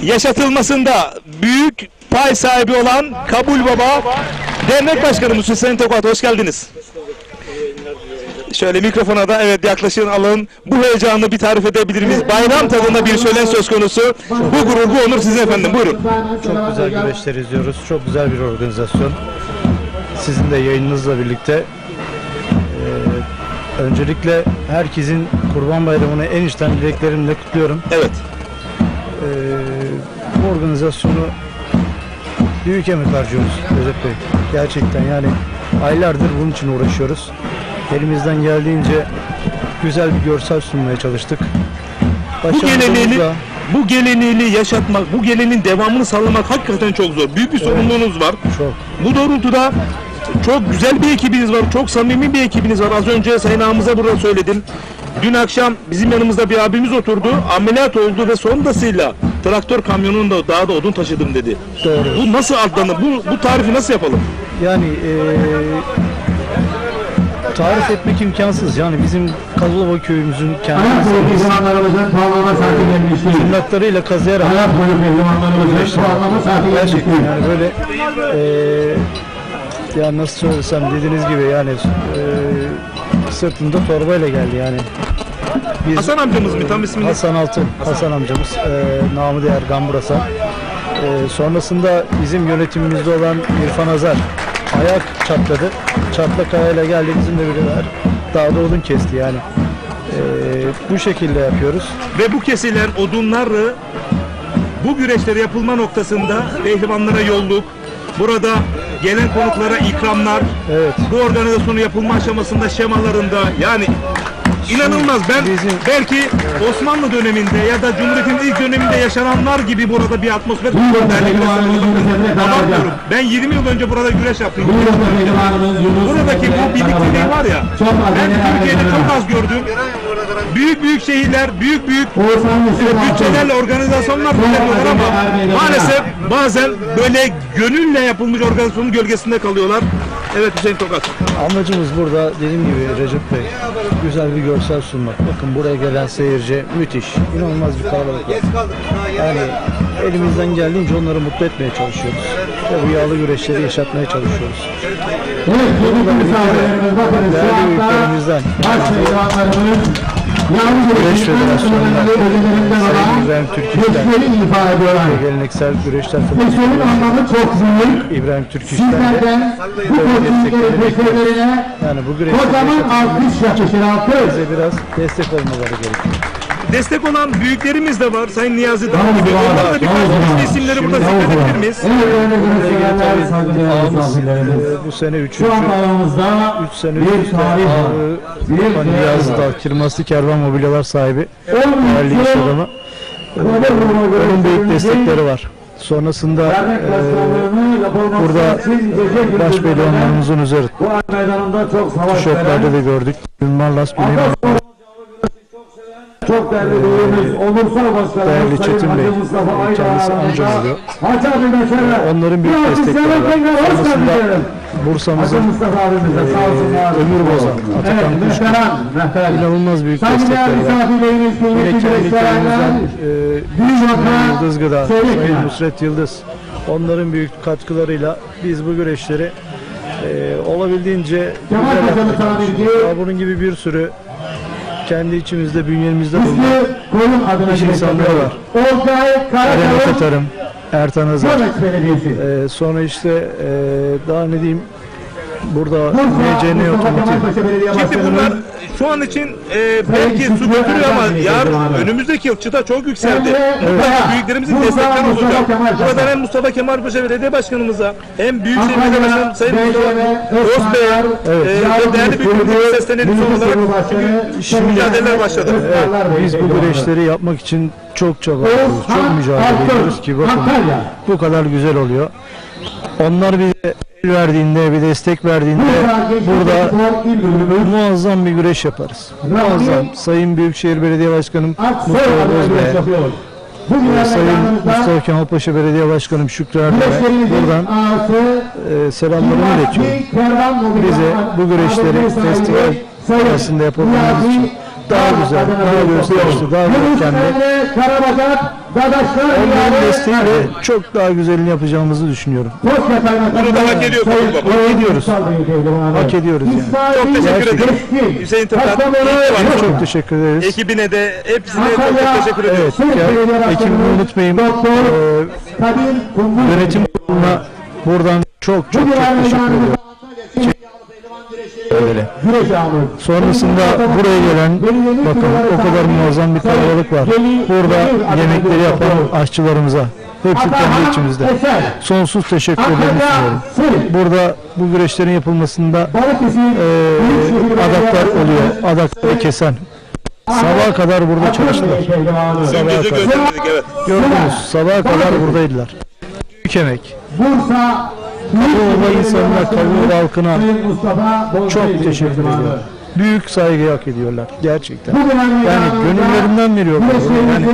yaşatılmasında büyük pay sahibi olan Kabul Baba Dernek Başkanımız Hüseyin Tokat. Hoş geldiniz. Şöyle mikrofona da evet yaklaşın, alın. Bu heyecanı bir tarif edebilir miyiz? Bayram tadında bir şölen söz konusu. Bu gurur, bu onur sizin efendim. Buyurun. Çok güzel güreşler izliyoruz. Çok güzel bir organizasyon. Sizin de yayınınızla birlikte öncelikle herkesin Kurban Bayramı'nı en içten dileklerimle kutluyorum. Evet. Bu organizasyonu büyük emek harcıyoruz Recep Bey. Gerçekten yani aylardır bunun için uğraşıyoruz. Elimizden geldiğince güzel bir görsel sunmaya çalıştık. Bu geleneği yaşatmak, bu geleneğin devamını sağlamak hakikaten çok zor. Büyük bir sorumluluğunuz var. Çok. Bu doğrultuda çok güzel bir ekibiniz var, çok samimi bir ekibiniz var. Az önce Sayın Ağamıza burada söyledim. Dün akşam bizim yanımızda bir abimiz oturdu, ameliyat oldu ve sonrasıyla traktör kamyonunda dağda odun taşıdım dedi. Doğru. Bu nasıl adlanır? Bu tarifi nasıl yapalım? Yani tarif etmek imkansız. Yani bizim Kazılova köyümüzün kendi tırnaklarıyla kazıyarak gerçekten yani böyle yani nasıl söylesem dediğiniz gibi yani sırtında torbayla geldi yani. Biz, Hasan amcamız mı tam ismini? Hasan Altın. Hasan amcamız. Namı değer Gamburasa. Sonrasında bizim yönetimimizde olan İrfan Azar ayak çatladı. Çatlak ayağıyla geldi bizimle beraber dağda odun kesti yani. Bu şekilde yapıyoruz. Ve bu kesilen odunları bu güreşleri yapılma noktasında pehlivanlara yolluk. Burada gelen konuklara ikramlar. Evet. Bu organizasyonu yapılma aşamasında şemalarında yani İnanılmaz. Ben belki Osmanlı döneminde ya da Cumhuriyet'in ilk döneminde yaşananlar gibi burada bir atmosfer abartıyorum. Ben 20 yıl önce burada güreş yaptım. Buradaki bu birlikteliği var ya, ben Türkiye'de çok az gördüm. Büyük şehirler, büyük bütçelerle organizasyonlar düzenliyorlar ama maalesef bazen böyle gönülle yapılmış organizasyonun gölgesinde kalıyorlar. Evet Hüseyin Tokat. Amacımız burada dediğim gibi Recep Bey güzel bir görsel sunmak. Bakın buraya gelen seyirci müthiş, inanılmaz bir kalabalık var. Yani elimizden geldiğince onları mutlu etmeye çalışıyoruz. Ve bu yağlı güreşleri yaşatmaya çalışıyoruz. Değerli büyüklerimizden Güreş Federasyonu'ndan Sayın İbrahim Türkiş'ten Geleneksel Güreşler Federasyonu İbrahim Türkiş'ten de yani bu güreşleri bize biraz destek olmaları gerekiyor. Destek olan büyüklerimiz de var. Sayın Niyazi Dağ gibi. Onlara da birkaç isimleri burada zikredebilir miyiz? Bu sene 3. 3 sene Niyazi Dağ, Kirmaslı Kervan Mobilyalar sahibi, değerli iş adamı. Onun büyük destekleri var. Sonrasında burada baş pehlivanlarımızın üzeri tişörtlerde de gördük. Marlas çok değerli büyüğümüz Onursal Başkanımız değerli Çetin Bey, kendisi amcam oluyor. Onların büyük destekleri var. Sonrasında Bursa'mızın Ömür Bozan, Atakan Düşkün, inanılmaz büyük destekleri var. Yine kendi köyümüzden Yıldız Gıda, Sayın Nusret Yıldız, onların büyük katkılarıyla biz bu güreşleri olabildiğince güzel yapmaya çalışıyoruz. Bunun gibi bir sürü kendi içimizde, bünyemizde bulunan iş insanları var. Eren Atatarım, Ertan Azar. Sonra işte daha ne diyeyim, burada MCN Otomotiv. Şimdi bunlar şu an için belki su götürüyor ama yarın önümüzdeki yıl çıta çok yükseldi. Mutlaka büyüklerimizin destekleri olacak. Buradan hem Mustafa Kemal Paşa Belediye Başkanımıza hem Büyükşehir Belediye Başkanımız Sayın Mustafa Bey'e ve değerli büyüklerimize seslenelim son olarak. Çünkü mücadeleler başladı. Evet, biz bu güreşleri yapmak için çok çabalıyoruz, çok mücadele ediyoruz ki bakın bu kadar güzel oluyor. Onlar bize el verdiğinde, bir destek verdiğinde burada muazzam bir güreş yaparız. Muazzam. Sayın Büyükşehir Belediye Başkanım Mustafa Bozbey'e, Sayın Mustafa Kemal Paşa Belediye Başkanım Şükrü Erdem'e buradan selamlarımı iletiyorum. Bize bu güreşleri festival arasında yapabilmemiz için daha güzel, daha gösterişli, daha görkemli. Onların desteğiyle çok daha güzelini yapacağımızı düşünüyorum. Bunu da hak ediyor Kabul Baba. Hak ediyoruz. Hak ediyoruz yani. Çok teşekkür ederim. Hüseyin Tıkan, Çok teşekkür ederiz. ekibine de hepsine çok teşekkür ediyoruz. Evet, ekibimi unutmayın. Yönetim kuruluna buradan çok teşekkür ediyorum. Öyle. Sonrasında buraya gelen, bakın o kadar muazzam bir kalabalık var. Burada yemekleri yapan aşçılarımıza, hepsi kendi içimizde. Sonsuz teşekkürlerimi sunuyorum. Burada bu güreşlerin yapılmasında adaklar oluyor, adakları kesen. Sabaha kadar burada çalıştılar. Sabaha kadar. Evet. Gördünüz, sabaha kadar buradaydılar. Büyük emek. Kavuoğlu insanına, Kavuoğlu halkına çok teşekkür ediyorum. Büyük saygı hak ediyorlar gerçekten. Yani gönüllerinden veriyorlar. Yani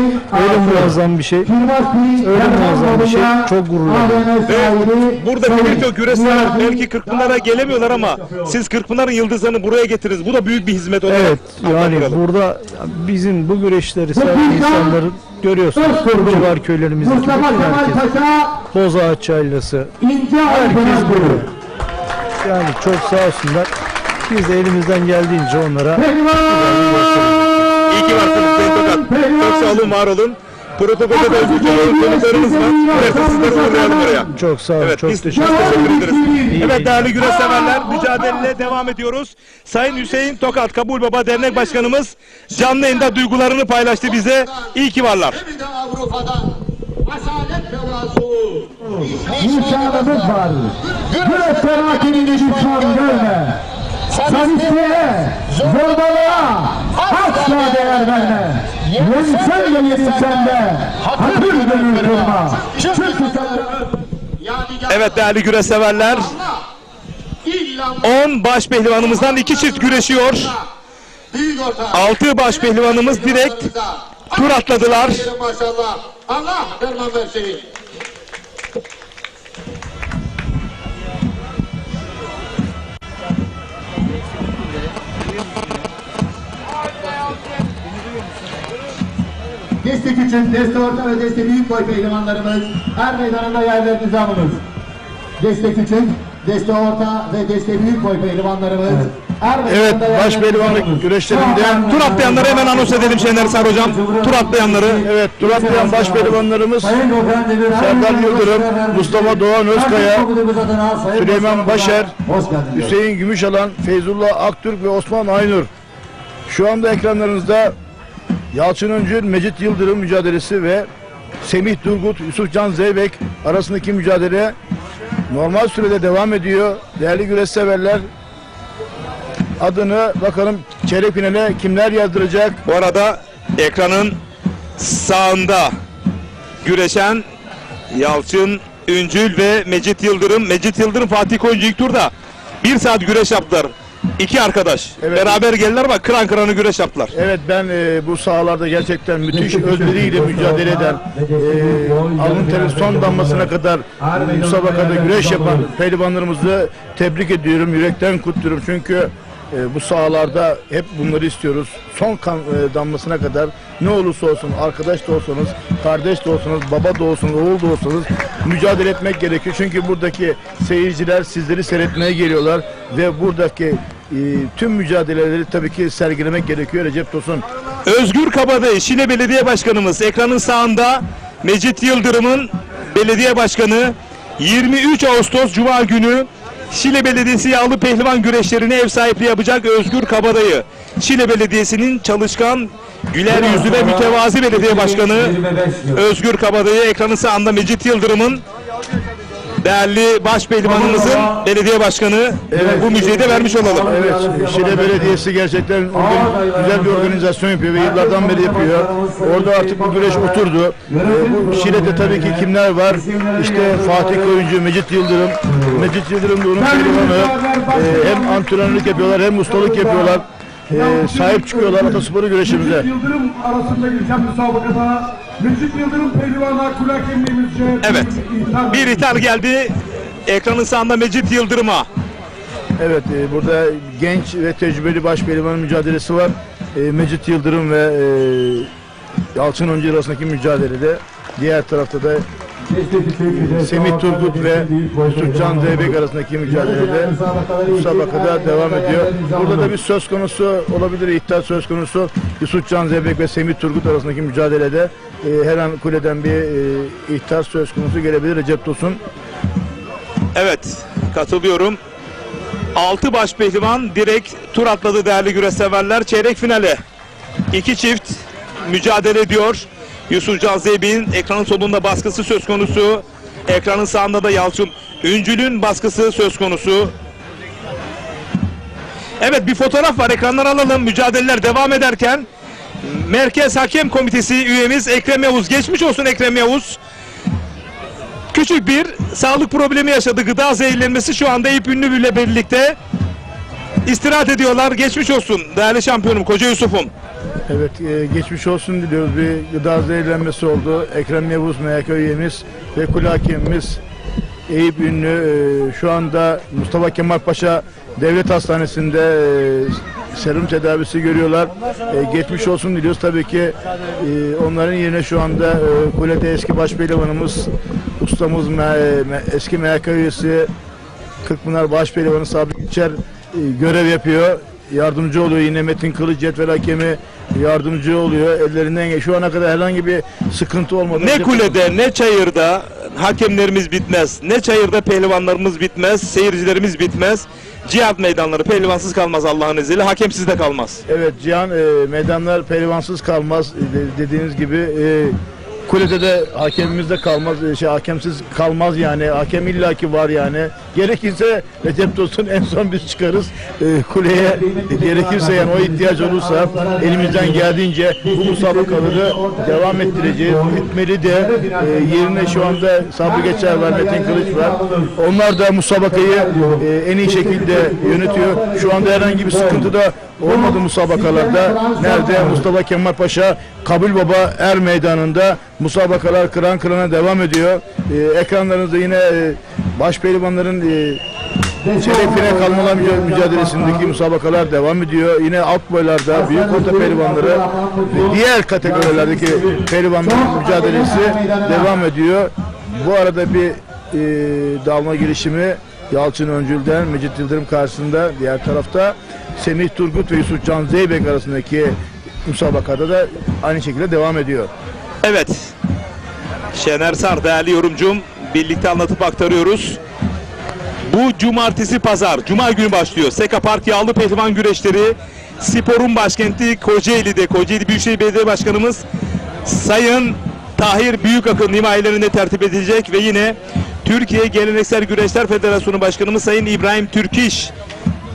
öyle muazzam bir şey. Öyle muazzam bir şey. Çok gururlanıyorum. Ve burada birçok güreşler belki Kırkpınar'a gelemiyorlar ama siz Kırkpınar'ın yıldızlarını buraya getiririz. Bu da büyük bir hizmet olarak. Evet, yani burada bizim bu güreşleri seven insanların görüyorsunuz. Civar köylerimizdeki bütün herkes. Bozağaç Çaylası. Herkes görüyor. Yani çok sağ olsunlar. Biz de elimizden geldiğince onlara İyi ki varsınız Sayın Tokat. Çok sağ olun, var olun. Protokolde de özgürce konuklarımız var. Dilerseniz sizleri uğurlayalım oraya. Çok sağ olun. Evet, çok biz teşekkür ederiz. Evet değerli güreş severler, mücadeleye devam ediyoruz. Sayın Hüseyin Tokat, Kabul Baba Dernek Başkanımız canlı yayında duygularını paylaştı bize. İyi ki varlar. İmkanımız var. Güreş sanatının imkanı görme. Sadistliğe, zorbalığa asla değer verme. Yensen de yenilsen de hatır gönül kırma. Çünkü Evet değerli güreş severler, 10 baş pehlivanımızdan 2 çift güreşiyor. 6 baş pehlivanımız direkt tur atladılar. maşallah. Allah derman versin. Deste küçük, deste orta ve deste büyük boy pehlivanlarımız her meydanında yerlerinizi alınız. Deste küçük, deste orta ve deste büyük boy pehlivanlarımız Evet, baş pehlivanlık güreşlerinde Tur atlayanları hemen anons edelim Şener Sar hocam. Tur atlayanları. evet, tur atlayan baş pehlivanlarımız Serdar Yıldırım, Mustafa Doğan Özkaya, Süleyman Başer, Hüseyin Gümüşalan, Feyzullah Aktürk ve Osman Aynur. Şu anda ekranlarınızda Yalçın Öncül, Mecit Yıldırım mücadelesi ve Semih Durgut, Yusufcan Zeybek arasındaki mücadele normal sürede devam ediyor. Değerli güreş severler, adını bakalım çeyrek finale kimler yazdıracak? Bu arada ekranın sağında güreşen Yalçın Öncül ve Mecit Yıldırım. Mecit Yıldırım Fatih Koyuncu ilk turda 1 saat güreş yaptılar. İki arkadaş beraber geldiler ama kıran kıranı güreş yaptılar. Evet, ben bu sahalarda gerçekten müthiş özveriyle mücadele eden, alın teri son damlasına kadar müsabakada güreş yapan pehlivanlarımızı tebrik ediyorum, yürekten kutluyorum. Çünkü bu sahalarda hep bunları istiyoruz. Son damlasına kadar ne olursa olsun, arkadaş da olsanız, kardeş de olsanız, baba da olsanız, oğul da olsanız mücadele etmek gerekiyor. Çünkü buradaki seyirciler sizleri seyretmeye geliyorlar ve buradaki tüm mücadeleleri tabii ki sergilemek gerekiyor. Recep Tosun. Özgür Kabadayı, Şile Belediye Başkanımız ekranın sağında. Mecit Yıldırım'ın belediye başkanı 23 Ağustos Cuma günü Şile Belediyesi yağlı pehlivan güreşlerine ev sahipliği yapacak Özgür Kabadayı. Şile Belediyesi'nin çalışkan, güler yüzlü ve mütevazi belediye başkanı Özgür Kabadayı ekranın sağında. Mecit Yıldırım'ın değerli baş pehlivanımızın belediye başkanı. Bu müjdeyi de vermiş olalım. Evet, Şile Belediyesi gerçekten güzel bir organizasyon yapıyor ve yıllardan beri yapıyor. Orada artık bu güreş oturdu. Bu Şile'de tabii ki kimler var? İşte Fatih Koyuncu, Mecit Yıldırım. Mecit Yıldırım da onun pehlivanı. Hem antrenörlük yapıyorlar hem ustalık yapıyorlar. Sahip çıkıyorlar Atasporu güreşimize. Mecit Yıldırım arasında geçen müsabakada Mecit Yıldırım pehlivana kulak emniğimizce Evet, bir ithal geldi ekranın sağında Mecit Yıldırım'a. Evet, burada genç ve tecrübeli baş pehlivan mücadelesi var. Mecit Yıldırım ve Yalçın Öncü arasındaki mücadelede, diğer tarafta da Semih Turgut ve Yusufcan Zeybek arasındaki mücadelede müsabakada devam ediyor. Burada da bir söz konusu olabilir, iddia söz konusu. Yusufcan Zeybek ve Semih Turgut arasındaki mücadelede her an kuleden bir ihtar söz konusu gelebilir. Recep Tosun. Evet, katılıyorum. 6 baş pehlivan direkt tur atladı değerli güreş severler. Çeyrek finale 2 çift mücadele ediyor. Yusufcan Zeybek'in ekranın solunda baskısı söz konusu. Ekranın sağında da Yalçın Üncül'ün baskısı söz konusu. Evet, bir fotoğraf var, ekranlara alalım. Mücadeleler devam ederken Merkez Hakem Komitesi üyemiz Ekrem Yavuz. Geçmiş olsun Ekrem Yavuz. Küçük bir sağlık problemi yaşadı. Gıda zehirlenmesi. Şu anda Eyüp Ünlü ile birlikte istirahat ediyorlar. Geçmiş olsun değerli şampiyonum Koca Yusuf'um. Evet, geçmiş olsun diliyoruz. Bir gıda zehirlenmesi oldu. Ekrem Yavuz MHK üyemiz ve kule hakemimiz Eyüp Ünlü şu anda Mustafa Kemal Paşa Devlet Hastanesi'nde serum tedavisi görüyorlar. Geçmiş olsun diliyoruz. Tabii ki onların yerine şu anda kulede eski başpehlivanımız, ustamız, eski MHK üyesi Kırkpınar Başpehlivanı Sabri İçer görev yapıyor. Yardımcı oluyor, yine Metin Kılıç cetvel hakemi yardımcı oluyor. Ellerinden şu ana kadar herhangi bir sıkıntı olmadı. Ne kulede ne çayırda hakemlerimiz bitmez. Ne çayırda pehlivanlarımız bitmez. Seyircilerimiz bitmez. Cihat meydanları pehlivansız kalmaz Allah'ın izniyle. Hakemsiz de kalmaz. Evet Cihan, meydanlar pehlivansız kalmaz. Dediğiniz gibi kulede de hakemimiz de kalmaz, hakemsiz kalmaz yani. Hakem illaki var yani. Gerekirse Recep Tosun en son biz çıkarız kuleye. Gerekirse yani o ihtiyaç olursa elimizden geldiğince bu musabakaları devam ettireceğiz. Bitmeli de yerine şu anda Sabri Geçer var, Metin Kılıç var. Onlar da musabakayı en iyi şekilde yönetiyor. Şu anda herhangi bir sıkıntı da olmadı musabakalarda. Nerede? Mustafa Kemal Paşa Kabul Baba Er Meydanı'nda musabakalar kıran kırana devam ediyor. Ekranlarınızda yine başpehlivanların çeyrek final kalmalar mücadelesindeki musabakalar devam ediyor. Yine alt boylarda büyük orta pehlivanları ve diğer kategorilerdeki pehlivanların mücadelesi devam ediyor. Bu arada bir dalma girişimi Yalçın Öncül'den Mecit Yıldırım karşısında, diğer tarafta Semih Turgut ve Yusufcan Zeybek arasındaki müsabakada da aynı şekilde devam ediyor. Evet, Şener Sar değerli yorumcum, birlikte anlatıp aktarıyoruz. Bu cumartesi pazar, cuma günü başlıyor. Seka Park Yağlı Pehlivan Güreşleri sporun başkenti Kocaeli'de. Kocaeli Büyükşehir Belediye Başkanımız Sayın Tahir Büyükakın himayelerinde tertip edilecek ve yine Türkiye Geleneksel Güreşler Federasyonu Başkanımız Sayın İbrahim Türkiş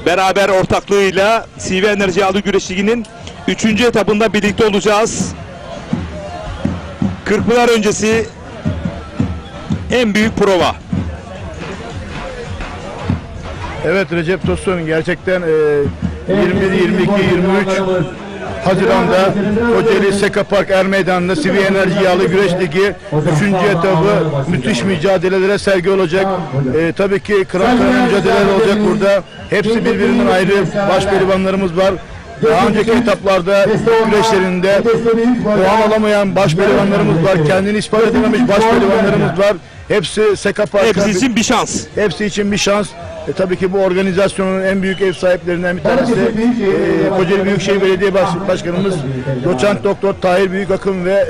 beraber ortaklığıyla CV Enerji Yağlı Güreş Ligi'nin 3. etapında birlikte olacağız. Kırkpınar öncesi en büyük prova. Evet Recep Tosun, gerçekten 21, 22, 23 Haziran'da Kocaeli Seka Park Er Meydanı'nda CV Enerji Yağlı Güreş Ligi 3. etabı müthiş mücadelelere sergi olacak. Tabii ki kıran mücadeleler olacak burada. Hepsi birbirinden ayrı başpehlivanlarımız var. Daha önceki etaplarda güreşlerinde puan alamayan başpehlivanlarımız var. Kendini ispat edememiş başpehlivanlarımız var. Hepsi Seka Park'a. Hepsi için bir şans. Hepsi için bir şans. Tabii ki bu organizasyonun en büyük ev sahiplerinden bir tanesi Kocaeli Büyükşehir Belediye Başkanımız Doçent Doktor Tahir Büyükakın ve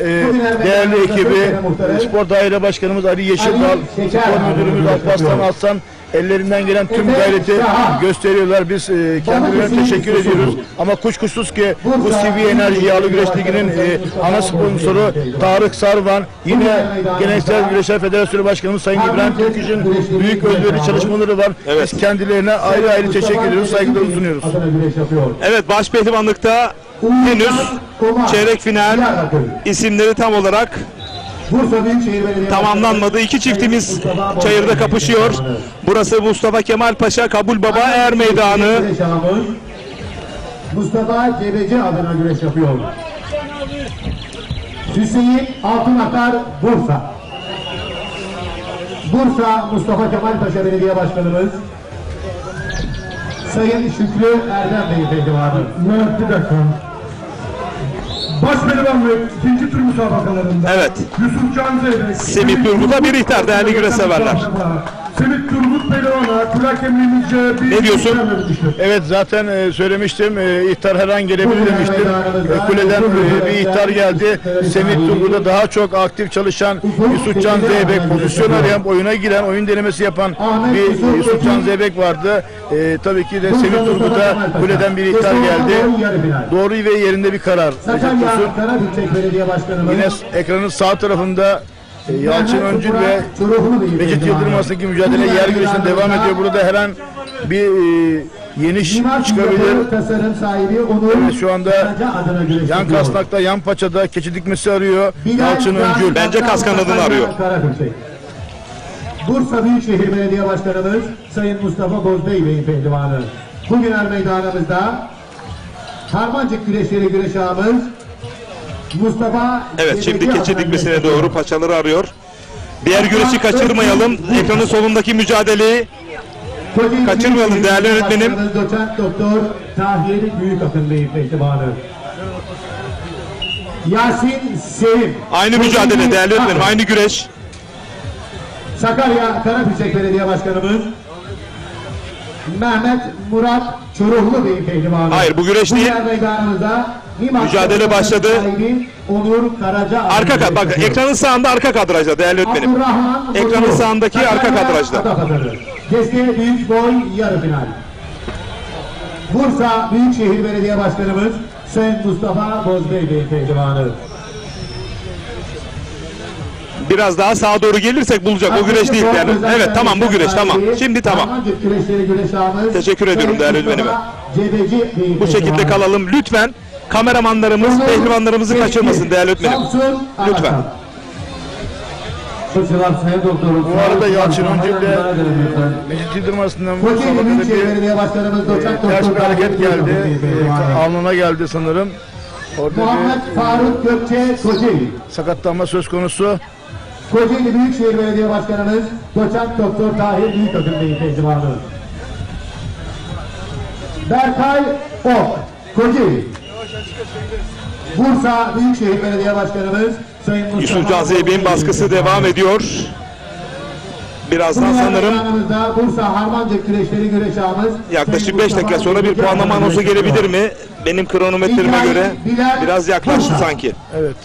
değerli ekibi Spor Daire Başkanımız Ali Yeşildal, Spor Müdürümüz Alparslan Aslan ellerinden gelen tüm gayreti gösteriyorlar. Biz kendilerine teşekkür ediyoruz. Ama kuşkusuz ki bu CV Enerji Yağlı Güreş Ligi'nin ana sponsoru Tarık Sarvan, yine Geleneksel Güreşler Federasyonu Başkanımız Sayın İbrahim Türküş'ün büyük özverili çalışmaları var. Evet. Biz kendilerine ayrı ayrı teşekkür ediyoruz, saygılarımızı sunuyoruz. Evet, başpehlivanlıkta henüz çeyrek final isimleri tam olarak tamamlanmadı. İki çiftimiz çayırda kapışıyor. Burası Mustafa Kemal Paşa Kabul Baba Er Meydanı. Mustafa Cebeci adına güreş yapıyor. Hüseyin Altınakar Bursa. Bursa Mustafa Kemal Paşa Belediye Başkanımız Sayın Şükrü Erdem Bey pehlivanı. Bir dakika. Başpehlivanlık ikinci tur müsabakalarında Evet. Yusuf Can Zeybek, Semih Turgut'a bir ihtar değerli güreş severler. Semih Turgut Pehlivan'a kulak emrimizce bir Ne diyorsun? ihtar verilmiştir. Evet zaten söylemiştim. İhtar her an gelebilir demiştim. Kuleden bir ihtar geldi. Semih Turgut'a daha çok aktif çalışan Yusufcan Zeybek, pozisyon arayan, oyuna giren, oyun denemesi yapan bir Yusufcan Zeybek vardı. Tabii ki de Semih Turgut'a kuleden bir ihtar geldi. Doğru ve yerinde bir karar. Sakarya Karabükçek Belediye Başkanımız Yine ekranın sağ tarafında Yalçın Öncül ve Mecit Yıldırım arasındaki mücadele yer güreşine devam ediyor. Burada her an bir yeniş çıkabilir. Tasarım sahibi Onur Evet, şu anda adına güreş yan yapıyor. kasnakta, yan paçada keçi dikmesi arıyor Yalçın Öncül. Bence kas kanadını arıyor. Karabükçek. Bursa Büyükşehir Belediye Başkanımız Sayın Mustafa Bozbey Bey'in pehlivanı. Bugün er meydanımızda Harmancık güreşleri güreş ağamız Mustafa. Evet, şimdi keçi dikmesine doğru paçaları arıyor. Diğer güreşi kaçırmayalım. Ekranın solundaki mücadeleyi kaçırmayalım değerli öğretmenim. Doçent Doktor Tahir Büyükakın Bey'in pehlivanı. Yasin Sevim. Aynı mücadele değerli öğretmenim, aynı güreş. Sakarya Karabükçek Belediye Başkanımız Mehmet Murat Çoruhlu Bey'in pehlivanı. Hayır, bu güreş değil. Mücadele başladı. Onur Karaca. Bak ekranın sağında arka kadrajda değerli öğretmenim. Ekranın sağındaki arka kadrajda. Keski büyük boy yarı final. Bursa Büyükşehir Belediye Başkanımız Sayın Mustafa Bozbey Bey pehlivanı. Biraz daha sağa doğru gelirsek bulacak. O güreş değil yani. Evet tamam, bu güreş tamam. Şimdi tamam. Teşekkür ediyorum değerli öğretmenime. Bu şekilde kalalım. Lütfen kameramanlarımız, pehlivanlarımızı kaçırmasın değerli öğretmenim. Lütfen. Bu arada Yalçın Öncül ile Mecit Yıldırım arasından ters bir hareket geldi. Alnına geldi sanırım. Orada Muhammed Faruk Gökçe Kocaeli. sakatlanma söz konusu. Kocaeli Büyükşehir Belediye Başkanımız Doçent Doktor Tahir Büyükakın Bey'in pehlivanı. Berkay Ok, Kocaeli. Bursa Büyükşehir Belediye Başkanımız Sayın Mustafa Yusuf Can Zeybek'in baskısı devam ediyor. Birazdan sanırım Bursa Harmancık güreşleri güreş ağamız yaklaşık 5 dakika sonra bir puanlama anonsu gelebilir mi? Benim kronometreme göre biraz yaklaştı sanki. Evet.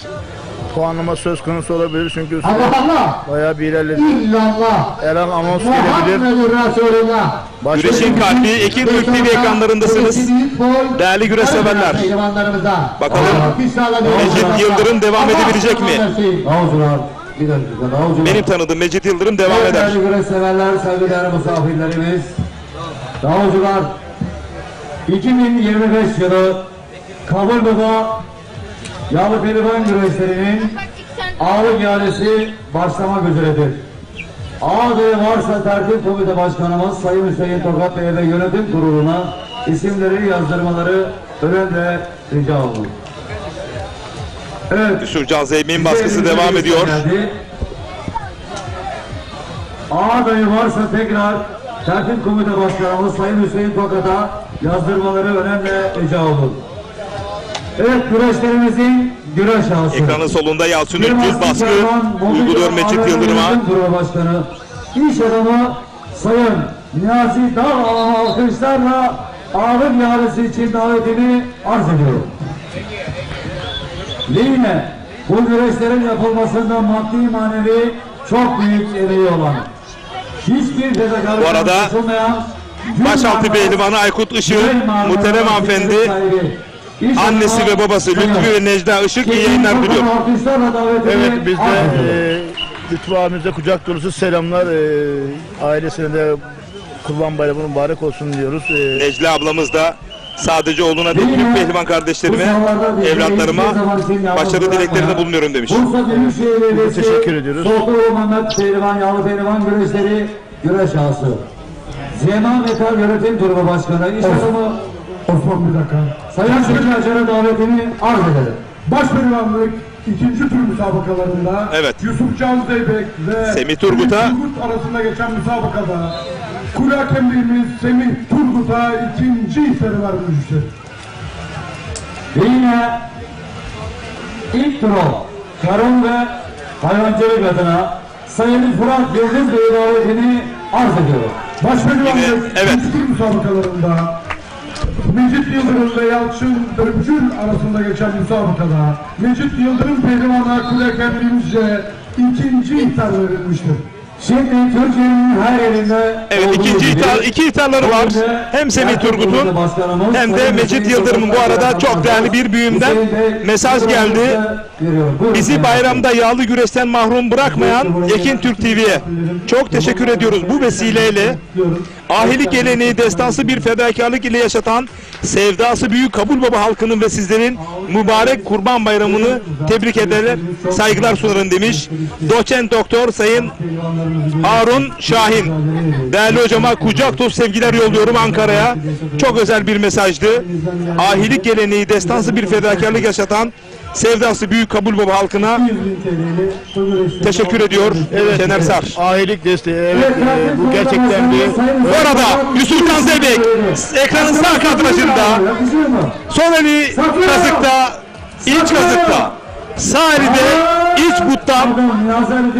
Puanlama söz konusu olabilir çünkü Allah bayağı bir ilerledi. İllallah Her an anons gelebilir. Muhammedur Resulullah. Güreşin kalbi Ekin Türk TV ekranlarındasınız. Değerli güreş severler. Bakalım Mecit Yıldırım devam edebilecek mi? Benim tanıdığım Mecit Yıldırım devam eder. Değerli güreş severler, saygıdeğer misafirlerimiz, davulcular 2025 yılı Kabulbaba Yağlı Pehlivan güreşlerinin ağırlık ihalesi başlamak üzeredir. Adayı varsa tertip komite başkanımız Sayın Hüseyin Tokat Bey ve yönetim kuruluna isimleri yazdırmaları önemli rica olunur. Evet. Yusuf Can Zeybek'in baskısı devam ediyor. Adayı varsa tekrar tertip komite başkanımız Sayın Hüseyin Tokat'a yazdırmaları önemli rica olunur. Evet, güreşlerimizin güreş ağası. Ekranın solunda Yalçın Öncül baskı uyguluyor Mecit Yıldırım'a. Başkanı, iş adamı Sayın Niyazi Dağ alkışlarla ağırlık ihalesi için davetini arz ediyorum. Ve yine bu güreşlerin yapılmasında maddi manevi çok büyük emeği olan, hiçbir fedakarlık Bu arada başaltı pehlivanı Aykut Işık, muhterem hanımefendi, annesi ve babası Lütfü ve Necla Işık iyi yayınlar diliyor. Evet, biz de Lütfü abimize kucak dolusu selamlar. Ailesine de Kurban Bayramı mübarek olsun diyoruz. Necla ablamız da sadece oğluna değil tüm pehlivan kardeşlerime, evlatlarıma başarı dileklerinde bulunuyorum demiş. Teşekkür ediyoruz. Soğuklu Mehmet Pehlivan, Yağlı Pehlivan güreşleri güreş ağası. Zeman Metal Yönetim Kurulu Başkanı, iş adamı Osman bir dakika. Sayın Sekreter'e davetini arz edelim. Başpehlivanlık ikinci tur müsabakalarında Evet. Yusuf Can Zeybek ve Semih Turgut'a Turgut arasında geçen müsabakada kule hakemliğimiz Semih Turgut'a ikinci ihtarı vermiştir. Ve yine ilk turu tarım ve hayvancılık adına Sayın Fırat Yıldız Bey davetini arz ediyorum. Başpehlivanlık Evet. müsabakalarında Mecit Yıldırım ve Yalçın Dörpçül arasında geçen müsabakada Mecit Yıldırım pehlivanlığa kule kendimizce ikinci ihtar verilmiştir. Şimdi Türkiye'nin her yerinde Evet, iki ihtarları var. Hem Semih Turgut'un hem de Mecit Yıldırım'ın. Bu arada çok değerli bir büyüğümden mesaj geldi. Bizi bayramda yağlı güreşten mahrum bırakmayan Ekin Türk TV'ye çok teşekkür ediyoruz. Bu vesileyle ahilik geleneği destansı bir fedakarlık ile yaşatan sevdası büyük Kabul Baba halkının ve sizlerin mübarek Kurban Bayramı'nı tebrik ederler, saygılar sunarım demiş. Doçent Doktor Sayın Harun Şahin. Değerli hocama kucak dolusu sevgiler yolluyorum Ankara'ya. Çok özel bir mesajdı. Ahilik geleneği destansı bir fedakarlık yaşatan sevdası büyük Kabul Baba halkına teşekkür ediyor. Şener Sar. Ahilik desteği. Evet, bu gerçekten bir... Bu arada Yusufcan Zeybek ekranın sağ kadrajında, sol eli kazıkta, iç kazıkta, sağ eli de iç buttan.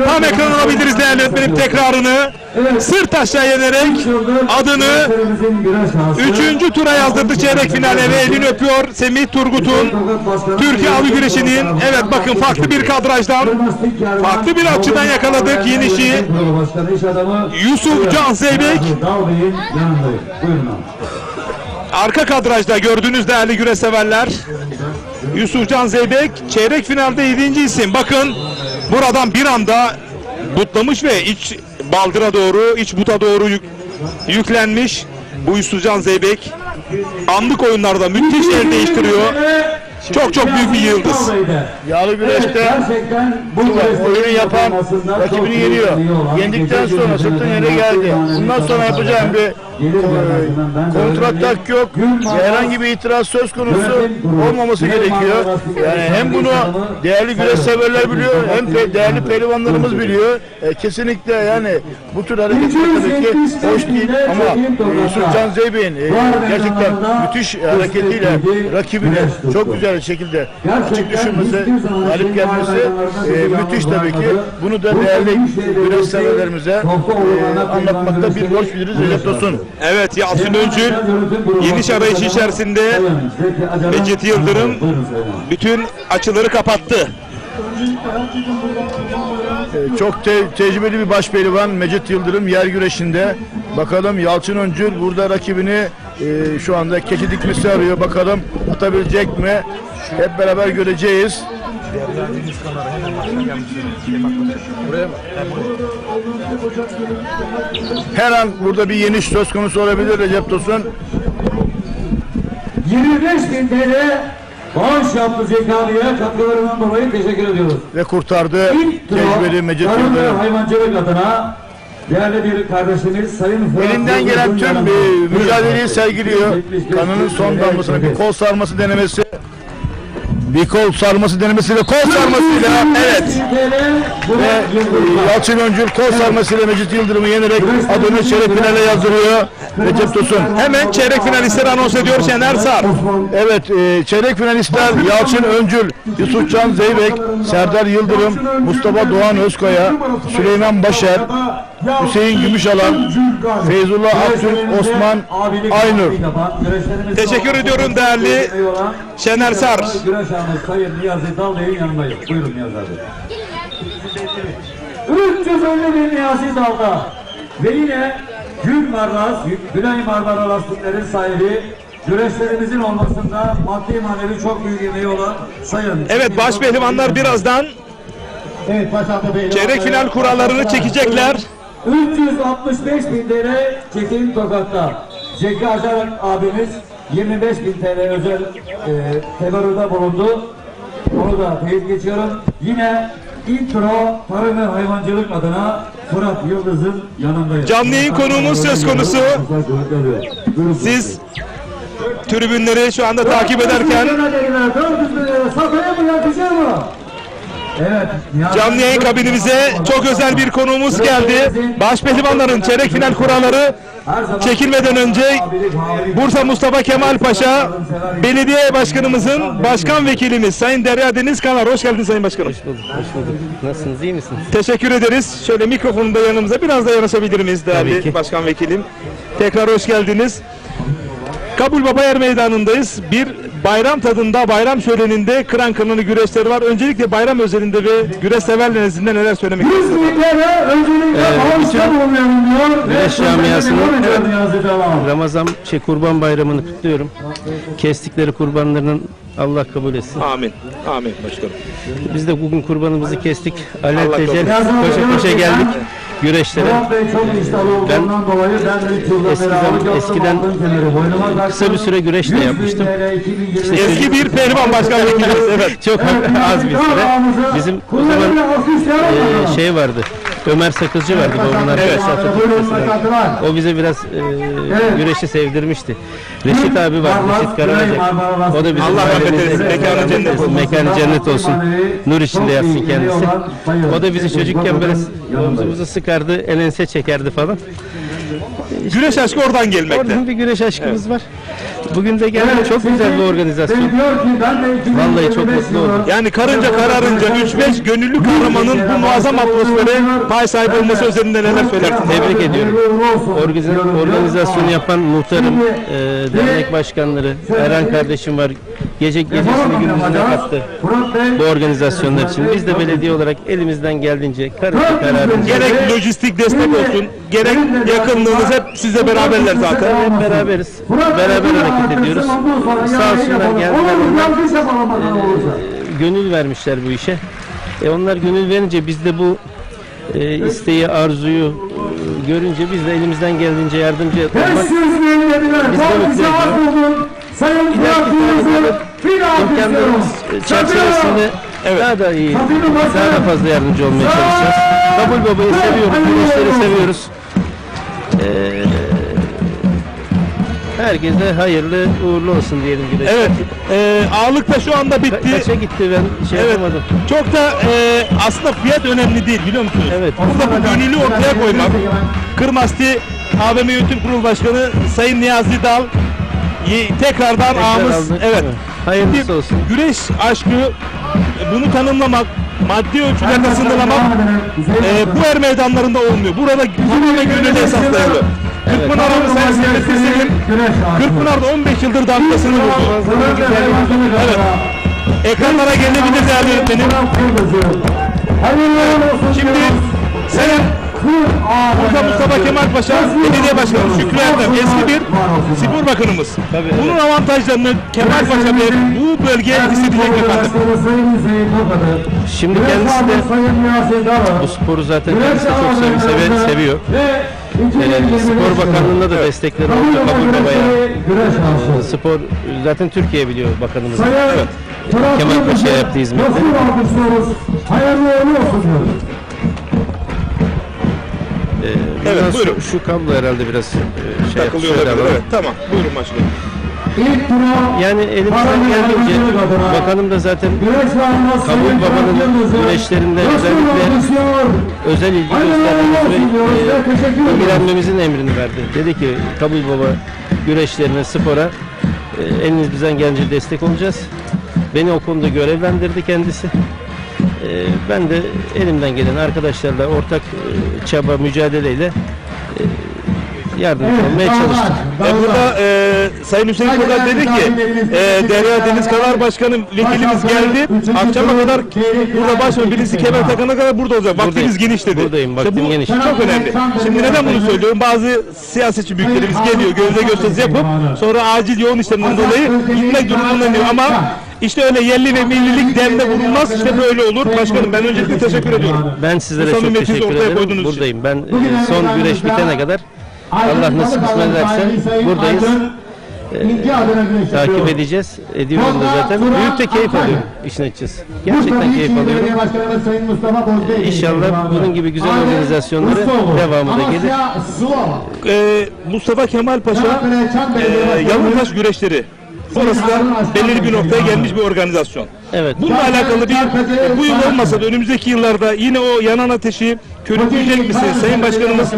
Tam ekran alabiliriz değerli öğretmenim tekrarını. Sırt aşağı yenerek adını 3. tura yazdırdı çeyrek finale ve elini öpüyor Semih Turgut'un. Türkiye Avı Güreşi'nin, evet bakın farklı bir kadrajdan, farklı bir açıdan yakaladık yenişi. Yusufcan Zeybek arka kadrajda gördüğünüz değerli güreş severler. Yusufcan Zeybek çeyrek finalde 7. isim. Bakın buradan bir anda butlamış ve iç baldıra doğru, iç buta doğru yüklenmiş. Bu Yusufcan Zeybek anlık oyunlarda müthiş el değiştiriyor. Çok büyük bir yıldız. Yağlı güreşte oyunu yapan rakibini yeniyor. Yendikten sonra sırtın yere geldi. Bundan sonra yapacağım bir kontratak yok. Herhangi bir itiraz söz konusu olmaması gerekiyor. Yani hem bunu değerli güreş severler biliyor, hem de değerli pehlivanlarımız biliyor. Kesinlikle yani bu tür hareketler tabii ki hoş değil ama Yusufcan Zeybek'in gerçekten müthiş hareketiyle rakibine çok güzel şekilde açık düşürmesi, galip gelmesi müthiş tabii ki. Bunu da değerli güreş severlerimize anlatmakta bir borç biliriz Recep Tosun. Evet, Yalçın Öncül yeniş arayışı içerisinde Mecit Yıldırım bütün açıları kapattı. Çok tecrübeli bir başpehlivan Mecit Yıldırım yer güreşinde. Bakalım Yalçın Öncül burada rakibini şu anda keçi dikmesi arıyor. Bakalım atabilecek mi? Hep beraber göreceğiz. Her an burada bir yeniş söz konusu olabilir Recep Tosun. 25.000 TL bağış yaptı Zekali'ye, katkılarından dolayı teşekkür ediyoruz. Ve kurtardı tecrübeli Mecit Yıldırım. Hayvancılık adına değerli bir kardeşimiz Sayın Fırat elinden gelen tüm mücadeleyi sergiliyor. Kanının son damlasına bir kol sarması denemesi. Bir kol sarması denemesi ve kol sarmasıyla evet. Ve Yalçın Öncül kol sarmasıyla Mecit Yıldırım'ı yenerek adını çeyrek finale yazdırıyor Recep Tosun. Hemen çeyrek finalistleri anons ediyor Şener Sar. Evet, çeyrek finalistler Yalçın Öncül, Yusufcan Zeybek, Serdar Yıldırım, Mustafa Doğan Özkaya, Süleyman Başer, Hüseyin Gümüşalan, Feyzullah Aktürk, Osman Aynur. Teşekkür ediyorum değerli Şener Sar. Sayın Niyazi Dalday'ın yanındayım. Buyurun Niyazi abi. 350 bin Niyazi Dalda ve yine Gülay Marmara lastiklerin sahibi, güreşlerimizin olmasında maddi manevi çok büyük emeği olan Sayın. Evet, başpehlivanlar birazdan çeyrek final kurallarını çekecekler. 365.000 TL çekim Tokat'ta. Zeki Acar abimiz 25.000 TL özel teberrüde bulundu. Onu da teyit geçiyorum. Yine intro tarım ve hayvancılık adına Fırat Yıldız'ın yanındayız. Canlı yayın konuğumuz söz konusu. Siz tribünleri şu anda takip ederken Canlı yayın kabinimize çok özel bir konuğumuz geldi. Başpehlivanların çeyrek final kuralları çekilmeden önce Bursa Mustafa Kemal Paşa Belediye Başkanımızın başkan vekilimiz Sayın Derya Deniz Kanar. Hoş geldiniz Sayın Başkanım. Hoş bulduk. Nasılsınız, iyi misiniz? Teşekkür ederiz. Şöyle mikrofonu da yanımıza biraz da yanaşabilir miyiz değerli başkan vekilim? Tekrar hoş geldiniz. Kabul Baba Yer Meydanı'ndayız. Bir bayram tadında, bayram şöleninde kıran kırnanı güreşleri var. Öncelikle bayram özelinde ve güreş severler nezdinde neler söylemek istiyorsunuz? Güreş camiasının Ramazan Kurban Bayramı'nı kutluyorum. Kestikleri kurbanlarının Allah kabul etsin. Amin. Amin başkanım. Biz de bugün kurbanımızı kestik. Aleltece koşa koşa geldik güreşlere. Ben eskiden kısa bir süre güreş de yapmıştım. İşte eski bir pehlivan başkan vekilimiz. Evet. Çok az bir süre. Bizim o zaman şey vardı. Ömer Sakızcı vardı babamın arkadaşı. O bize biraz güreşi sevdirmişti. Reşit abi var, Reşit Karabacak. O da bizim Allah rahmet eylesin. Mekanı cennet olsun. Mekanı cennet olsun. Nur içinde yatsın kendisi. O da bizi çocukken böyle omzumuza sıkardı, el ense çekerdi falan. Güreş aşkı oradan gelmekte. Oradan bir güreş aşkımız var. Bugün de geldi, çok güzel bir organizasyon. Vallahi çok mutlu oldum. Yani karınca kararınca 3-5 gönüllü kahramanın bu muazzam atmosfere pay sahibi olması özelinde neler söylersiniz? Tebrik ediyorum. Organizasyonu yapan muhtarım, dernek başkanları, Erhan kardeşim var. Gecesini gündüzüne kattı bu organizasyonlar için. Biz de belediye olarak elimizden geldiğince karınca kararınca. Gerek lojistik destek olsun, gerek yakınlığınız hep sizle beraberler zaten. Hep beraberiz. Beraber hareket ediyoruz. Sağ olsunlar geldiler. Gönül vermişler bu işe. Onlar gönül verince biz de bu isteği, arzuyu görünce biz de elimizden geldiğince yardımcı olmak biz de mutlu ediyoruz. İmkanlarımız çerçevesinde daha da iyi, daha da fazla yardımcı olmaya çalışacağız. Kabul Baba'yı seviyoruz, güreşleri seviyoruz. Herkese hayırlı uğurlu olsun diyelim güreş. Evet, ağırlık da şu anda bitti. Kaça gitti ben yapamadım. Çok da aslında fiyat önemli değil biliyor musunuz? Evet. Burada bu gönüllü ortaya koymak. Kırmasti AVM Yönetim Kurulu Başkanı Sayın Niyazi Dal tekrardan ağamız. Evet. Hayırlısı olsun. Güreş aşkı bunu tanımlamak, maddi ölçülerde sınırlamak bu er meydanlarında olmuyor. Burada tamamen gönüllü esas dayalı. Kırkpınar'ın Sayın Seyret Selim, Kırkpınar'da 15 yıldır damgasını vurdu. Evet. Ekranlara gelebilir değerli yönetmenim. Şimdi Sayın Bursa Mustafa Kemal Paşa Belediye Başkanı Şükrü Erdem eski bir spor bakanımız. Bunun avantajlarını Kemal Paşa Bey bu bölgeye hissedecek efendim. Şimdi kendisi de bu sporu zaten kendisi de çok seviyor. Spor Bakanlığı'nda da destekleri oldu Kabul Baba'ya. Spor zaten Türkiye biliyor bakanımız. Evet. Kemal Paşa'ya yaptığı hizmeti. Evet, buyurun. Şu kablo herhalde biraz takılıyor. Evet, tamam. Buyurun başkanım. Yani elimizden geldiğince bakanım da zaten Kabul Baba'nın güreşlerinde özellikle özel ilgi göstermemiz ve ilgilenmemizin emrini verdi. Dedi ki Kabul Baba güreşlerine, spora elinizden gelince destek olacağız. Beni o konuda görevlendirdi kendisi. Ben de elimden gelen arkadaşlarla ortak çaba, mücadeleyle yardımcı olmaya çalıştık. Burada Sayın Hüseyin Kurdan dedi ki Derya Deniz Kanar Başkanı vekilimiz geldi. Akşama kadar burada başkanı birisi kemer takana kadar burada olacak. Vaktimiz geniş dedi. Buradayım, vaktim geniş. Çok önemli. Şimdi neden bunu söylüyorum? Bazı siyasetçi büyüklerimiz geliyor, gözle gösterisi yapıp sonra acil yoğun işlerinden dolayı gitmek durumundan ama İşte öyle yerli ve millilik demde bulunmaz. İşte böyle olur. Başkanım ben öncelikle teşekkür ediyorum. Ben sizlere çok teşekkür ederim. Buradayım. Ben son güreş bitene kadar Allah nasip kısmet ederse buradayız. Takip edeceğiz. Ediyorum da zaten. Büyük de keyif alıyorum işin açıkçası. Gerçekten keyif alıyorum. İnşallah bunun gibi güzel organizasyonları devamı da gelir. Mustafa Kemal Paşa Yalıntaş güreşleri Sonrası da belirli bir noktaya gelmiş bir organizasyon. Evet. Bununla alakalı bu yıl olmasa da önümüzdeki yıllarda yine o yanan ateşi körükleyecek misiniz? Sayın Başkanımız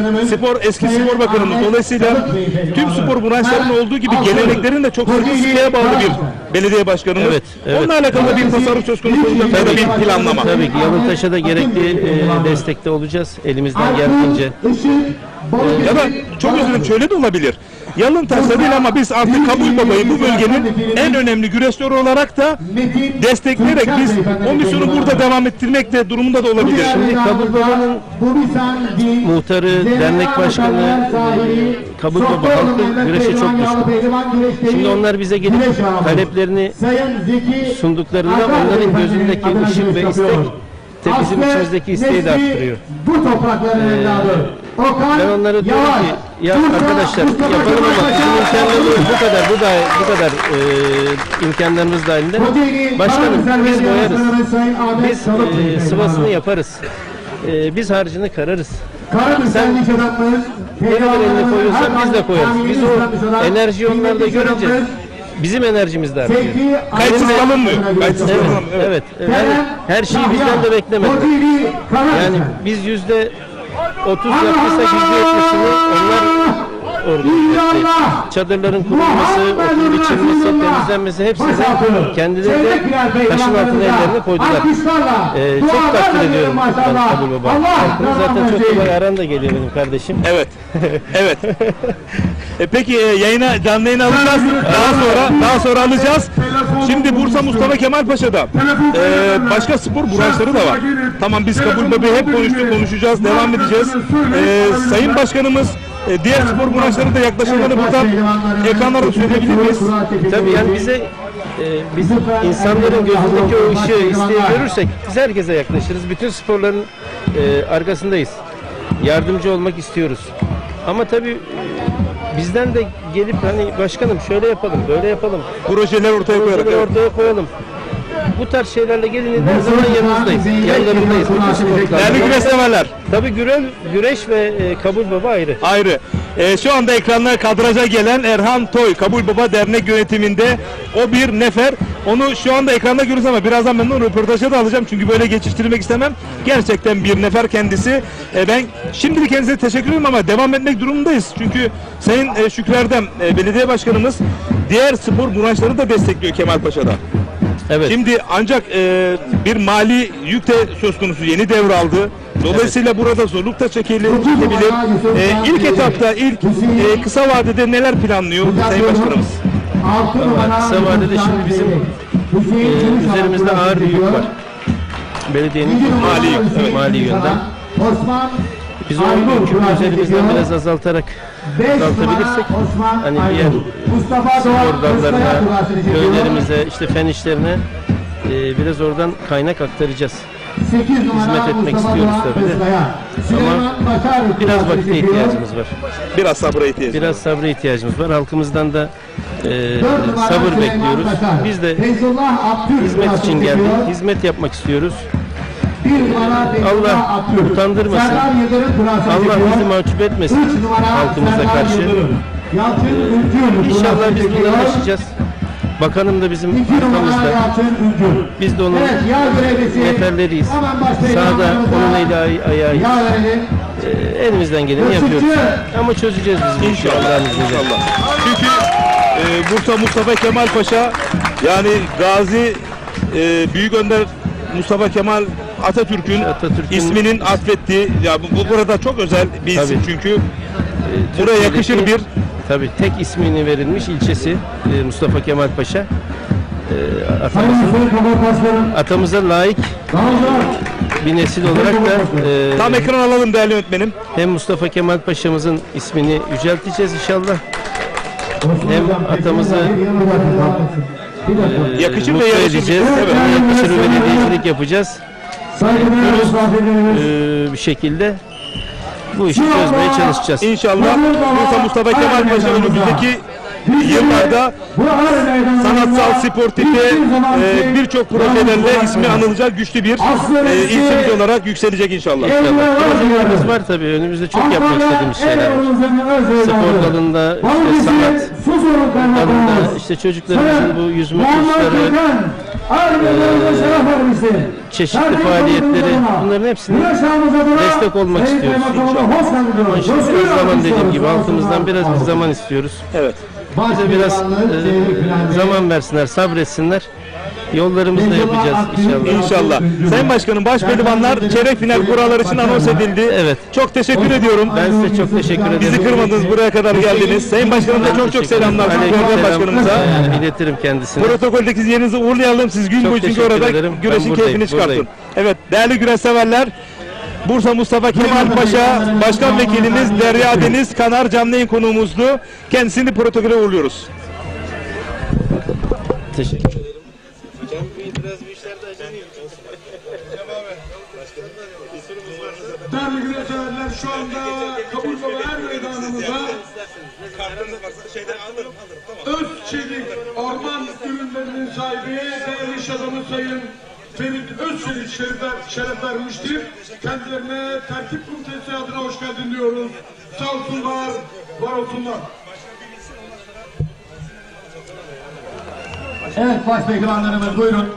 eski spor bakanımız. Dolayısıyla tüm spor branşlarının olduğu gibi geleneklerin de çok sıkıya bağlı bir belediye başkanımız. Evet, evet. Onunla alakalı bir tasarruf söz konusu olacak ya da bir planlama. Tabii ki Yalıntaş'a da gerekli destekte olacağız elimizden geldiğince. Ya da çok özür dilerim şöyle de olabilir. Yalıntaş'ta değil ama biz artık Kabul Baba'yı bu bölgenin en önemli güreşleri olarak da destekleyerek biz o misyonu burada devam ettirmek de durumunda da olabilir. Şimdi Kabul Baba'nın muhtarı, dernek başkanı, Kabul Baba halkı güreşe çok düşkün. Şimdi onlar bize gelip taleplerini sunduklarında onların gözündeki ışık ve istek bizim içimizdeki isteği de arttırıyor. Ben onlara diyorum ki ya arkadaşlar yapalım ama bizim imkanlarımız bu kadar imkanlarımız dahilinde. Başkanım biz boyarız, biz sıvasını yaparız, biz harcını kararız. Sen ne kadar elini koyuyorsan biz de koyarız. Biz o enerjiyi onlarda görünce bizim enerjimiz de artıyor. Kayıtsız kalınmıyor. Kayıtsız kalınmıyor. Evet. Her şeyi bizden de beklemediler. Yani biz %30 yaptıysak %70'ini onlar organize etti. Çadırların kurulması, otur biçilmesi, temizlenmesi hepsini kendileri de taşın altına ellerine koydular. Çok takdir ediyorum ben Kabul Baba. Halkını zaten çok kolay aran da geliyor benim kardeşim. Evet. Evet. Peki yayına canlı yayına alacağız. Daha sonra alacağız. Şimdi Bursa Mustafa Kemal Paşa'da başka spor branşları da var. Tamam biz Kabul Baba'yı hep konuşacağız, devam edeceğiz. Sayın Başkanımız diğer spor branşları da yaklaşımlarını buradan ekranlara söyleyebilir miyiz? Tabii yani biz insanların gözündeki o ışığı, isteği görürsek biz herkese yaklaşırız. Bütün sporların arkasındayız. Yardımcı olmak istiyoruz. Ama tabii bizden de gelip hani başkanım şöyle yapalım, böyle yapalım. Projeler ortaya koyalım. Bu tarz şeylerle gelin her zaman yanınızdayız. Yanlarındayız. Değerli güreş severler. Tabii güreş ve Kabul Baba ayrı. Ayrı. Şu anda ekranlara kadraja gelen Erhan Toy, Kabul Baba Dernek yönetiminde o bir nefer. Onu şu anda ekranda görürüz ama birazdan ben onu röportaja da alacağım. Çünkü böyle geçiştirmek istemem. Gerçekten bir nefer kendisi. Ben şimdilik kendisine teşekkür ederim ama devam etmek durumundayız. Çünkü Sayın Şükrü Erdem, belediye başkanımız diğer spor branşları da destekliyor Kemalpaşa'da. Evet. Şimdi ancak bir mali yük de söz konusu, yeni devraldı. Dolayısıyla burada zorluk da çekebilir. İlk etapta, kısa vadede neler planlıyor Sayın Başkanımız? Kısa vadede şimdi bizim üzerimizde ağır bir yük var. Belediyenin mali yönden. Biz o yükü üzerimizden biraz azaltabilirsek hani diğer spor dallarına, köylerimize, işte fen işlerine biraz oradan kaynak aktaracağız. Hizmet etmek istiyoruz tabii de. Ama biraz vakite ihtiyacımız var. Biraz sabra ihtiyacımız var. Halkımızdan da sabır bekliyoruz. Biz de hizmet için geldik. Hizmet yapmak istiyoruz. Allah utandırmasın. Allah bizi mahcup etmesin halkımıza karşı. İnşallah biz bunları aşacağız. Bakanım da bizim arkamızda. Biz de onun neferleriyiz. Sağda onun eli ayağıyız. Elimizden geleni yapıyoruz. Ama çözeceğiz biz İnşallah. Çünkü Bursa Mustafa Kemal Paşa, yani Gazi Büyük Önder Mustafa Kemal Atatürk'ün isminin atfettiği, ya bu burada çok özel bir isim çünkü buraya yakışır bir. Tabii tek ismini verilmiş ilçesi Mustafa Kemal Paşa. Atamıza layık bir nesil olarak da tam ekran alalım değerli yönetmenim. Hem Mustafa Kemal Paşa'mızın ismini yücelteceğiz inşallah. Hem atamızı yakışır ve edeceğiz. Evet. Yakışır ve belediyecilik yapacağız. Bir şekilde bu işi çözmeye çalışacağız. İnşallah Bursa Mustafa Kemal Paşa önümüzdeki yıllarda sanatsal, sportifte birçok projelerle ismi anılacak güçlü bir ilçemiz olarak yükselecek inşallah. Projelerimiz var tabii. Önümüzde çok yapmak istediğimiz şeyler var. Spor dalında, işte sanat dalında, işte çocuklarımızın bu yüzme kursları, çeşitli faaliyetleri, bunların hepsine destek olmak istiyoruz inşallah. Ama işte biraz zaman, dediğim gibi altımızdan biraz bir zaman istiyoruz. Evet. Bize biraz zaman versinler, sabretsinler. Yollarımızda yapacağız inşallah. İnşallah. Sayın Başkanım, baş pehlivanlar çeyrek final kuralları için anons edildi. Evet. Çok teşekkür ediyorum. Ben size çok teşekkür ederim. Bizi kırmadınız, buraya kadar geldiniz. Sayın Başkanım'a çok selamlar. Program Başkanımıza. İletirim kendisine. Protokoldeki yerinizi uğurlayalım. Siz gün boyu çünkü orada güreşin keyfini çıkartın. Evet, değerli güreş severler. Bursa Mustafa Kemal Paşa Başkan Vekilimiz Derya Deniz Kanar canlı yayın konuğumuzdu. Kendisini protokole uğurluyoruz. Teşekkür ederim. Değerli güreşçiler, şu anda Kabulbaba Er Meydanımı'da Özçelik Orman Ürünlerinin sahibi değerli iş adamı Sayın Ferit Özçelik şeref vermiştir. Kendilerine tertip komitesi adına hoş geldin diyoruz. Sağ olsunlar, var olsunlar. Evet, baş pehlivanlarımız buyurun.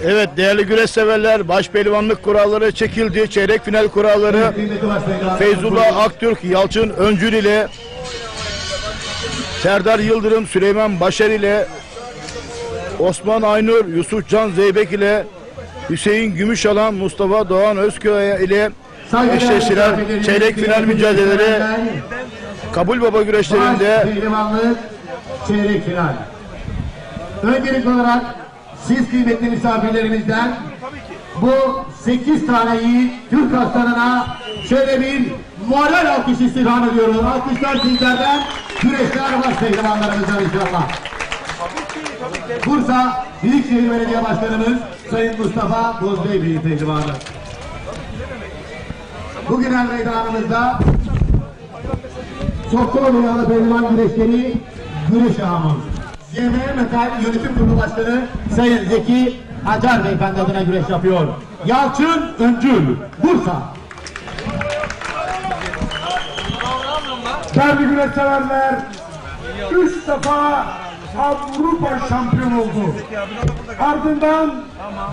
Evet değerli güreş severler, baş pehlivanlık kuralları çekildi. Çeyrek final kuralları Feyzullah Aktürk Yalçın Öncül ile Serdar Yıldırım Süleyman Başar ile Osman Aynur Yusuf Can Zeybek ile Hüseyin Gümüşalan Mustafa Doğan Özköy ile eşleştiren çeyrek final mücadeleleri Kabulbaba güreşlerinde Pehlivanlık çeyrek final. Öncelikli olarak siz kıymetli misafirlerimizden bu 8 tane yiğit Türk aslanına şöyle bir moral alkış istirham ediyoruz. Alkışlar sizlerden, güreşler baş pehlivanlarımızdan inşallah. Bursa Büyükşehir Belediye Başkanımız Sayın Mustafa Bozbey Bey pehlivanı. Bugün her meydanımızda Sokol Yağlı Pehlivan güreşleri güreş ağamız. YM Metal Yönetim Kurulu Başkanı Sayın Zeki Acar Beyefendi adına güreş yapıyor. Yalçın Öncül, Bursa. Değerli güreş severler, 3 defa Avrupa şampiyon oldu. Ardından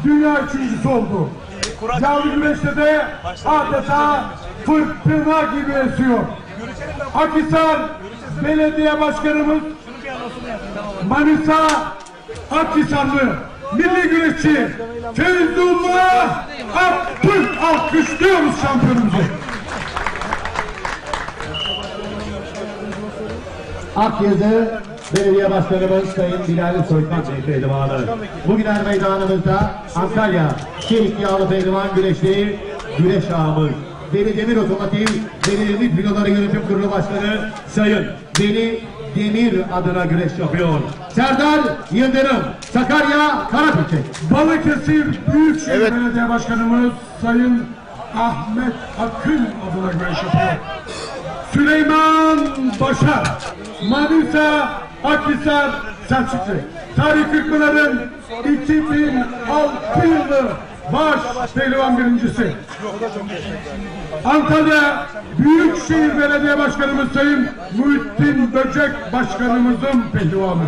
dünya üçüncüsü oldu. Yağlı güreşte de adeta fırtına gibi esiyor. Akhisar Belediye Başkanımız Manisa Akhisarlı milli güreşçi Feyzullah Aktürk, alkışlıyoruz şampiyonumuzu. Akyazı Belediye Başkanımız Sayın Bilal Soykan Bey pehlivanı. Bugün her meydanımızda Antalya Şehit Yağlı Pehlivan güreşleri güreş ağamız. Veli Demir Otomotiv Belediye Filoları Yönetim Kurulu Başkanı Sayın Veli Demir adına güreş yapıyor. Serdar Yıldırım, Sakarya Karapürçek. Balıkesir Büyükşehir Belediye Başkanımız Sayın Ahmet Akın adına güreş yapıyor. Süleyman Başar, Manisa Akhisar Selçuklu. Tarih Kırkpınar'ın 2006 yılı baş pehlivan birincisi. Antalya Büyükşehir Belediye Başkanımız Sayın Muhittin Böcek Başkanımızın pehlivanı.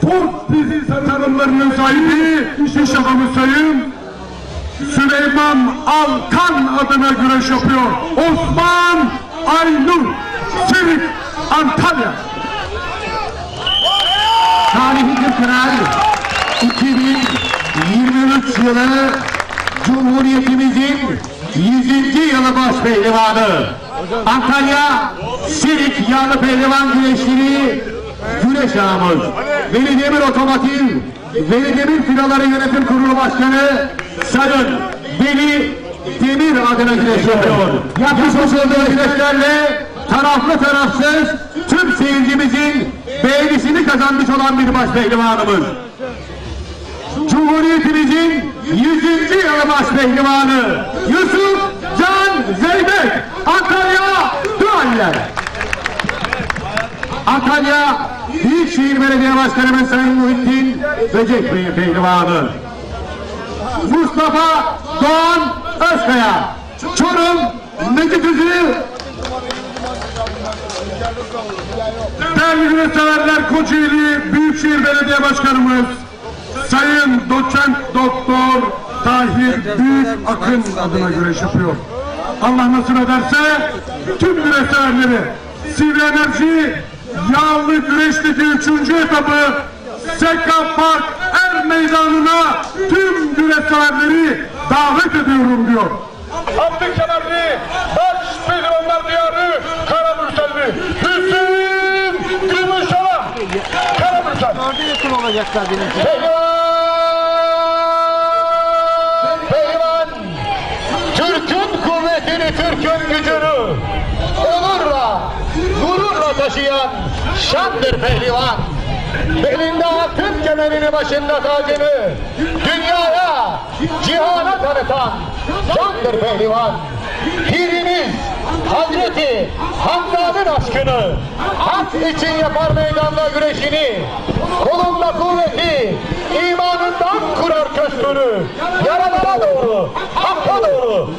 Ford dizi sarımlarının sahibi iş adamı Sayın Süleyman Alkan adına güreş yapıyor. Osman Aynur Çelik, Antalya. Tarihi Kırkpınar 2023 yılı Cumhuriyetimizin 100. yılı baş pehlivanı. Antalya Şerik Yağlı Pehlivan güreşleri güreş ağamız. Veli Demir Otomotiv Veli Demir Filoları Yönetim Kurulu Başkanı Sayın Veli Demir adına güreş yapıyor. Yapmış olduğu güreşlerle taraflı tarafsız tüm seyircimizin beğenisini kazanmış olan bir baş pehlivanımız. Cumhuriyetimizin 100. yılı baş pehlivanı Yusuf Can Zeybek, Antalya Dualle. Bilal. Antalya Büyükşehir Belediye Başkanımız Sayın Muhittin Böcekbey Pehlivanı. Mustafa Doğan Özkaya. Çorum Mecitüzü. Değerli güreşseverler, Kocaeli Büyükşehir Belediye Başkanımız Sayın Doçent Doktor Tahir Büyük Akın adına güreş yapıyor. Allah nasip ederse tüm güreşseverleri Sivri Enerji Yağlı Güreş'teki 3. etabı Seka Park Er Meydanı'na tüm güreşseverleri davet ediyorum diyor. Abdülkemerli Baş Pehlivanlar Diyarı Karamürselli Hüseyin Gümüşalan Karamürsel. Orada yakın olacaklar benim için. Pehlivan Türk'ün kuvvetini, Türk'ün gücünü onurla, gururla taşıyan şandır pehlivan. Belinde altın kemerini, başında tacını dünyaya, cihana tanıtan candır pehlivan. Pirimiz Hazreti Hamda'nın aşkını hak için yapar meydanda güreşini. Kolunda kuvveti, imanından kurar köşkünü. Yaralara doğru, hakka doğru